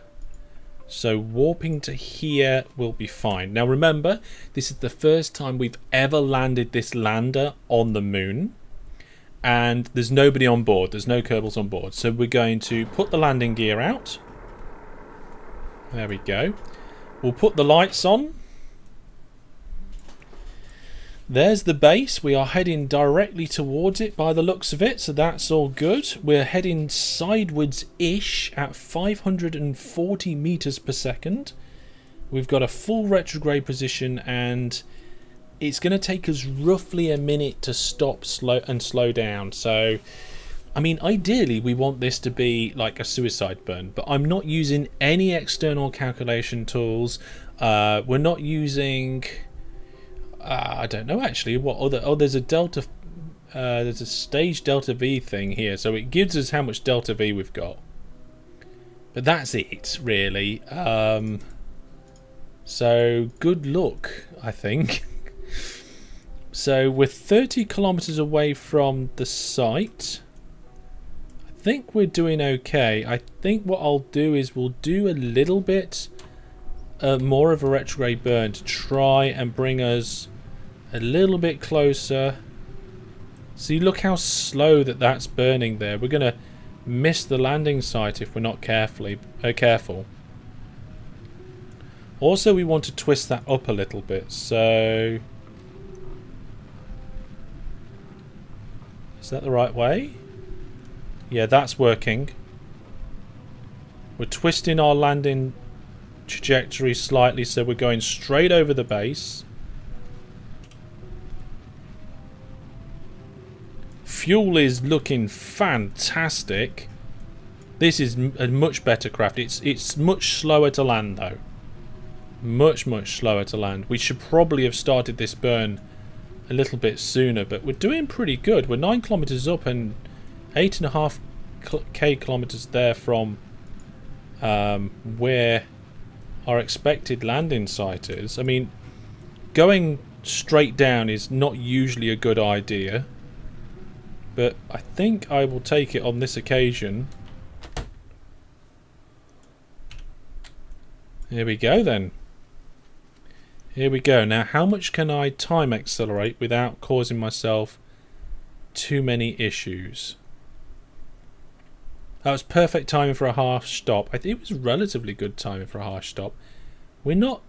So warping to here will be fine. Now remember, this is the first time we've ever landed this lander on the moon. And there's nobody on board. There's no Kerbals on board. So we're going to put the landing gear out. There we go. We'll put the lights on. There's the base. We are heading directly towards it by the looks of it, so that's all good. We're heading sidewards-ish at 540 meters per second. We've got a full retrograde position, and it's going to take us roughly a minute to stop slow down. So, I mean, ideally we want this to be like a suicide burn, but I'm not using any external calculation tools. We're not using... I don't know actually what other... Oh, there's a delta... there's a stage delta V thing here, so it gives us how much delta V we've got. But that's it, really. So, good luck, I think. So, we're 30 kilometers away from the site. I think we're doing okay. I think what I'll do is we'll do a little bit more of a retrograde burn to try and bring us a little bit closer. See, look how slow that's burning there. We're going to miss the landing site if we're not careful. Also, we want to twist that up a little bit. So, is that the right way? Yeah, that's working. We're twisting our landing trajectory slightly, so we're going straight over the base. Fuel is looking fantastic. This is a much better craft. It's much slower to land though. Much slower to land. We should probably have started this burn a little bit sooner, but we're doing pretty good. We're 9 kilometers up and 8.5 kilometers there from where our expected landing site is. I mean, going straight down is not usually a good idea, but I think I will take it on this occasion. Here we go then. Here we go. Now, how much can I time accelerate without causing myself too many issues? That was perfect timing for a harsh stop. I think it was relatively good timing for a harsh stop. We're not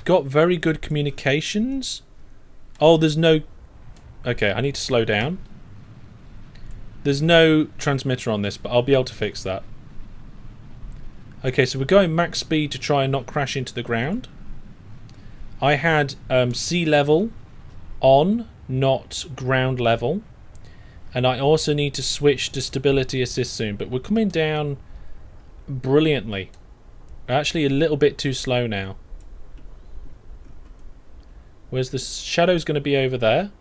got very good communications. Oh, there's no... Okay, I need to slow down. There's no transmitter on this, but I'll be able to fix that. Okay, so we're going max speed to try and not crash into the ground. I had sea level on, not ground level. And I also need to switch to stability assist soon, but we're coming down brilliantly. Actually a little bit too slow now. Where's the shadow's going to be over there?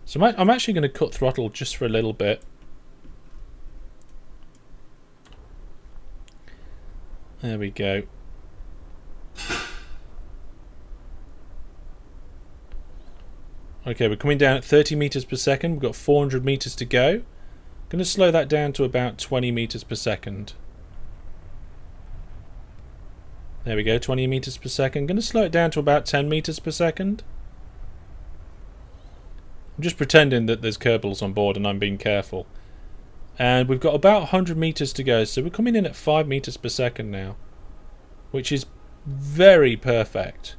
So I'm actually going to cut throttle just for a little bit. There we go. Okay, we're coming down at 30 meters per second. We've got 400 meters to go. I'm going to slow that down to about 20 meters per second. There we go, 20 meters per second. I'm going to slow it down to about 10 meters per second. I'm just pretending that there's Kerbals on board and I'm being careful. And we've got about 100 meters to go, so we're coming in at 5 meters per second now, which is very perfect.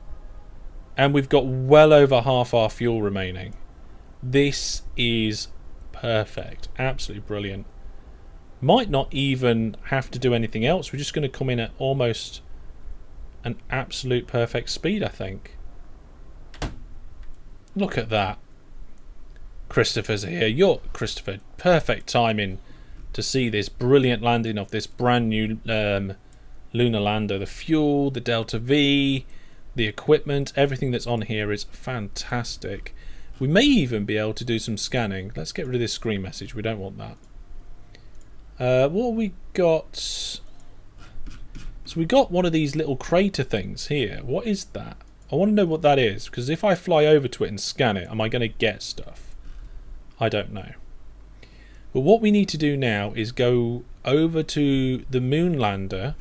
And we've got well over half our fuel remaining. This is perfect. Absolutely brilliant. Might not even have to do anything else. We're just going to come in at almost an absolute perfect speed, I think. Look at that. Christopher's here. You're Christopher. Perfect timing to see this brilliant landing of this brand new lunar lander. The fuel, the Delta V, the equipment, everything that's on here is fantastic. We may even be able to do some scanning. Let's get rid of this screen message. We don't want that. What have we got? So we got one of these little crater things here. What is that? I want to know what that is, because if I fly over to it and scan it, am I going to get stuff? I don't know. But what we need to do now is go over to the moon lander,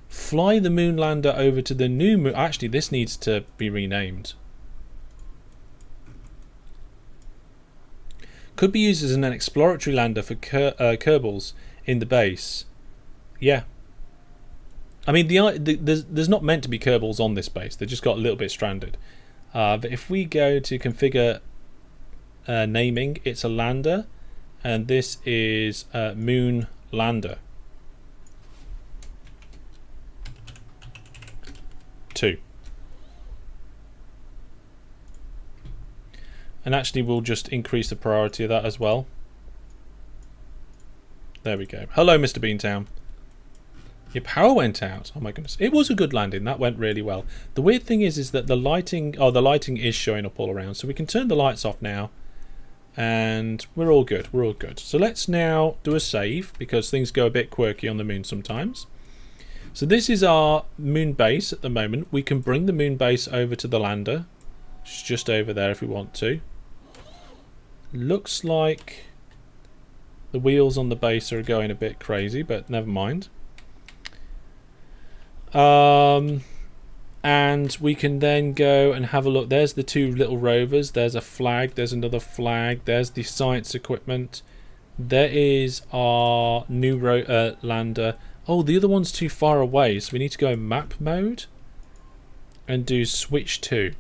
fly the moon lander over to the new moon. Actually, this needs to be renamed. Could be used as an exploratory lander for Kerbals in the base. Yeah. I mean, there's not meant to be Kerbals on this base. They just got a little bit stranded. But if we go to configure naming, it's a lander, and this is Moon Lander 2. And actually, we'll just increase the priority of that as well. There we go. Hello, Mr. Beantown. Your power went out. Oh my goodness. It was a good landing. That went really well. The weird thing is that the lighting is showing up all around. So we can turn the lights off now. And we're all good. We're all good. So let's now do a save, because things go a bit quirky on the moon sometimes. So this is our moon base at the moment. We can bring the moon base over to the lander. It's just over there if we want to. Looks like the wheels on the base are going a bit crazy, but never mind. And we can then go and have a look. There's the 2 little rovers. There's a flag. There's another flag. There's the science equipment. There is our new lander. Oh, the other one's too far away, so we need to go in map mode and do switch to.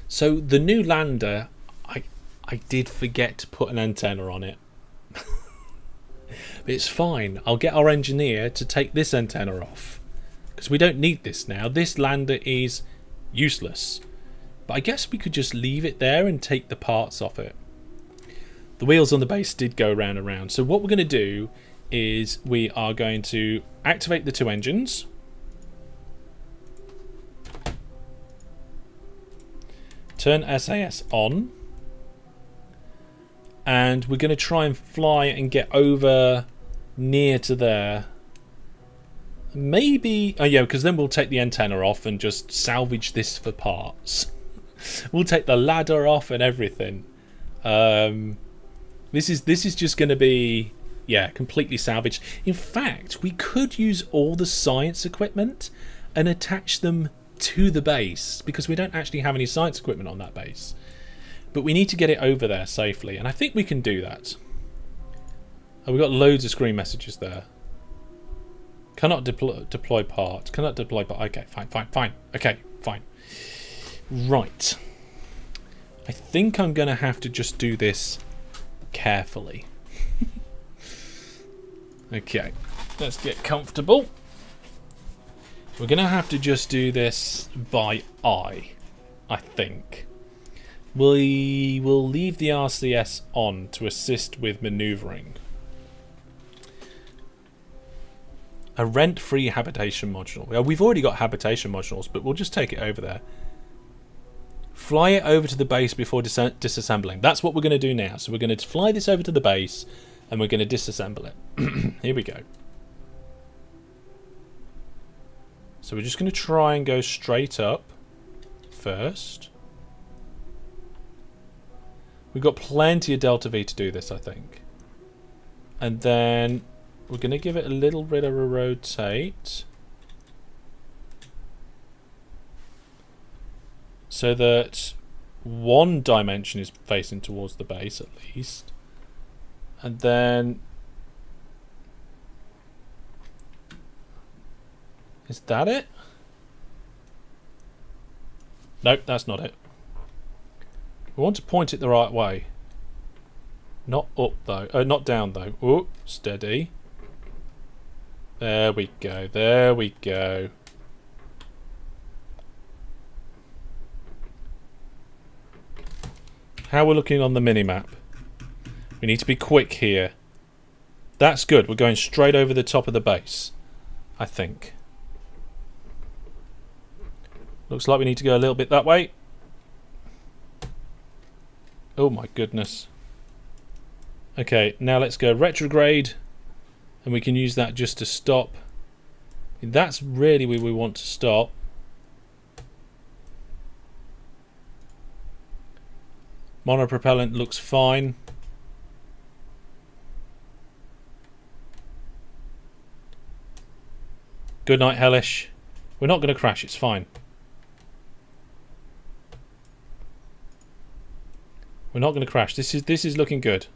So the new lander, I did forget to put an antenna on it. But it's fine. I'll get our engineer to take this antenna off, because we don't need this now. This lander is useless. But I guess we could just leave it there and take the parts off it. The wheels on the base did go round and round. So what we're going to do is we are going to activate the 2 engines. Turn SAS on. And we're going to try and fly and get over near to there. Maybe, oh yeah, because then we'll take the antenna off and just salvage this for parts. We'll take the ladder off and everything. This is just going to be, yeah, completely salvaged. In fact, we could use all the science equipment and attach them to the base, because we don't actually have any science equipment on that base. But we need to get it over there safely, and I think we can do that. Oh, we've got loads of screen messages there. Cannot deploy part. Cannot deploy part. Okay, fine. Okay, fine. Right. I think I'm going to have to just do this carefully. Okay, let's get comfortable. We're going to have to just do this by eye, I think. We will leave the RCS on to assist with manoeuvring. A rent-free habitation module. Well, we've already got habitation modules, but we'll just take it over there. Fly it over to the base before disassembling. That's what we're going to do now. So we're going to fly this over to the base, and we're going to disassemble it. Here we go. So we're just going to try and go straight up first. We've got plenty of Delta V to do this, I think. And then we're going to give it a little bit of a rotate, so that one dimension is facing towards the base at least. And then, is that it? Nope, that's not it. We want to point it the right way. Not up though. Not down though. Oh, steady. There we go. There we go. How we're looking on the mini-map. We need to be quick here. That's good. We're going straight over the top of the base, I think. Looks like we need to go a little bit that way. Oh my goodness. Okay, now let's go retrograde, and we can use that just to stop. That's really where we want to stop. Monopropellant looks fine. Good night, Hellish. We're not going to crash, it's fine. We're not going to crash. This is looking good.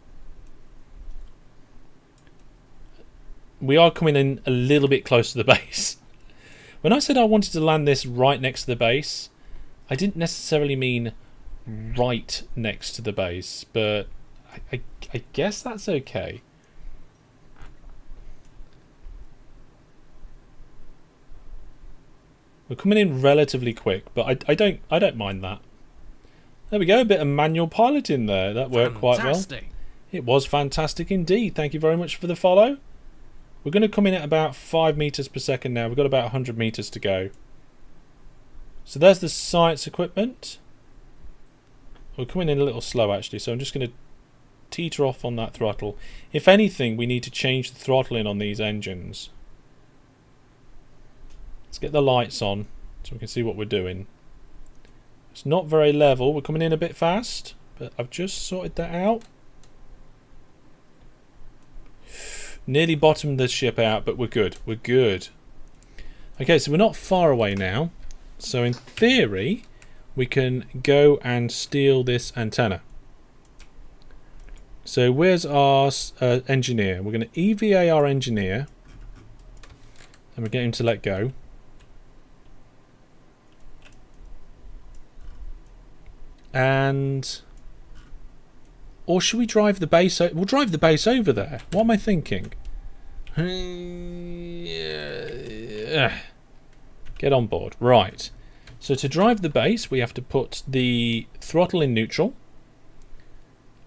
We are coming in a little bit close to the base. When I said I wanted to land this right next to the base, I didn't necessarily mean right next to the base, but I guess that's okay. We're coming in relatively quick, but I don't mind that. There we go, a bit of manual piloting there. That worked quite well. It was fantastic indeed. Thank you very much for the follow. We're going to come in at about 5 meters per second now. We've got about 100 meters to go. So there's the science equipment. We're coming in a little slow actually, so I'm just going to teeter off on that throttle. If anything, we need to change the throttling on these engines. Let's get the lights on so we can see what we're doing. It's not very level. We're coming in a bit fast, but I've just sorted that out. Nearly bottomed the ship out, but we're good. We're good. Okay, so we're not far away now. So in theory, we can go and steal this antenna. So where's our engineer? We're going to EVA our engineer. And we're getting him to let go. And... or should we drive the base? We'll drive the base over there. What am I thinking? Get on board. Right. So to drive the base, we have to put the throttle in neutral.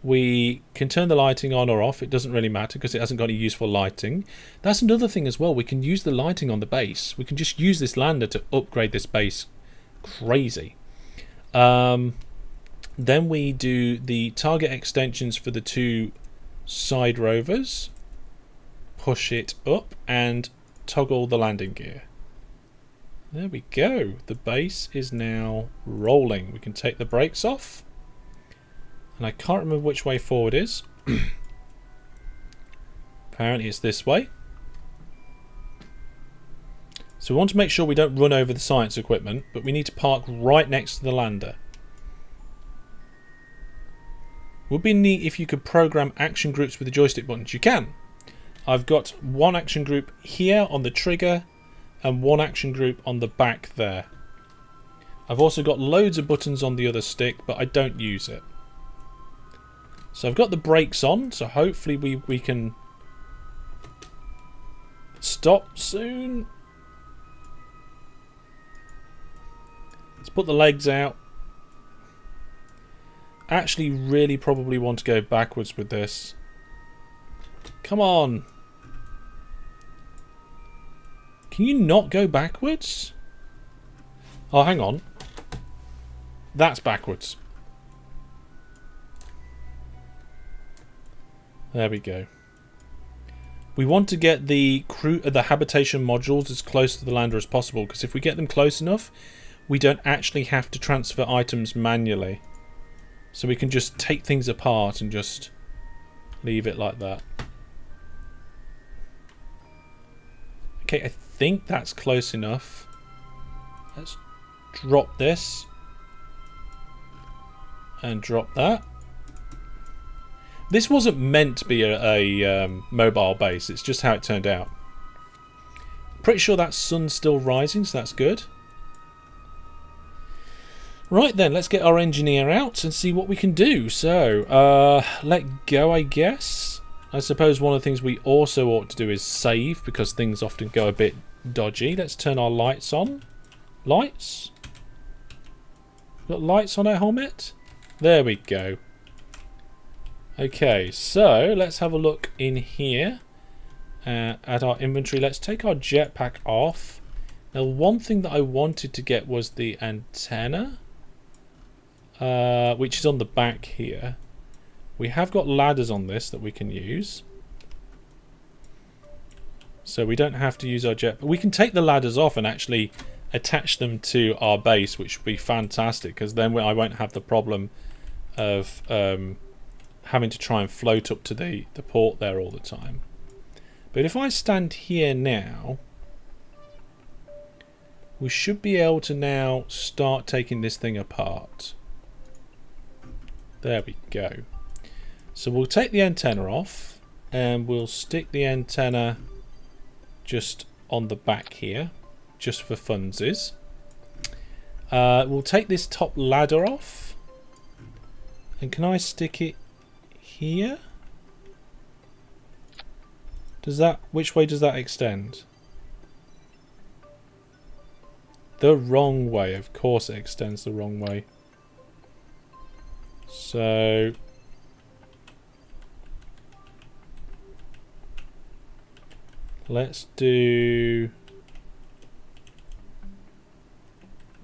We can turn the lighting on or off. It doesn't really matter because it hasn't got any useful lighting. That's another thing as well. We can use the lighting on the base. We can just use this lander to upgrade this base. Crazy. Then we do the target extensions for the 2 side rovers. Push it up and toggle the landing gear. There we go. The base is now rolling. We can take the brakes off. And I can't remember which way forward is. Apparently it's this way. So we want to make sure we don't run over the science equipment, but we need to park right next to the lander. Would be neat if you could program action groups with the joystick buttons. You can. I've got one action group here on the trigger and one action group on the back there. I've also got loads of buttons on the other stick, but I don't use it. So I've got the brakes on, so hopefully we can stop soon. Let's put the legs out. Actually really probably want to go backwards with this. Come on. Can you not go backwards? Oh, hang on. That's backwards. There we go. We want to get the habitation modules as close to the lander as possible, because if we get them close enough, we don't actually have to transfer items manually. So we can just take things apart and just leave it like that. Okay, I think that's close enough. Let's drop this. And drop that. This wasn't meant to be a mobile base. It's just how it turned out. Pretty sure that sun's still rising, so that's good. Right then, let's get our engineer out and see what we can do. So, let go, I guess. I suppose one of the things we also ought to do is save, because things often go a bit dodgy. Let's turn our lights on. Lights? Got lights on our helmet? There we go. Okay, so let's have a look in here at our inventory. Let's take our jetpack off. Now, one thing that I wanted to get was the antenna. Which is on the back here. We have got ladders on this that we can use. So we don't have to use our jet. But we can take the ladders off and actually attach them to our base, which would be fantastic, because then I won't have the problem of having to try and float up to the port there all the time. But if I stand here now, we should be able to now start taking this thing apart. There we go. So we'll take the antenna off and we'll stick the antenna just on the back here, just for funsies. We'll take this top ladder off. And can I stick it here? Which way does that extend? The wrong way. Of course it extends the wrong way. So let's do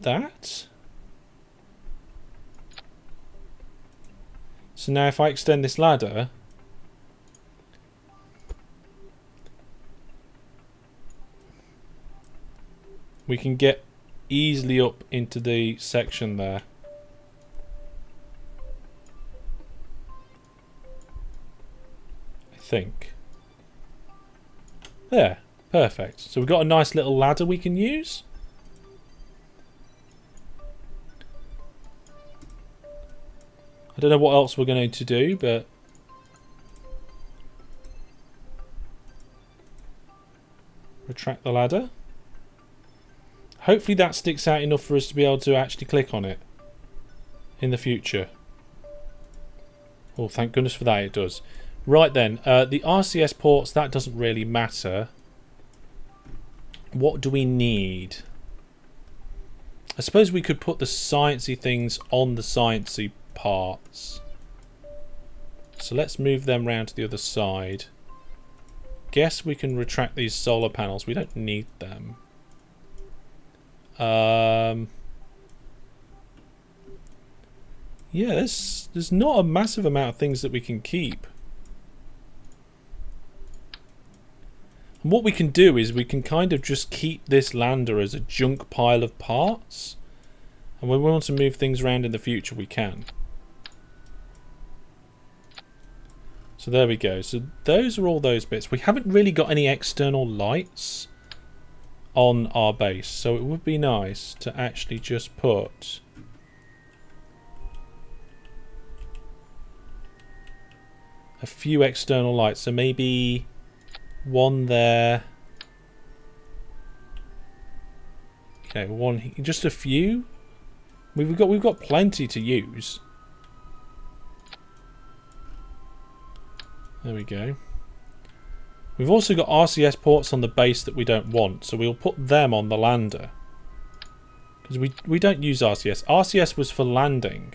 that. So now if I extend this ladder, we can get easily up into the section there. I think. There. Perfect. So we've got a nice little ladder we can use. I don't know what else we're going to do, but retract the ladder. Hopefully that sticks out enough for us to be able to actually click on it in the future. Oh, thank goodness for that, it does. Right then, the RCS ports, that doesn't really matter. What do we need? I suppose we could put the sciencey things on the sciencey parts. So let's move them round to the other side. Guess we can retract these solar panels. We don't need them. Yeah, there's not a massive amount of things that we can keep. And what we can do is we can kind of just keep this lander as a junk pile of parts. And when we want to move things around in the future, we can. So there we go. So those are all those bits. We haven't really got any external lights on our base, so it would be nice to actually just put a few external lights. So maybe one there. Okay, one, just a few. We've got plenty to use. There we go. We've also got RCS ports on the base that we don't want, so we'll put them on the lander. Because we don't use RCS. RCS was for landing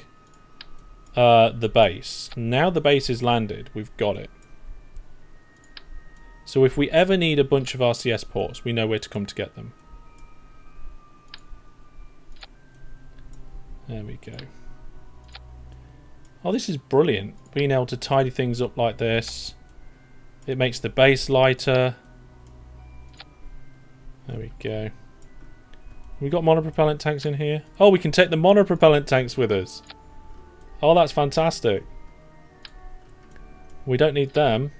the base. Now the base is landed, we've got it. So if we ever need a bunch of RCS ports, we know where to come to get them. There we go. Oh, this is brilliant. Being able to tidy things up like this. It makes the base lighter. There we go. We got monopropellant tanks in here. Oh, we can take the monopropellant tanks with us. Oh, that's fantastic. We don't need them.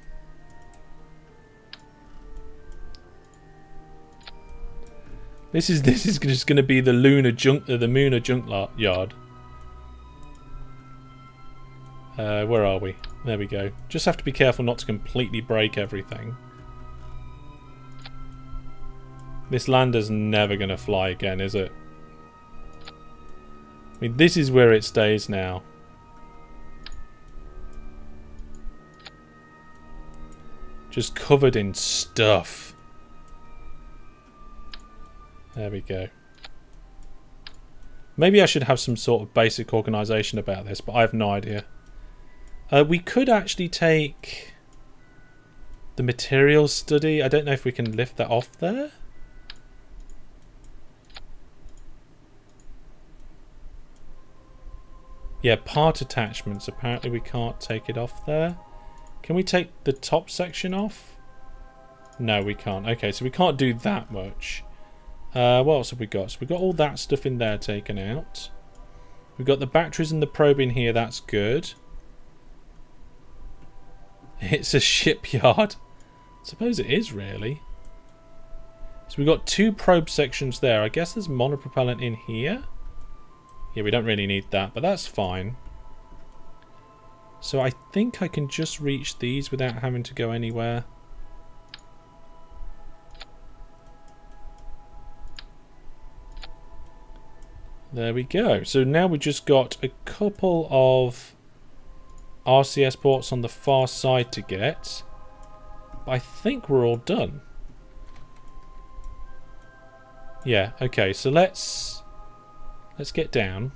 This is just going to be the Lunar junk, the Lunar junk yard. Where are we? There we go. Just have to be careful not to completely break everything. This lander's never going to fly again, is it? I mean, this is where it stays now. Just covered in stuff. There we go. Maybe I should have some sort of basic organisation about this, but I have no idea. We could actually take the materials study. I don't know if we can lift that off there. Yeah, part attachments. Apparently we can't take it off there. Can we take the top section off? No, we can't. Okay, so we can't do that much. What else have we got? So we've got all that stuff in there taken out. We've got the batteries and the probe in here. That's good. It's a shipyard. I suppose it is, really. So we've got 2 probe sections there. I guess there's monopropellant in here. Yeah, we don't really need that, but that's fine. So I think I can just reach these without having to go anywhere. There we go. So now we've just got a couple of RCS ports on the far side to get. But I think we're all done. Yeah, okay, so let's get down.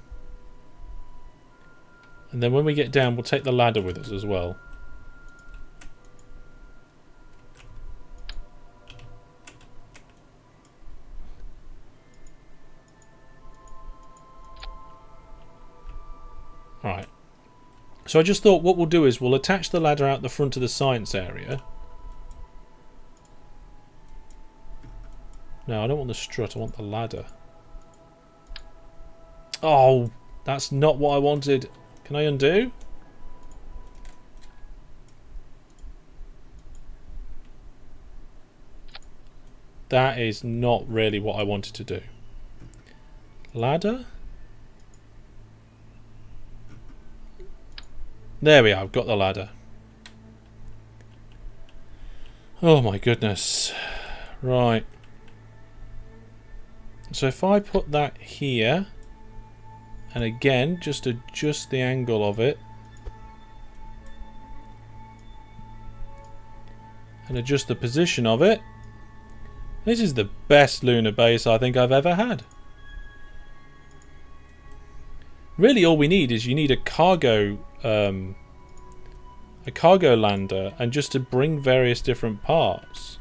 And then when we get down, we'll take the ladder with us as well. Alright. So I just thought what we'll do is we'll attach the ladder out the front of the science area. No, I don't want the strut, I want the ladder. Oh, that's not what I wanted. Can I undo? That is not really what I wanted to do. Ladder? There we are, I've got the ladder. Oh my goodness. Right. So if I put that here, and again, just adjust the angle of it, and adjust the position of it, this is the best lunar base I think I've ever had. Really all we need is you need a cargo lander and just to bring various different parts.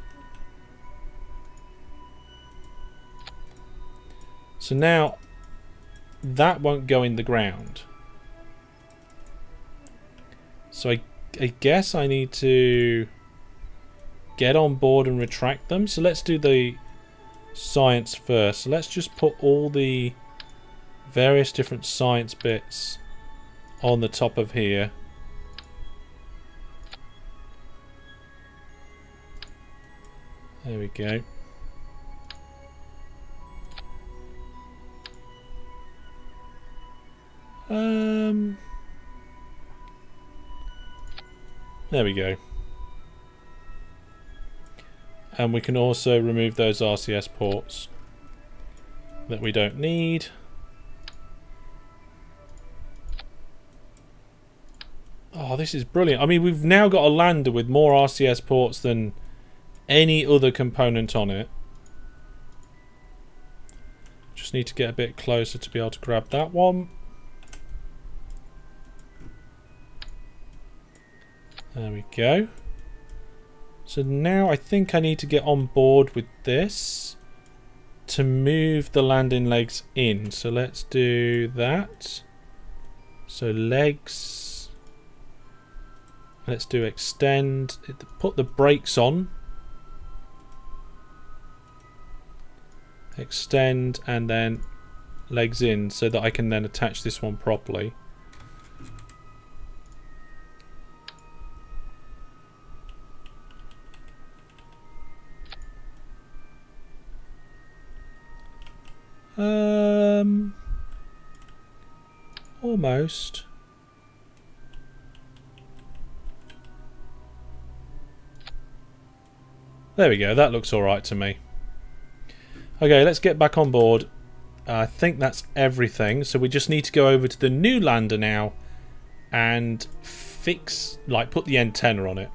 So now that won't go in the ground. So I guess I need to get on board and retract them. So let's do the science first. So let's just put all the various different science bits on the top of here. There we go. There we go. And we can also remove those RCS ports that we don't need. Oh, this is brilliant. I mean, we've now got a lander with more RCS ports than any other component on it. Just need to get a bit closer to be able to grab that one. There we go. So now I think I need to get on board with this to move the landing legs in. So let's do that. So legs. Let's do extend. Put the brakes on. Extend and then legs in so that I can then attach this one properly. Almost. There we go, that looks alright to me. Okay, let's get back on board. I think that's everything. So we just need to go over to the new lander now and fix, like, put the antenna on it.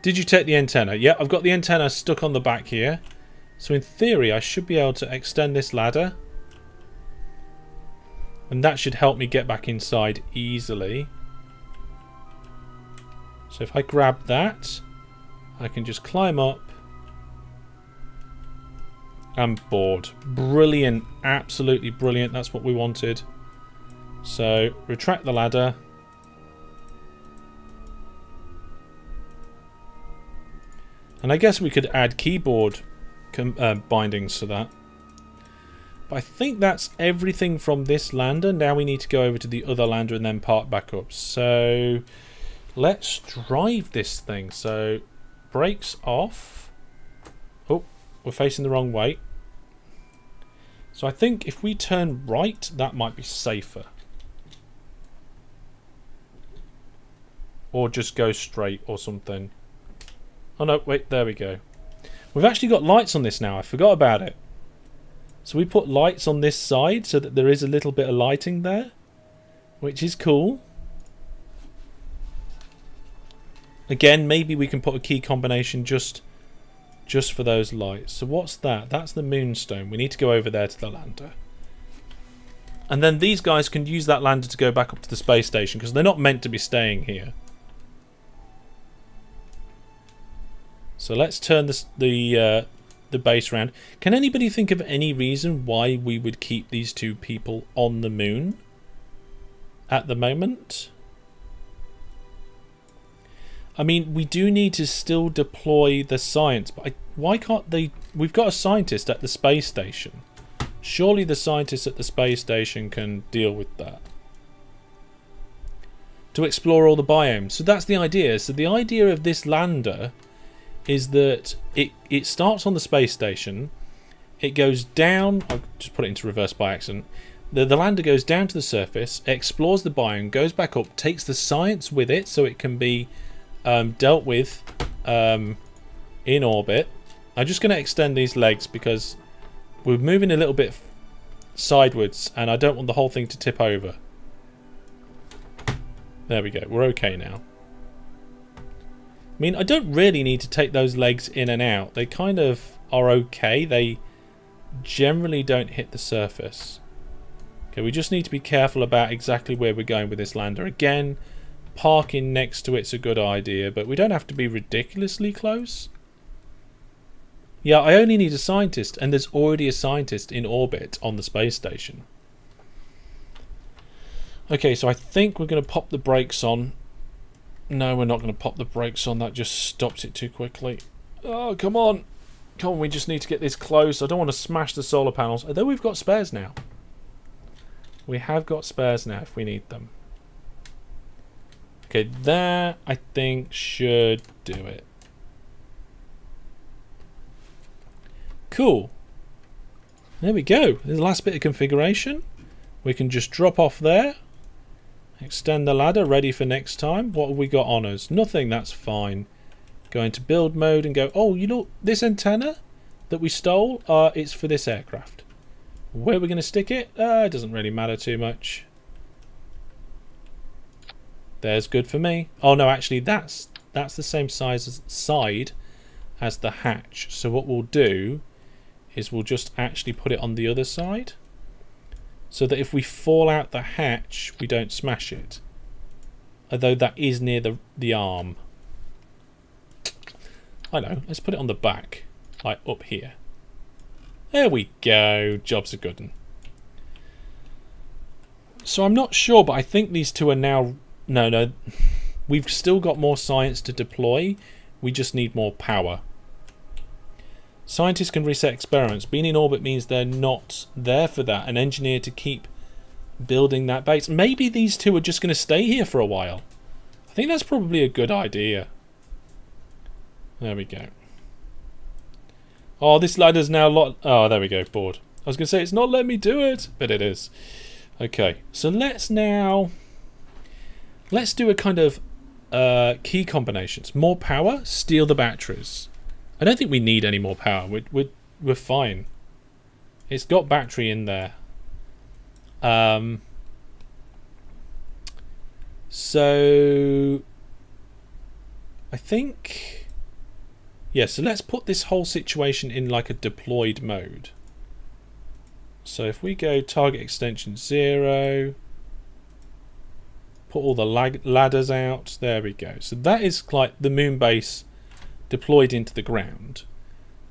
Did you take the antenna? Yeah, I've got the antenna stuck on the back here. So in theory, I should be able to extend this ladder. And that should help me get back inside easily. So if I grab that, I can just climb up. And board. Brilliant. Absolutely brilliant. That's what we wanted. So retract the ladder. And I guess we could add keyboard bindings to that. But I think that's everything from this lander. Now we need to go over to the other lander and then park back up. So let's drive this thing. So brakes off. Oh, we're facing the wrong way. So I think if we turn right, that might be safer. Or just go straight or something. Oh no, wait, there we go. We've actually got lights on this now. I forgot about it. So we put lights on this side so that there is a little bit of lighting there, which is cool. Again, maybe we can put a key combination just for those lights. So what's that? That's the moonstone. We need to go over there to the lander. And then these guys can use that lander to go back up to the space station because they're not meant to be staying here. So let's turn the base round. Can anybody think of any reason why we would keep these two people on the moon at the moment? I mean, we do need to still deploy the science, but why can't they? We've got a scientist at the space station. Surely the scientists at the space station can deal with that. To explore all the biomes. So that's the idea. So the idea of this lander is that it starts on the space station, it goes down, I'll just put it into reverse by accident, the lander goes down to the surface, explores the biome, goes back up, takes the science with it so it can be dealt with in orbit. I'm just going to extend these legs because we're moving a little bit sideways and I don't want the whole thing to tip over. There we go, we're okay now. I mean, I don't really need to take those legs in and out. They kind of are okay. They generally don't hit the surface. Okay, we just need to be careful about exactly where we're going with this lander. Again, parking next to it's a good idea, but we don't have to be ridiculously close. Yeah, I only need a scientist, and there's already a scientist in orbit on the space station. Okay, so I think we're going to pop the brakes on. No, we're not going to pop the brakes on. That just stops it too quickly. Oh, come on. Come on, we just need to get this close. I don't want to smash the solar panels. Although we've got spares now. We have got spares now if we need them. Okay, that I think should do it. Cool. There we go. There's the last bit of configuration. We can just drop off there. Extend the ladder, ready for next time. What have we got on us? Nothing, that's fine. Go into build mode and go, oh, you know, this antenna that we stole, it's for this aircraft. Where are we going to stick it? It doesn't really matter too much. There's good for me. Oh, no, actually, that's the same side as the hatch. So what we'll do is we'll just actually put it on the other side. So that if we fall out the hatch, we don't smash it. Although that is near the arm. I know, let's put it on the back. Like up here. There we go. Job's a good one. So I'm not sure, but I think these two are now... No. We've still got more science to deploy. We just need more power. Scientists can reset experiments. Being in orbit means they're not there for that. An engineer to keep building that base. Maybe these two are just going to stay here for a while. I think that's probably a good idea. There we go. Oh, this ladder's now oh, there we go. Bored. I was going to say it's not letting me do it, but it is. Okay, so let's do a kind of key combinations. More power, steal the batteries. I don't think we need any more power. We're fine. It's got battery in there. So I think, yeah, so let's put this whole situation in like a deployed mode. So if we go target extension 0, put all the ladders out, there we go. So that is like the moon base deployed into the ground.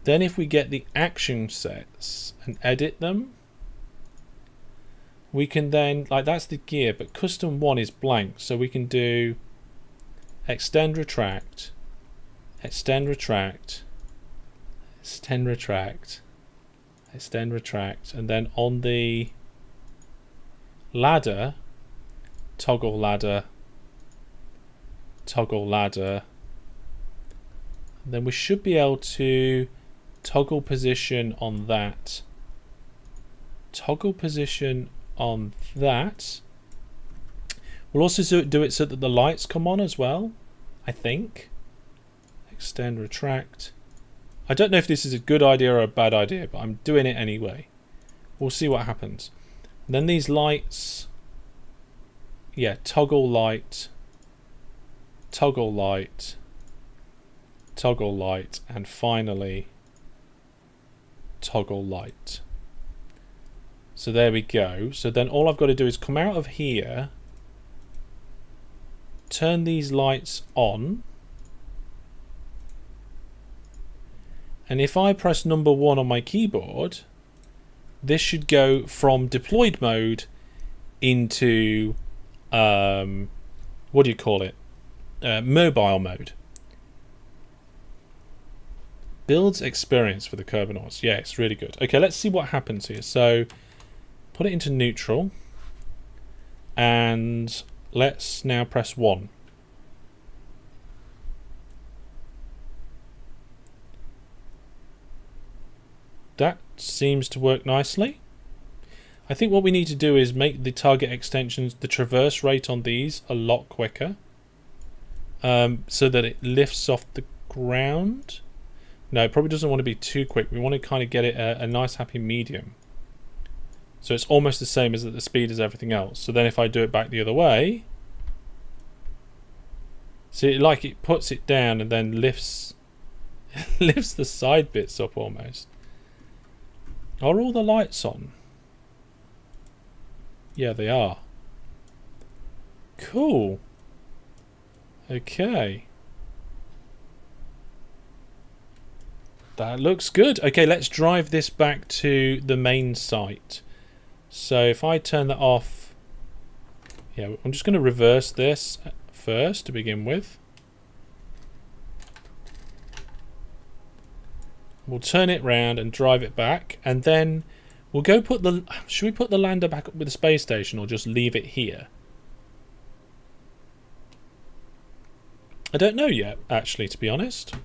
Then if we get the action sets and edit them, we can then, like, that's the gear, but custom 1 is blank, so we can do extend retract, extend retract, extend retract, extend retract, and then on the ladder, toggle ladder, toggle ladder. Then we should be able to toggle position on that, toggle position on that. We'll also do it so that the lights come on as well, I think. Extend retract. I don't know if this is a good idea or a bad idea, but I'm doing it anyway. We'll see what happens. And then these lights, yeah, toggle light, toggle light, toggle light, and finally toggle light. So there we go. So then all I've got to do is come out of here, turn these lights on, and if I press number 1 on my keyboard, this should go from deployed mode into what do you call it? Mobile mode. Builds experience for the Kerbinauts. Yeah, it's really good. Okay, let's see what happens here. So put it into neutral, and let's now press 1. That seems to work nicely. I think what we need to do is make the target extensions, the traverse rate on these, a lot quicker, so that it lifts off the ground. No, it probably doesn't want to be too quick. We want to kind of get it a nice happy medium. So it's almost the same as at the speed as everything else. So then if I do it back the other way, see, like it puts it down and then lifts lifts the side bits up almost. Are all the lights on? Yeah, they are. Cool. Okay. That looks good. Okay, let's drive this back to the main site. So if I turn that off, yeah, I'm just going to reverse this first to begin with. We'll turn it round and drive it back, and then we'll go put the... Should we put the lander back up with the space station or just leave it here? I don't know yet, actually, to be honest.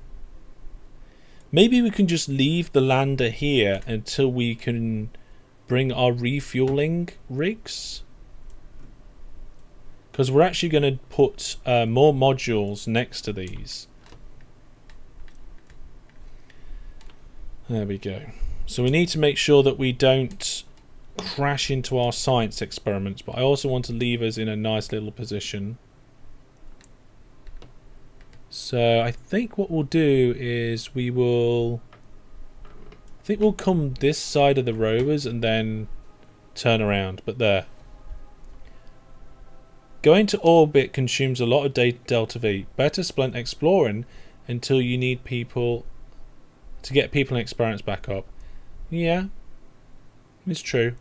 Maybe we can just leave the lander here until we can bring our refueling rigs. Because we're actually going to put more modules next to these. There we go. So we need to make sure that we don't crash into our science experiments, but I also want to leave us in a nice little position. So I think what we'll do is I think we'll come this side of the rovers and then turn around, but there. Going to orbit consumes a lot of data delta V. Better spend exploring until you need people to get people and experiments back up. Yeah, it's true.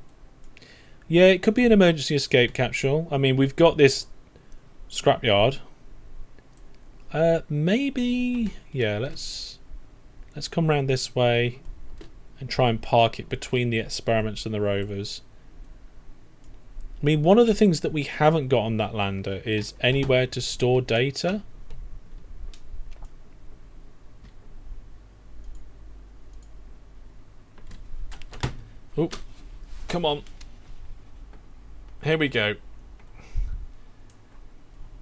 Yeah, it could be an emergency escape capsule. I mean, we've got this scrapyard. Maybe, yeah, let's come round this way and try and park it between the experiments and the rovers. I mean, one of the things that we haven't got on that lander is anywhere to store data. Oh, come on. Here we go.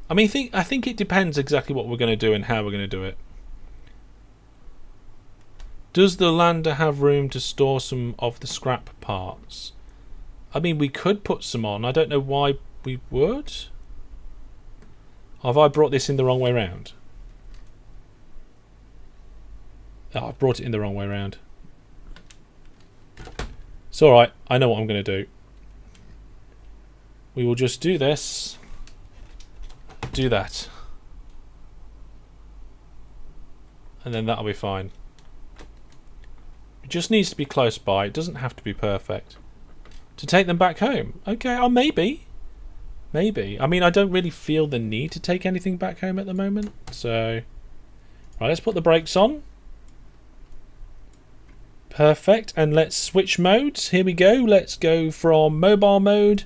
I mean, I think it depends exactly what we're going to do and how we're going to do it. Does the lander have room to store some of the scrap parts? I mean, we could put some on. I don't know why we would. Have I brought this in the wrong way round? Oh, I've brought it in the wrong way round. It's alright. I know what I'm going to do. We will just do this. Do that. And then that'll be fine. It just needs to be close by. It doesn't have to be perfect. To take them back home. Okay, oh, maybe. Maybe. I mean, I don't really feel the need to take anything back home at the moment. So, right, let's put the brakes on. Perfect. And let's switch modes. Here we go. Let's go from mobile mode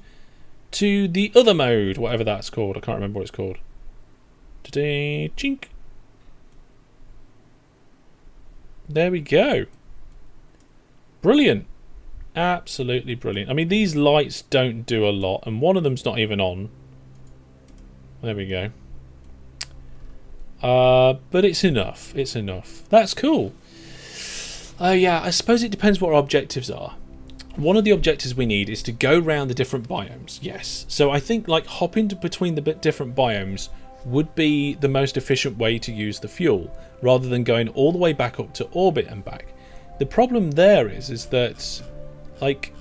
to the other mode, whatever that's called. I can't remember what it's called. Today, chink. There we go. Brilliant. Absolutely brilliant. I mean, these lights don't do a lot, and one of them's not even on. There we go. But it's enough. It's enough. That's cool. Yeah, I suppose it depends what our objectives are. One of the objectives we need is to go around the different biomes. Yes. So I think like hopping between the different biomes would be the most efficient way to use the fuel, rather than going all the way back up to orbit and back. The problem there is that like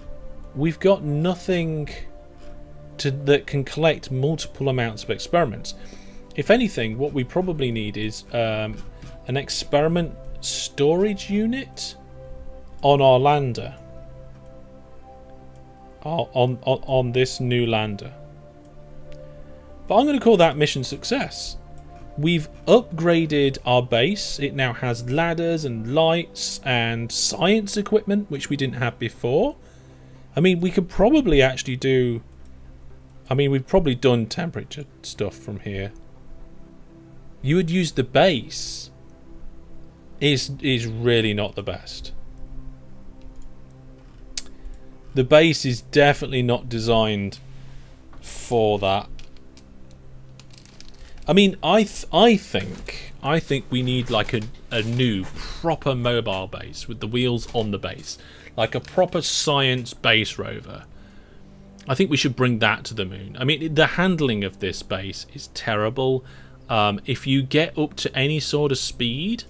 we've got nothing that can collect multiple amounts of experiments. If anything, what we probably need is an experiment storage unit on our lander. On this new lander. But I'm going to call that mission success. We've upgraded our base. It now has ladders and lights and science equipment, which we didn't have before. I mean, we could probably actually do... I mean, we've probably done temperature stuff from here. You would use the base. Is really not the best. The base is definitely not designed for that. I mean, I think we need like a new proper mobile base with the wheels on the base, like a proper science base rover. I think we should bring that to the moon. I mean, the handling of this base is terrible. If you get up to any sort of speed,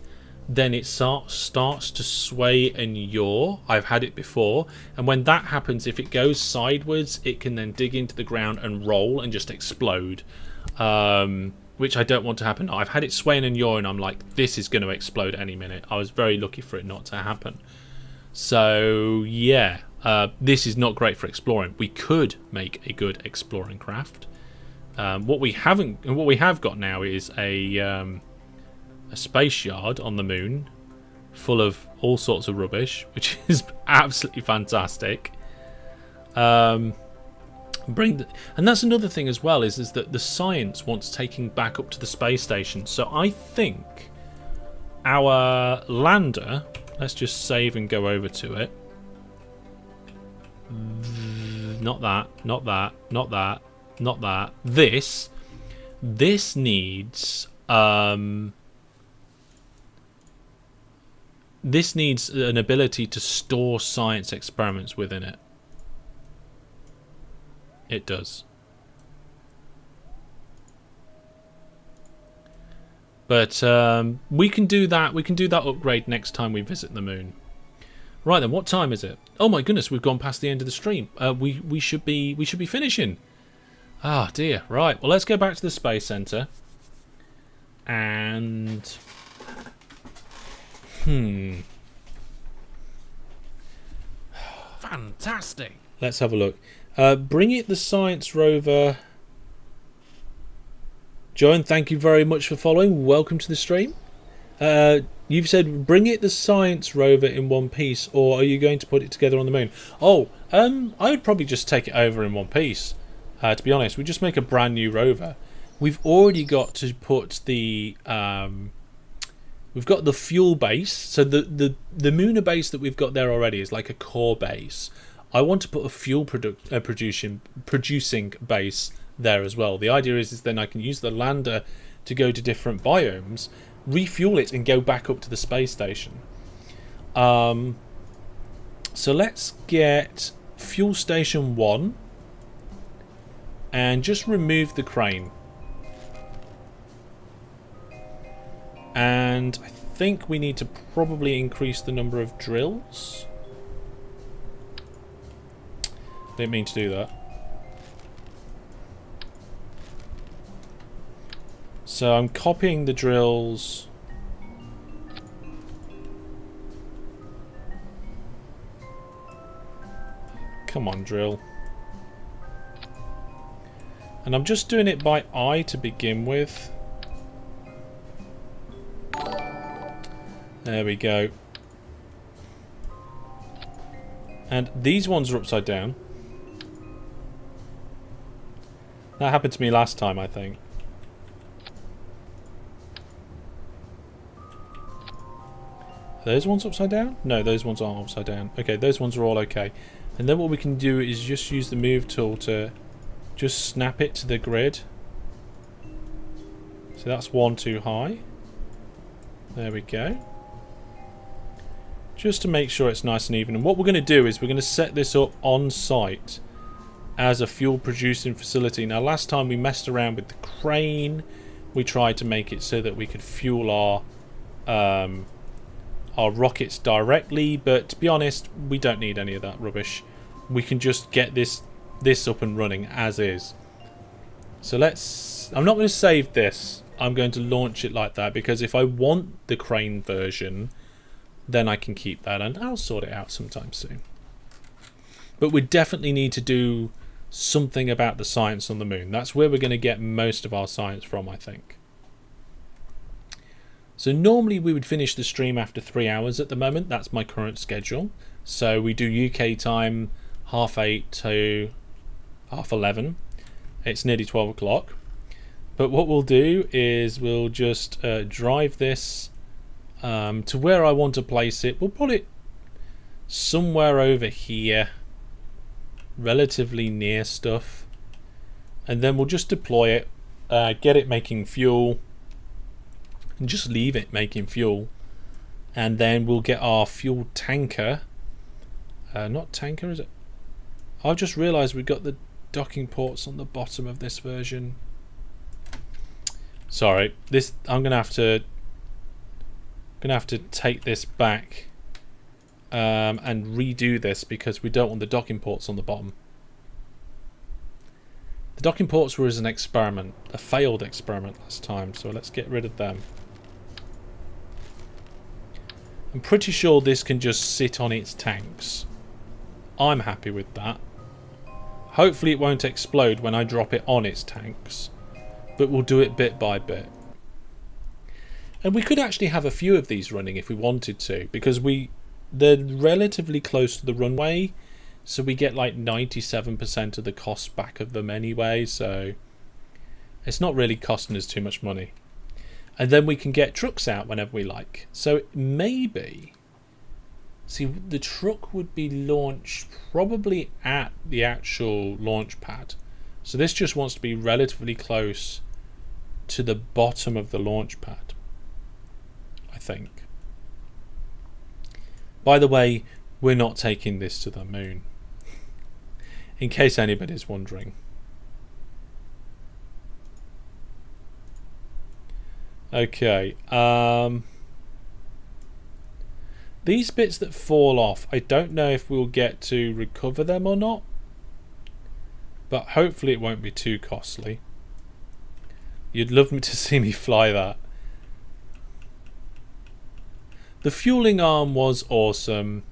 then it starts to sway and yaw. I've had it before, and when that happens, if it goes sideways, it can then dig into the ground and roll and just explode. Which I don't want to happen. I've had it swaying and yawing. I'm like, this is going to explode any minute. I was very lucky for it not to happen. So yeah, this is not great for exploring. We could make a good exploring craft. What we have got now is a space yard on the moon, full of all sorts of rubbish, which is absolutely fantastic. And that's another thing as well, is that the science wants taking back up to the space station. So I think our lander, let's just save and go over to it. Not that, not that, not that, not that. This needs this needs an ability to store science experiments within it. It does. But we can do that. We can do that upgrade next time we visit the moon. Right then, what time is it? Oh my goodness, we've gone past the end of the stream. We should be finishing. Ah dear. Right. Well, let's go back to the space center. And Fantastic. let's have a look. Bring it the science rover. Joan, thank you very much for following. Welcome to the stream. You've said bring it the science rover in one piece, or are you going to put it together on the moon? Oh, I would probably just take it over in one piece. To be honest, we just make a brand new rover. We've already got to put the we've got the fuel base. So the lunar base that we've got there already is like a core base. I want to put a fuel producing base there as well. The idea is then I can use the lander to go to different biomes, refuel it, and go back up to the space station. So let's get fuel station 1 and just remove the crane. And I think we need to probably increase the number of drills. Didn't mean to do that. So I'm copying the drills. Come on, drill. And I'm just doing it by eye to begin with. There we go. And these ones are upside down. That happened to me last time, I think. Are those ones upside down? No, those ones aren't upside down. Okay, those ones are all okay. And then what we can do is just use the move tool to just snap it to the grid. So that's one too high. There we go. Just to make sure it's nice and even. And what we're going to do is we're going to set this up on site as a fuel producing facility. Now last time we messed around with the crane. We tried to make it so that we could fuel our rockets directly, but to be honest, we don't need any of that rubbish. We can just get this up and running as is. So I'm not going to save this. I'm going to launch it like that, because if I want the crane version, then I can keep that, and I'll sort it out sometime soon. But we definitely need to do something about the science on the moon. That's where we're going to get most of our science from, I think. So normally we would finish the stream after 3 hours at the moment. That's my current schedule. So we do UK time 8:30 to 11:30. It's nearly 12 o'clock. But what we'll do is we'll just drive this to where I want to place it. We'll put it somewhere over here, relatively near stuff. And then we'll just deploy it, get it making fuel, and just leave it making fuel. And then we'll get our fuel tanker. Not tanker, is it? I've just realised we've got the docking ports on the bottom of this version. Sorry, this I'm gonna have to take this back and redo this, because we don't want the docking ports on the bottom. The docking ports were as an experiment, a failed experiment last time, so let's get rid of them. I'm pretty sure this can just sit on its tanks. I'm happy with that. Hopefully it won't explode when I drop it on its tanks, but we'll do it bit by bit. And we could actually have a few of these running if we wanted to, because they're relatively close to the runway, so we get like 97% of the cost back of them anyway, so it's not really costing us too much money. And then we can get trucks out whenever we like. So maybe, see, the truck would be launched probably at the actual launch pad. So this just wants to be relatively close to the bottom of the launch pad, I think. By the way, we're not taking this to the moon, in case anybody's wondering. Okay, these bits that fall off, I don't know if we'll get to recover them or not, but hopefully it won't be too costly. You'd love me to see me fly that. The fueling arm was awesome.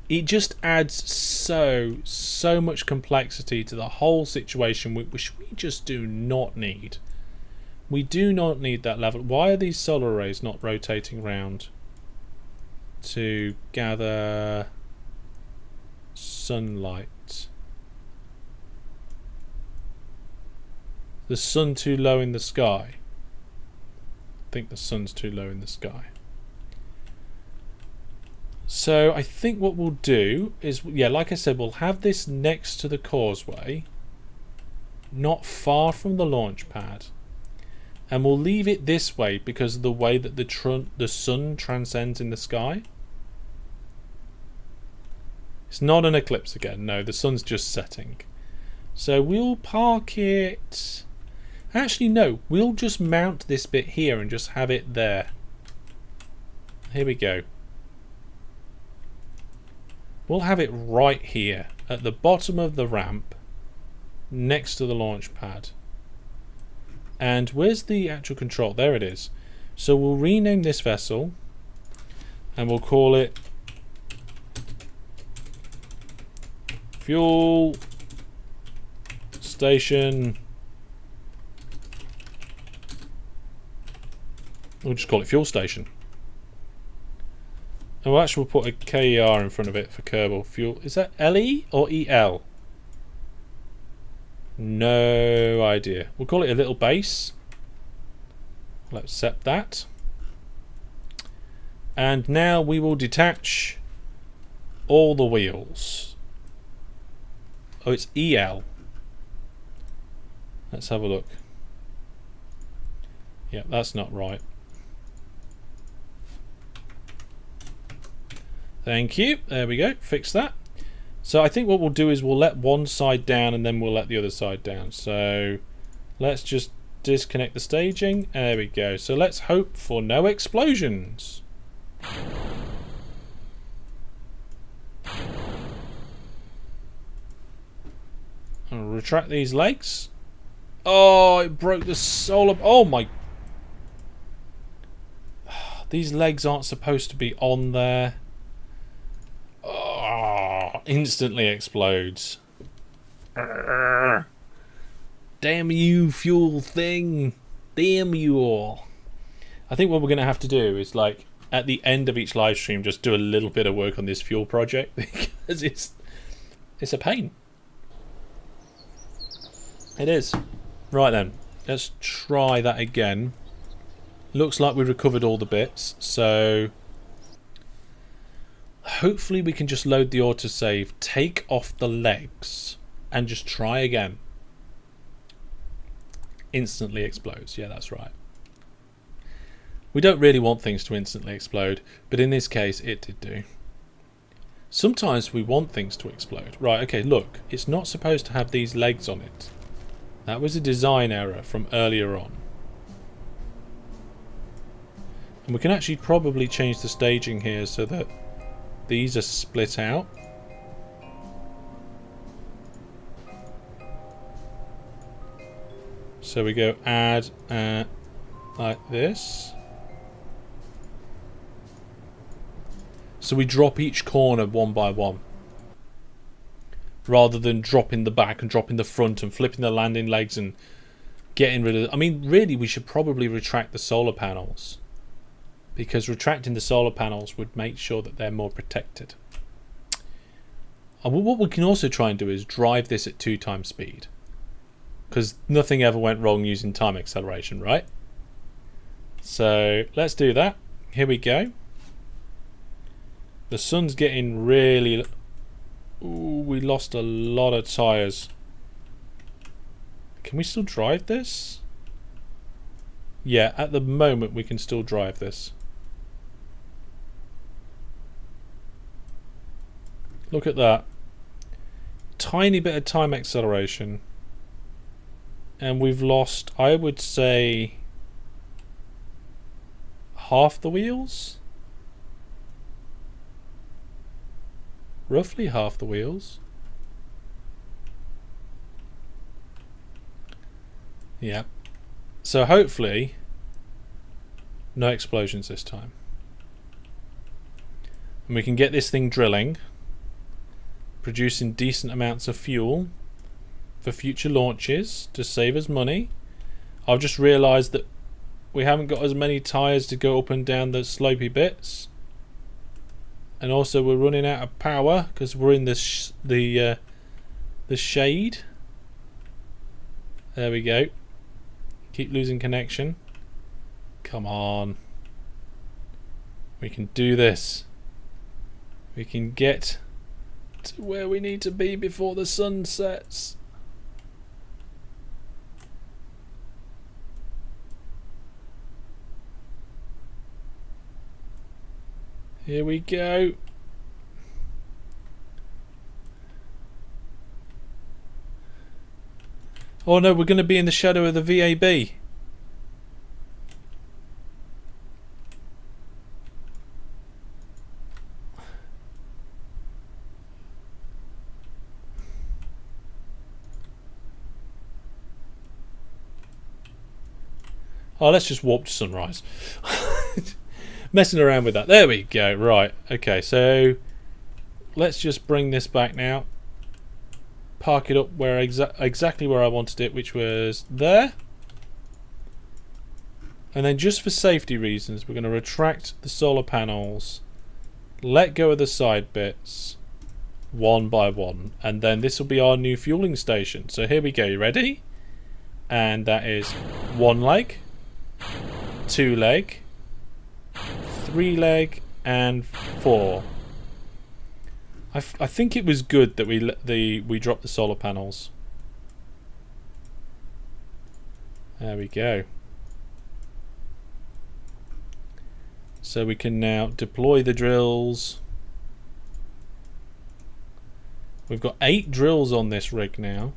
It just adds so much complexity to the whole situation, which we just do not need. We do not need that level. Why are these solar arrays not rotating around to gather sunlight? The sun too low in the sky? I think the sun's too low in the sky. So I think what we'll do is, yeah, like I said, we'll have this next to the causeway, not far from the launch pad. And we'll leave it this way because of the way that the sun transcends in the sky. It's not an eclipse again. No, the sun's just setting. So we'll park it... Actually, no. We'll just mount this bit here and just have it there. Here we go. We'll have it right here at the bottom of the ramp next to the launch pad. And where's the actual control? There it is. So we'll rename this vessel and we'll call it Fuel station. We'll just call it fuel station. And we'll actually put a KER in front of it for Kerbal. Fuel. Is that LE or EL? No idea. We'll call it a little base. We'll accept that. And now we will detach all the wheels. Oh, it's EL. Let's have a look. Yeah, that's not right. Thank you. There we go. Fix that. So I think what we'll do is we'll let one side down and then we'll let the other side down. So let's just disconnect the staging. There we go. So let's hope for no explosions. I'll retract these legs. Oh, it broke the solar. Oh my. These legs aren't supposed to be on there. Oh, instantly explodes. Damn you, fuel thing. Damn you all. I think what we're going to have to do is, like, at the end of each live stream, just do a little bit of work on this fuel project because it's a pain. It is. Right then, let's try that again. Looks like we recovered all the bits, so hopefully we can just load the autosave, take off the legs, and just try again. Instantly explodes. Yeah, that's right. We don't really want things to instantly explode, but in this case it did do. Sometimes we want things to explode. Right, okay, look. It's not supposed to have these legs on it. That was a design error from earlier on. And we can actually probably change the staging here so that these are split out. So we go add like this. So we drop each corner one by one, rather than dropping the back and dropping the front and flipping the landing legs and getting rid of. I mean, really, we should probably retract the solar panels, because retracting the solar panels would make sure that they're more protected. And what we can also try and do is drive this at 2 times speed, because nothing ever went wrong using time acceleration, right? So let's do that. Here we go. The sun's getting really... Ooh, we lost a lot of tyres. Can we still drive this? Yeah, at the moment we can still drive this. Look at that. Tiny bit of time acceleration. And we've lost, I would say, half the wheels? Roughly half the wheels. Yeah. So hopefully no explosions this time. And we can get this thing drilling, producing decent amounts of fuel for future launches to save us money. I've just realised that we haven't got as many tyres to go up and down the slopey bits. And also we're running out of power because we're in the shade. There we go. Keep losing connection. Come on. We can do this. We can get to where we need to be before the sun sets. Here we go. Oh no, we're going to be in the shadow of the VAB. Oh, let's just warp to sunrise. Messing around with that. There we go. Right. Okay, so let's just bring this back now. park it up where exactly where I wanted it, which was there. And then just for safety reasons, we're going to retract the solar panels, let go of the side bits, one by one. And then this will be our new fueling station. So here we go, you ready? And that is 1 leg, 2 leg, 3 leg, and 4. I think it was good that we dropped the solar panels. There we go. So we can now deploy the drills. We've got 8 drills on this rig now.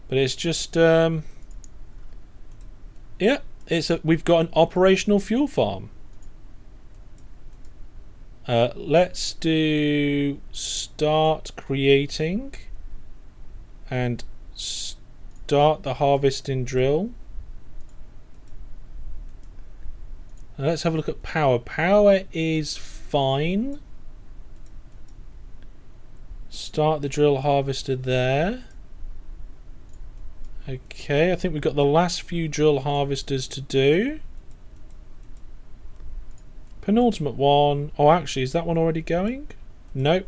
But it's just yeah, we've got an operational fuel farm. Let's do start creating and start the harvesting drill. Now let's have a look at power. Power is fine. Start the drill harvester there. Okay, I think we've got the last few drill harvesters to do. Penultimate one. Oh, actually, is that one already going? Nope.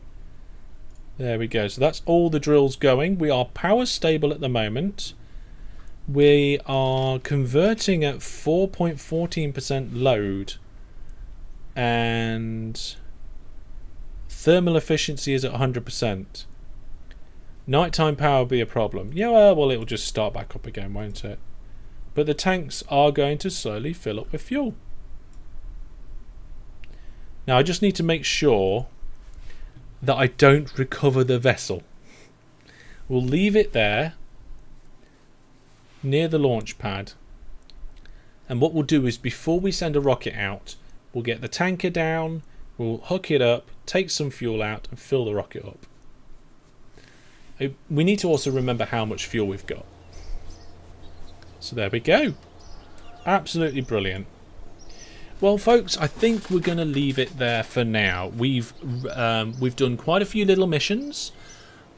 There we go. So that's all the drills going. We are power stable at the moment. We are converting at 4.14% load. And thermal efficiency is at 100%. Nighttime power will be a problem. Yeah, well, it'll just start back up again, won't it? But the tanks are going to slowly fill up with fuel. Now, I just need to make sure that I don't recover the vessel. We'll leave it there near the launch pad. And what we'll do is before we send a rocket out, we'll get the tanker down, we'll hook it up, take some fuel out and fill the rocket up. We need to also remember how much fuel we've got. So there we go. Absolutely brilliant. Well, folks, I think we're going to leave it there for now. We've done quite a few little missions.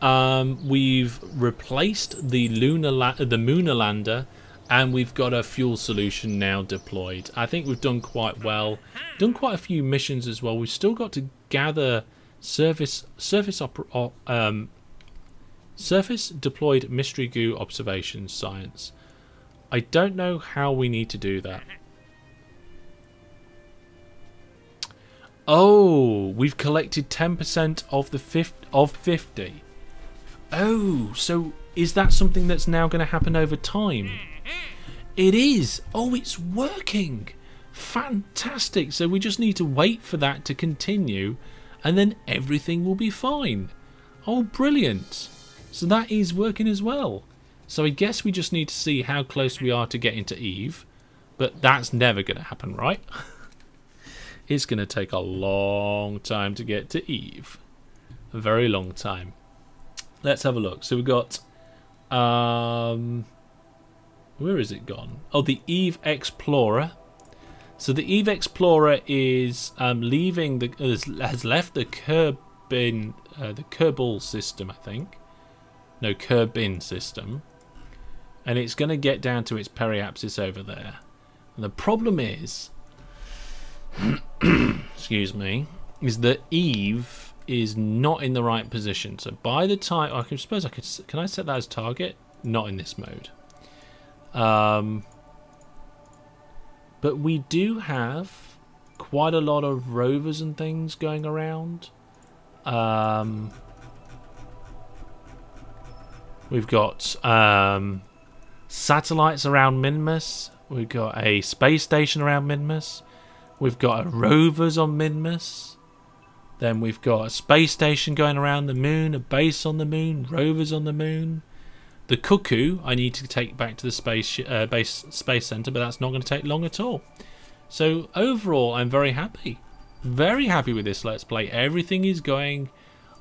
We've replaced the Lunar lander, and we've got a fuel solution now deployed. I think we've done quite well. Done quite a few missions as well. We've still got to gather surface deployed mystery goo observations science. I don't know how we need to do that. Oh, we've collected 10% of the 50. Oh, so is that something that's now going to happen over time? It is. Oh, it's working. Fantastic. So we just need to wait for that to continue and then everything will be fine. Oh, brilliant. So that is working as well. So I guess we just need to see how close we are to getting to Eve. But that's never going to happen, right? It's going to take a long time to get to Eve. A very long time. Let's have a look. So we've got... where is it gone? Oh, the Eve Explorer. So the Eve Explorer is leaving the... has left the Kerbal system, I think. No, Kerbin system. And it's going to get down to its periapsis over there. And the problem is... excuse me, is that Eve is not in the right position. So by the time I suppose I could, can I set that as target? Not in this mode. But we do have quite a lot of rovers and things going around. We've got satellites around Minmus. We've got a space station around Minmus. We've got a rovers on Minmus. Then we've got a space station going around the moon, a base on the moon, rovers on the moon. The Cuckoo I need to take back to the space center, but that's not going to take long at all. So overall, I'm very happy. Very happy with this Let's Play. Everything is going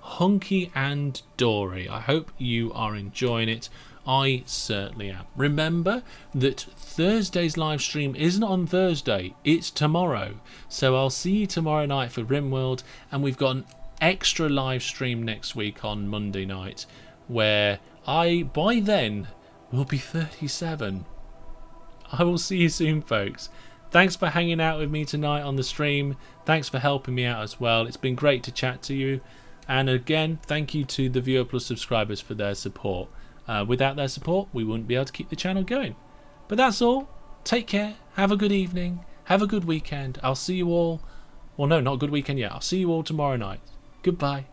hunky and dory. I hope you are enjoying it. I certainly am. Remember that Thursday's live stream isn't on Thursday, it's tomorrow. So I'll see you tomorrow night for RimWorld, and we've got an extra live stream next week on Monday night where by then, will be 37. I will see you soon, folks. Thanks for hanging out with me tonight on the stream. Thanks for helping me out as well. It's been great to chat to you. And again, thank you to the Viewer Plus subscribers for their support. Without their support, we wouldn't be able to keep the channel going. But that's all. Take care. Have a good evening. Have a good weekend. I'll see you all. Well, no, not a good weekend yet. I'll see you all tomorrow night. Goodbye.